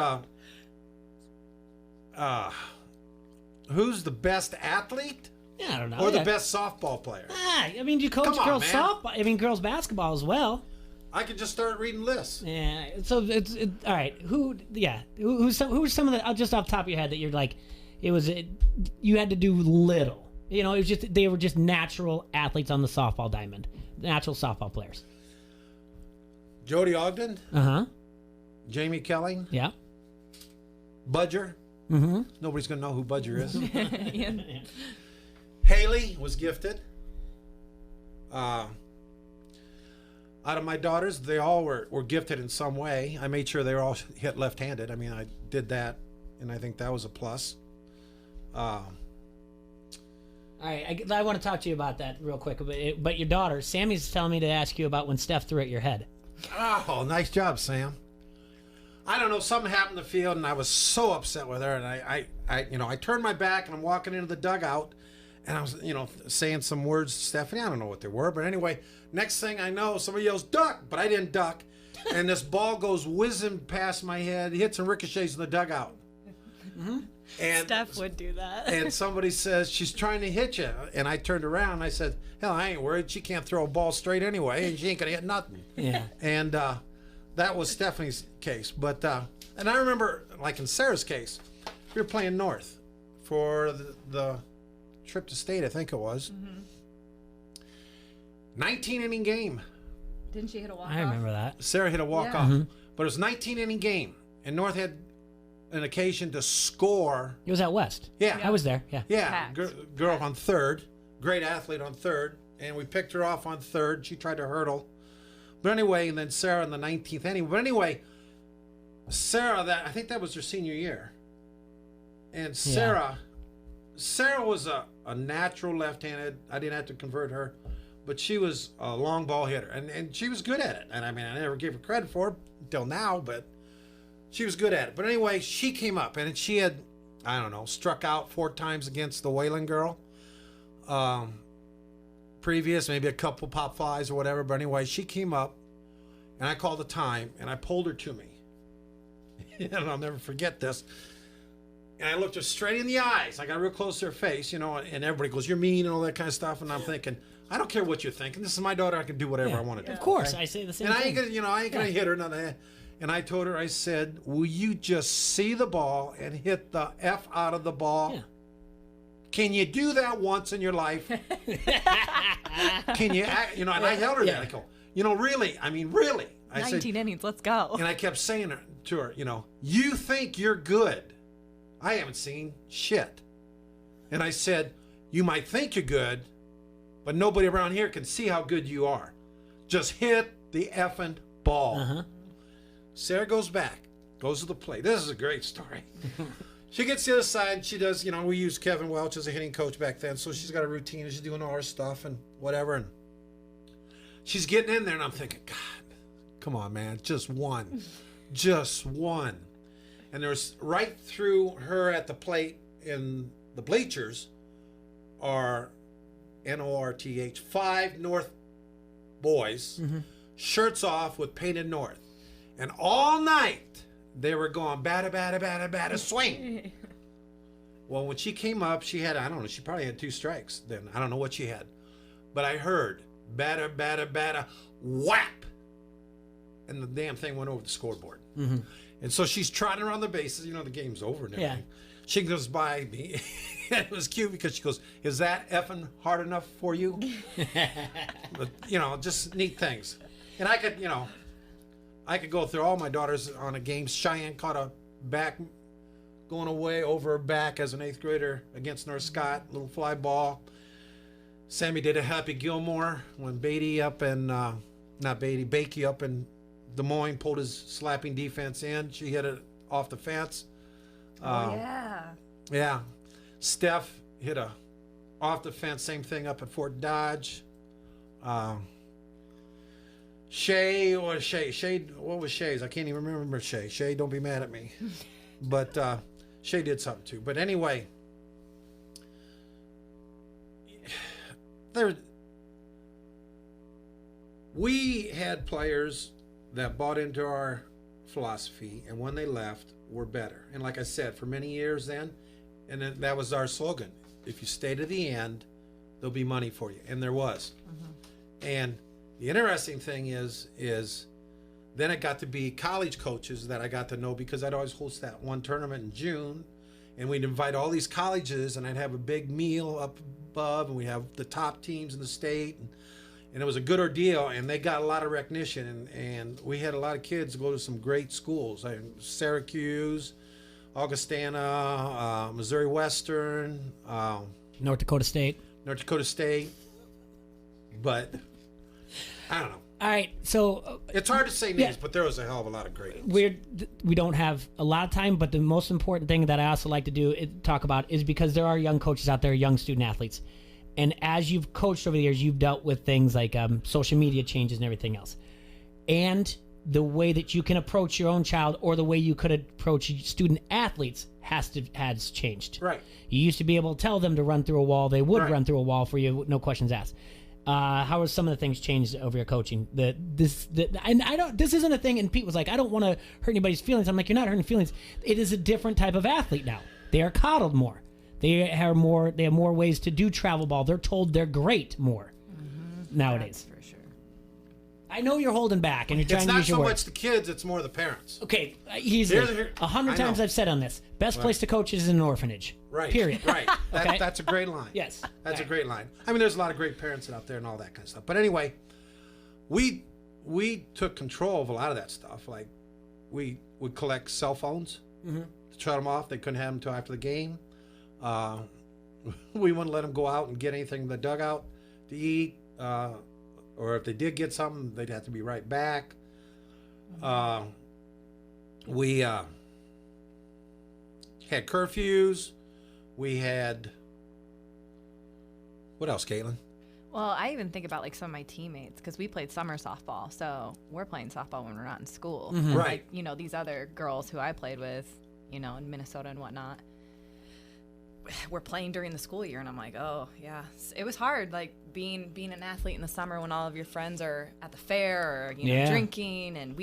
who's the best athlete? Yeah, I don't know. Or the Yeah. best softball player? I mean, you coach Come on, girls man. softball. I mean, girls basketball as well. I could just start reading lists. Yeah. So it's all right. Who's some of the just off the top of your head that you're like, you had to do little. You know, it was just they were just natural athletes on the softball diamond, natural softball players. Jody Ogden. Jamie Kelly. Yeah. Budger. Mm-hmm. Nobody's gonna know who Budger is. Yeah. Haley was gifted. Out of my daughters, they all were gifted in some way. I made sure they were all hit left-handed. I mean, I did that, and I think that was a plus. All right, I want to talk to you about that real quick. But your daughter, Sammy's telling me to ask you about when Steph threw at your head. Oh, nice job, Sam. I don't know, something happened in the field, and I was so upset with her. And I turned my back, and I'm walking into the dugout, and I was, saying some words to Stephanie. I don't know what they were, but anyway, next thing I know, somebody yells, "Duck!" But I didn't duck, and this ball goes whizzing past my head, hits and ricochets in the dugout. And Steph would do that. and somebody says, "She's trying to hit you." And I turned around and I said, "Hell, I ain't worried. She can't throw a ball straight anyway, and she ain't going to hit nothing." Yeah. And that was Stephanie's case. But and I remember, like in Sarah's case, we were playing North for the trip to state, I think it was. 19-inning game. Didn't she hit a walk-off? I remember that. Sarah hit a walk-off. But it was a 19-inning game. And North had an occasion to score. It was at West. Yeah. I was there. Yeah. Yeah, girl on third, great athlete on third, and we picked her off on third. She tried to hurdle, but anyway, and then Sarah in the 19th inning. But anyway, Sarah, I think that was her senior year, and Sarah was a natural left-handed. I didn't have to convert her, but she was a long ball hitter, and she was good at it. And I mean, I never gave her credit for it until now, but she was good at it. But anyway, she came up, and she had, I don't know, struck out 4 times against the Whalen girl. Previous, maybe a couple pop flies or whatever. But anyway, she came up, and I called the time, and I pulled her to me. And I'll never forget this. And I looked her straight in the eyes. I got real close to her face, and everybody goes, "You're mean," and all that kind of stuff. And I'm thinking, I don't care what you're thinking. This is my daughter. I can do whatever I want to do. Of course, okay? I say the same and thing. I ain't gonna hit her. Nothing. And I told her, I said, "Will you just see the ball and hit the F out of the ball? Yeah. Can you do that once in your life? Can you act?" And I held her there. I go, really? I mean, really? I 19 innings, let's go. And I kept saying to her, "You think you're good. I haven't seen shit." And I said, "You might think you're good, but nobody around here can see how good you are. Just hit the effing ball." Sarah goes back, goes to the plate. This is a great story. She gets to the other side. She does, we used Kevin Welch as a hitting coach back then, so she's got a routine and she's doing all her stuff and whatever. And she's getting in there, and I'm thinking, God, come on, man, just one. Just one. And there's right through her at the plate in the bleachers are NORTH, 5 North boys, shirts off with painted North. And all night, they were going, batter, batter, batter, batter, swing. Well, when she came up, she had, I don't know, she probably had 2 strikes then. I don't know what she had. But I heard, batter, batter, batter, whap. And the damn thing went over the scoreboard. Mm-hmm. And so she's trotting around the bases. You know, the game's over and everything. Yeah. She goes by me. It was cute because she goes, is that effing hard enough for you? But, you know, just neat things. And I could, you know, I could go through all my daughters on a game. Cheyenne caught a back going away over her back as an 8th grader against North Scott, little fly ball. Sammy did a Happy Gilmore when Bakey up in Des Moines pulled his slapping defense in. She hit it off the fence. Yeah. Steph hit a off the fence, same thing up at Fort Dodge. Shay, what was Shay's? I can't even remember Shay. Shay, don't be mad at me. But Shay did something too. But anyway, we had players that bought into our philosophy, and when they left, were better. And like I said, for many years then, and then that was our slogan: if you stay to the end, there'll be money for you. And there was. Mm-hmm. And the interesting thing is then it got to be college coaches that I got to know, because I'd always host that one tournament in June, and we'd invite all these colleges, and I'd have a big meal up above, and we have the top teams in the state, and it was a good ordeal, and they got a lot of recognition, and we had a lot of kids go to some great schools, like Syracuse, Augustana, Missouri Western, North Dakota State. But I don't know. All right, so it's hard to say names, but there was a hell of a lot of great ones. We don't have a lot of time, but the most important thing that I also like to talk about is, because there are young coaches out there, young student athletes, and as you've coached over the years, you've dealt with things like social media changes and everything else, and the way that you can approach your own child, or the way you could approach student athletes has changed. Right. You used to be able to tell them to run through a wall; they would run through a wall for you, no questions asked. How are some of the things changed over your coaching? This isn't a thing. And Pete was like, I don't want to hurt anybody's feelings. I'm like, you're not hurting feelings. It is a different type of athlete now. They are coddled more. They have more ways to do travel ball. They're told they're great more nowadays. That's for sure. I know you're holding back and you're trying to use your It's not so words. much the kids; it's more the parents. Okay, easily. 100 times I've said on this. Best place to coach is an orphanage. Right. Period. Right. Okay? That's a great line. Yes. That's a great line. I mean, there's a lot of great parents out there and all that kind of stuff. But anyway, we took control of a lot of that stuff. Like, we would collect cell phones to shut them off. They couldn't have them until after the game. We wouldn't let them go out and get anything in the dugout to eat. Or if they did get something, they'd have to be right back. We had curfews. We had, what else, Caitlin? Well, I even think about like some of my teammates, because we played summer softball, so we're playing softball when we're not in school. Mm-hmm. Right. Like, you know, these other girls who I played with, you know, in Minnesota and whatnot, we're playing during the school year, and I'm like, oh yeah, it was hard, like being an athlete in the summer when all of your friends are at the fair or drinking, and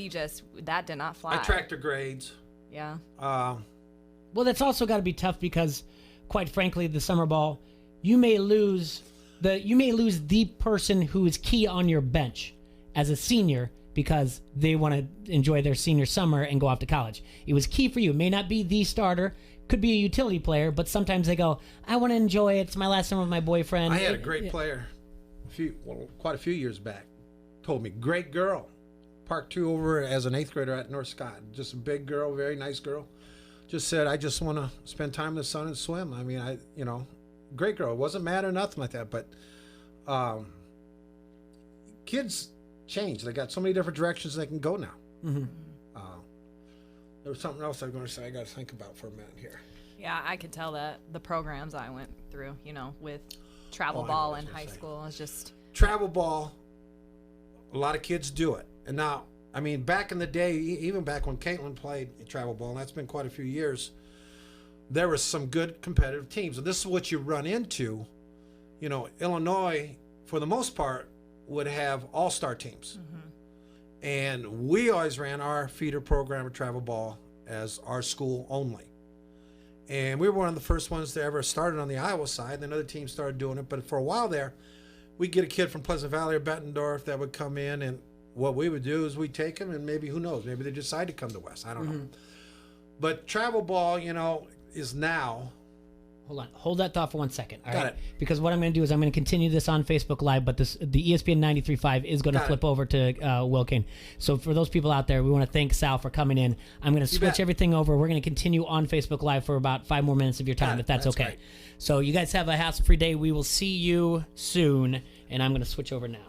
that did not fly. I tracked their grades. Yeah. Well, that's also got to be tough, because, quite frankly, the summer ball, you may lose the person who is key on your bench as a senior, because they want to enjoy their senior summer and go off to college. It was key for you. It may not be the starter, could be a utility player, but sometimes they go, I want to enjoy it. It's my last summer with my boyfriend. I had a great player quite a few years back. Told me, great girl. Park 2 over as an 8th grader at North Scott. Just a big girl, very nice girl. Just said, I just want to spend time in the sun and swim. I mean, great girl. Wasn't mad or nothing like that. But kids change. They got so many different directions they can go now. Mm-hmm. There was something else I was going to say I got to think about for a minute here. Yeah, I could tell that the programs I went through, you know, with travel ball in high school is just... Travel ball, a lot of kids do it. And now, I mean, back in the day, even back when Caitlin played travel ball, and that's been quite a few years, there were some good competitive teams. And this is what you run into. You know, Illinois, for the most part, would have all-star teams. Mm-hmm. And we always ran our feeder program of travel ball as our school only. And we were one of the first ones that ever started on the Iowa side. Then other teams started doing it. But for a while there, we get a kid from Pleasant Valley or Bettendorf that would come in, and what we would do is we'd take them, and maybe, who knows, maybe they decide to come to West. I don't know. But travel ball, is now. Hold on. Hold that thought for 1 second. All Got right. it. Because what I'm going to do is I'm going to continue this on Facebook Live, but the ESPN 93.5 is going to flip over to Will Kane. So for those people out there, we want to thank Sal for coming in. I'm going to switch everything over. We're going to continue on Facebook Live for about 5 more minutes of your time, if that's okay. Great. So you guys have a hassle-free day. We will see you soon, and I'm going to switch over now.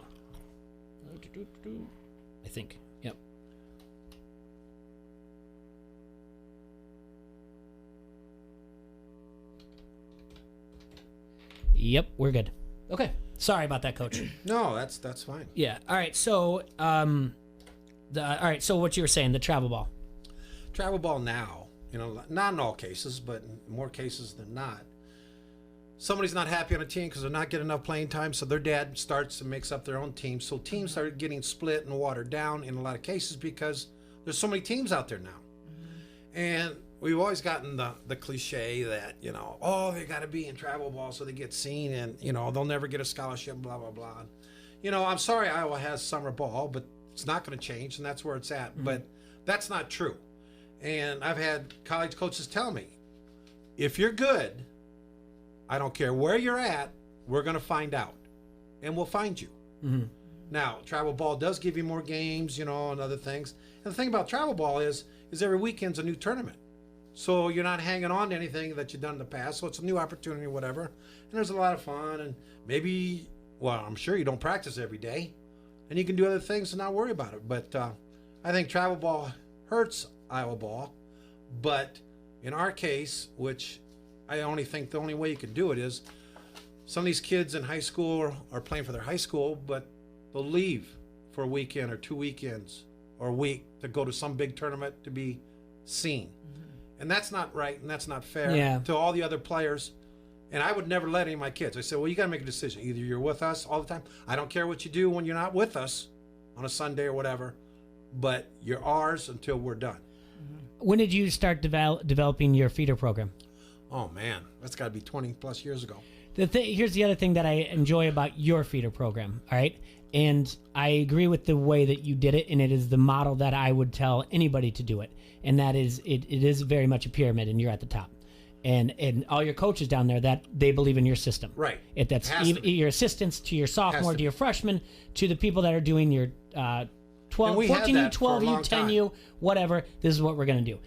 I think. Yep. Yep, we're good. Okay. Sorry about that, Coach. No, that's fine. Yeah. All right. So, all right. So, what you were saying, the travel ball. Travel ball now, not in all cases, but in more cases than not. Somebody's not happy on a team because they're not getting enough playing time, so their dad starts to mix up their own team. So teams start getting split and watered down in a lot of cases because there's so many teams out there now. And we've always gotten the cliche that, they got to be in travel ball so they get seen, and, they'll never get a scholarship, blah, blah, blah. I'm sorry Iowa has summer ball, but it's not going to change, and that's where it's at. But that's not true. And I've had college coaches tell me, if you're good, I don't care where you're at, we're going to find out, and we'll find you. Now, travel ball does give you more games, and other things. And the thing about travel ball is every weekend's a new tournament. So you're not hanging on to anything that you've done in the past. So it's a new opportunity or whatever. And there's a lot of fun. And maybe, I'm sure you don't practice every day. And you can do other things and not worry about it. But I think travel ball hurts Iowa ball. But in our case, which I only think the only way you can do it is some of these kids in high school are playing for their high school, but they'll leave for a weekend or 2 weekends or a week to go to some big tournament to be seen. And that's not right, and that's not fair to all the other players. And I would never let any of my kids. I said, well, you got to make a decision. Either you're with us all the time. I don't care what you do when you're not with us on a Sunday or whatever, but you're ours until we're done. When did you start developing your feeder program? Oh, man, that's got to be 20 plus years ago. Here's the other thing that I enjoy about your feeder program, all right? And I agree with the way that you did it, and it is the model that I would tell anybody to do it. And that is, it is very much a pyramid, and you're at the top. And all your coaches down there, that they believe in your system. Right. That's your assistants to your sophomore, to your freshmen, to the people that are doing your 14U, 12U, 10U, whatever. This is what we're going to do.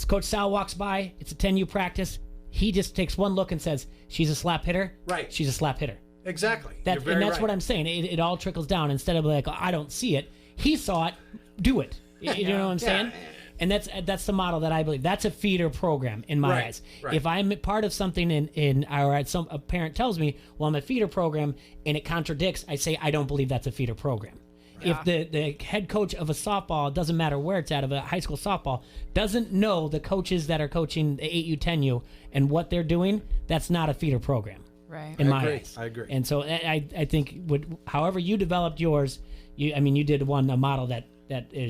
Coach Sal walks by, it's a 10U practice. He just takes one look and says, she's a slap hitter. Right. She's a slap hitter. Exactly. And that's what I'm saying. It all trickles down. Instead of like, I don't see it. He saw it. Do it. You know what I'm saying? And that's the model that I believe. That's a feeder program in my eyes. Right. If I'm part of something a parent tells me, well, I'm a feeder program, and it contradicts, I say, I don't believe that's a feeder program. Yeah. If the head coach of a softball, doesn't matter where it's at, of a high school softball, doesn't know the coaches that are coaching the 8U, 10U and what they're doing, that's not a feeder program. Right. In my eyes. I agree. And so I think however you developed yours, you did a model that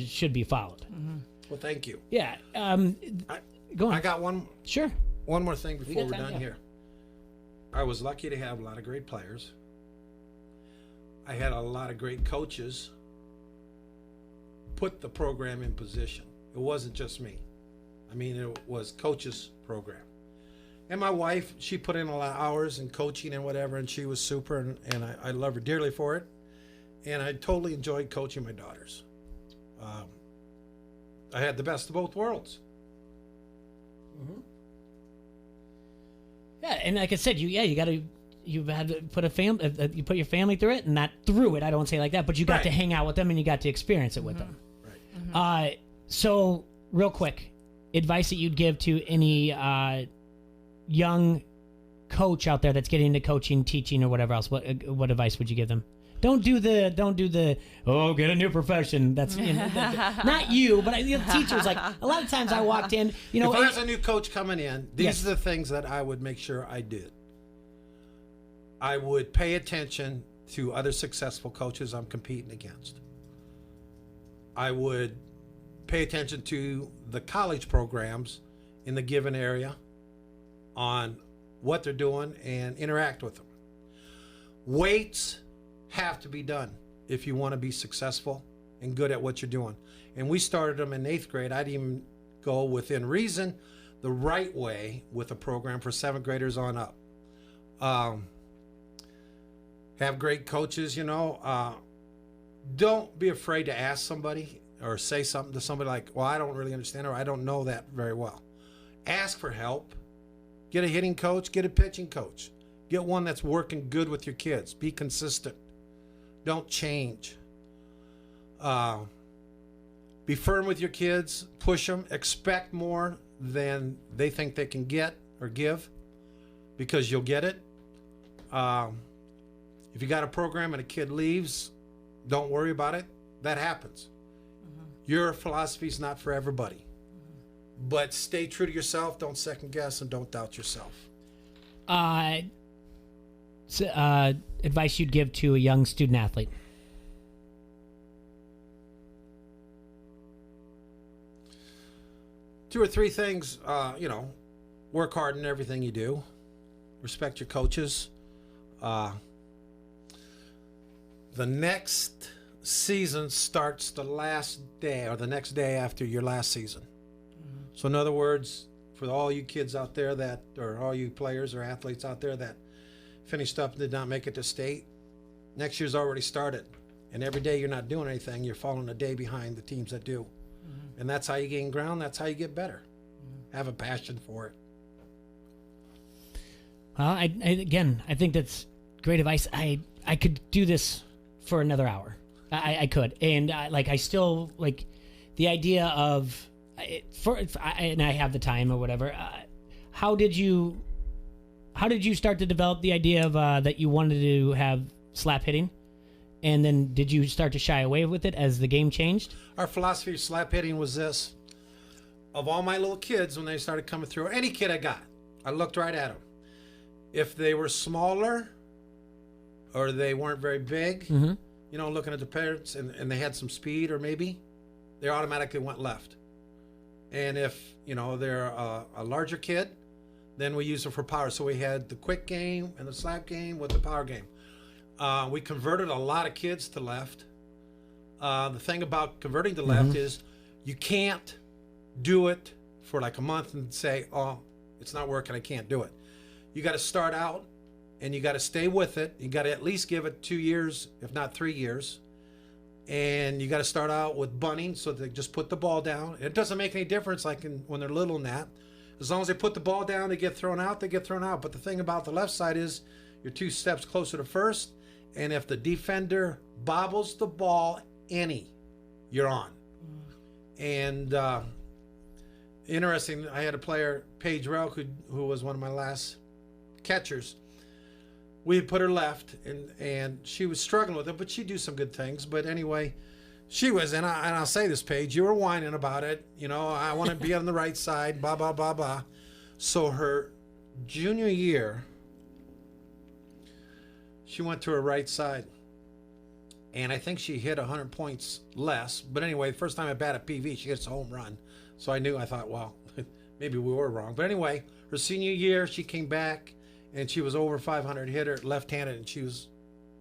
should be followed. Mm-hmm. Well, thank you. Yeah. Go on. I got one. Sure. One more thing before we're done here. I was lucky to have a lot of great players. I had a lot of great coaches put the program in position. It wasn't just me. I mean, it was coaches' program. And my wife, she put in a lot of hours in coaching and whatever, and she was super, and I love her dearly for it. And I totally enjoyed coaching my daughters. I had the best of both worlds. Mm-hmm. Yeah, and like I said, you had to put you put your family through it, and not through it. I don't say it like that, but you got to hang out with them and you got to experience it with them. Right. Mm-hmm. So real quick, advice that you'd give to any young coach out there that's getting into coaching, teaching, or whatever else. What advice would you give them? Don't do the get a new profession. That's not you, but teachers. Like a lot of times I walked in, if there's a new coach coming in, these are the things that I would make sure I did. I would pay attention to other successful coaches I'm competing against. I would pay attention to the college programs in the given area on what they're doing and interact with them. Weights, have to be done if you want to be successful and good at what you're doing. And we started them in 8th grade. I'd even go within reason the right way with a program for 7th graders on up. Have great coaches, you know. Don't be afraid to ask somebody or say something to somebody like, well, I don't really understand or I don't know that very well. Ask for help. Get a hitting coach, get a pitching coach. Get one that's working good with your kids. Be consistent. Don't change. Be firm with your kids. Push them. Expect more than they think they can get or give, because you'll get it. If you got a program and a kid leaves, don't worry about it. That happens. Your philosophy is not for everybody. But stay true to yourself. Don't second guess and don't doubt yourself. Advice you'd give to a young student athlete? Two or three things, work hard in everything you do. Respect your coaches. The next season starts the last day or the next day after your last season. So in other words, for all you kids out there that, or all you players or athletes out there that finished up and did not make it to state, next year's already started. And every day you're not doing anything, you're falling a day behind the teams that do. And that's how you gain ground. That's how you get better. Have a passion for it. Well, I think that's great advice. I could do this for another hour. I could. And I still like the idea of, and I have the time or whatever. How did you start to develop the idea of that you wanted to have slap hitting? And then did you start to shy away with it as the game changed? Our philosophy of slap hitting was this. Of all my little kids, when they started coming through, any kid I got, I looked right at them. If they were smaller or they weren't very big, looking at the parents and they had some speed or maybe, they automatically went left. And if, they're a larger kid, then we use them for power. So we had the quick game and the slap game with the power game. We converted a lot of kids to left. The thing about converting to left is you can't do it for like a month and say, oh, it's not working, I can't do it. You got to start out and you got to stay with it. You got to at least give it 2 years, if not 3 years. And you got to start out with bunting, so they just put the ball down. It doesn't make any difference when they're little and that. As long as they put the ball down, they get thrown out, they get thrown out. But the thing about the left side is you're 2 steps closer to first. And if the defender bobbles the ball you're on. And interesting, I had a player, Paige Relk, who was one of my last catchers. We had put her left, and she was struggling with it, but she'd do some good things. But anyway, she was, and I'll say this, Paige, you were whining about it. I want to be on the right side, blah, blah, blah, blah. So her junior year, she went to her right side. And I think she hit 100 points less. But anyway, the first time I batted PV, she hits a home run. So I thought, well, maybe we were wrong. But anyway, her senior year, she came back, and she was over 500 hitter, left-handed, and she was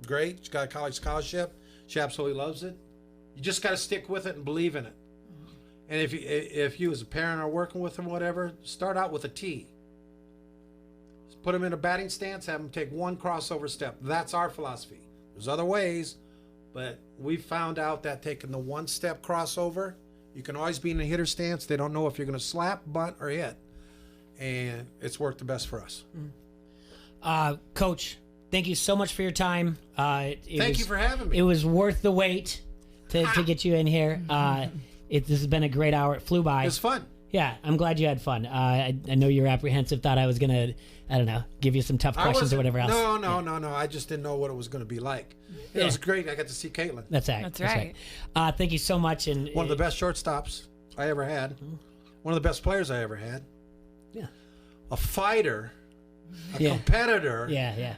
great. She got a college scholarship. She absolutely loves it. You just got to stick with it and believe in it. And if you as a parent are working with them, whatever, start out with a tee. Put them in a batting stance, have them take one crossover step. That's our philosophy. There's other ways, but we found out that taking the one-step crossover, you can always be in a hitter stance. They don't know if you're going to slap, bunt, or hit. And it's worked the best for us. Coach, thank you so much for your time. Thank you for having me. It was worth the wait to get you in here. This has been a great hour. It flew by. It was fun. Yeah, I'm glad you had fun. I know you were apprehensive, thought I was going to, I don't know, give you some tough questions or whatever else. No. I just didn't know what it was going to be like. It was great. I got to see Caitlin. That's right. Thank you so much. And one of the best shortstops I ever had. One of the best players I ever had. Yeah. A fighter. A competitor. Yeah.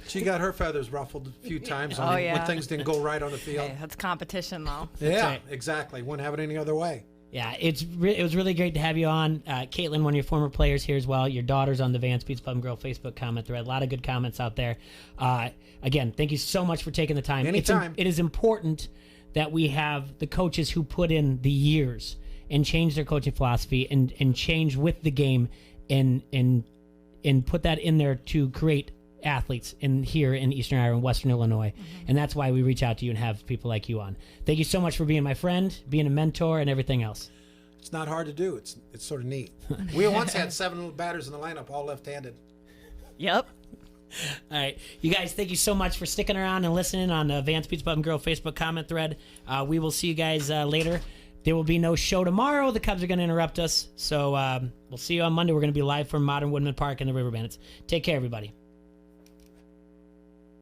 She got her feathers ruffled a few times when things didn't go right on the field. Hey, that's competition, though. Yeah, exactly. Wouldn't have it any other way. Yeah, it was really great to have you on. Caitlin, one of your former players here as well. Your daughter's on the Vance Pizza Pub and Grill Facebook comment thread. A lot of good comments out there. Again, thank you so much for taking the time. Anytime. It is important that we have the coaches who put in the years and change their coaching philosophy and change with the game and put that in there to create athletes here in Eastern Iowa and Western Illinois. And that's why we reach out to you and have people like you on. Thank you so much for being my friend, being a mentor, and everything else. It's not hard to do. It's sort of neat. We once had 7 batters in the lineup, all left-handed. Yep. All right. You guys, thank you so much for sticking around and listening on the Vance Pizza Pub and Grill Facebook comment thread. We will see you guys later. There will be no show tomorrow. The Cubs are going to interrupt us. So we'll see you on Monday. We're going to be live from Modern Woodman Park and the River Bandits. Take care, everybody.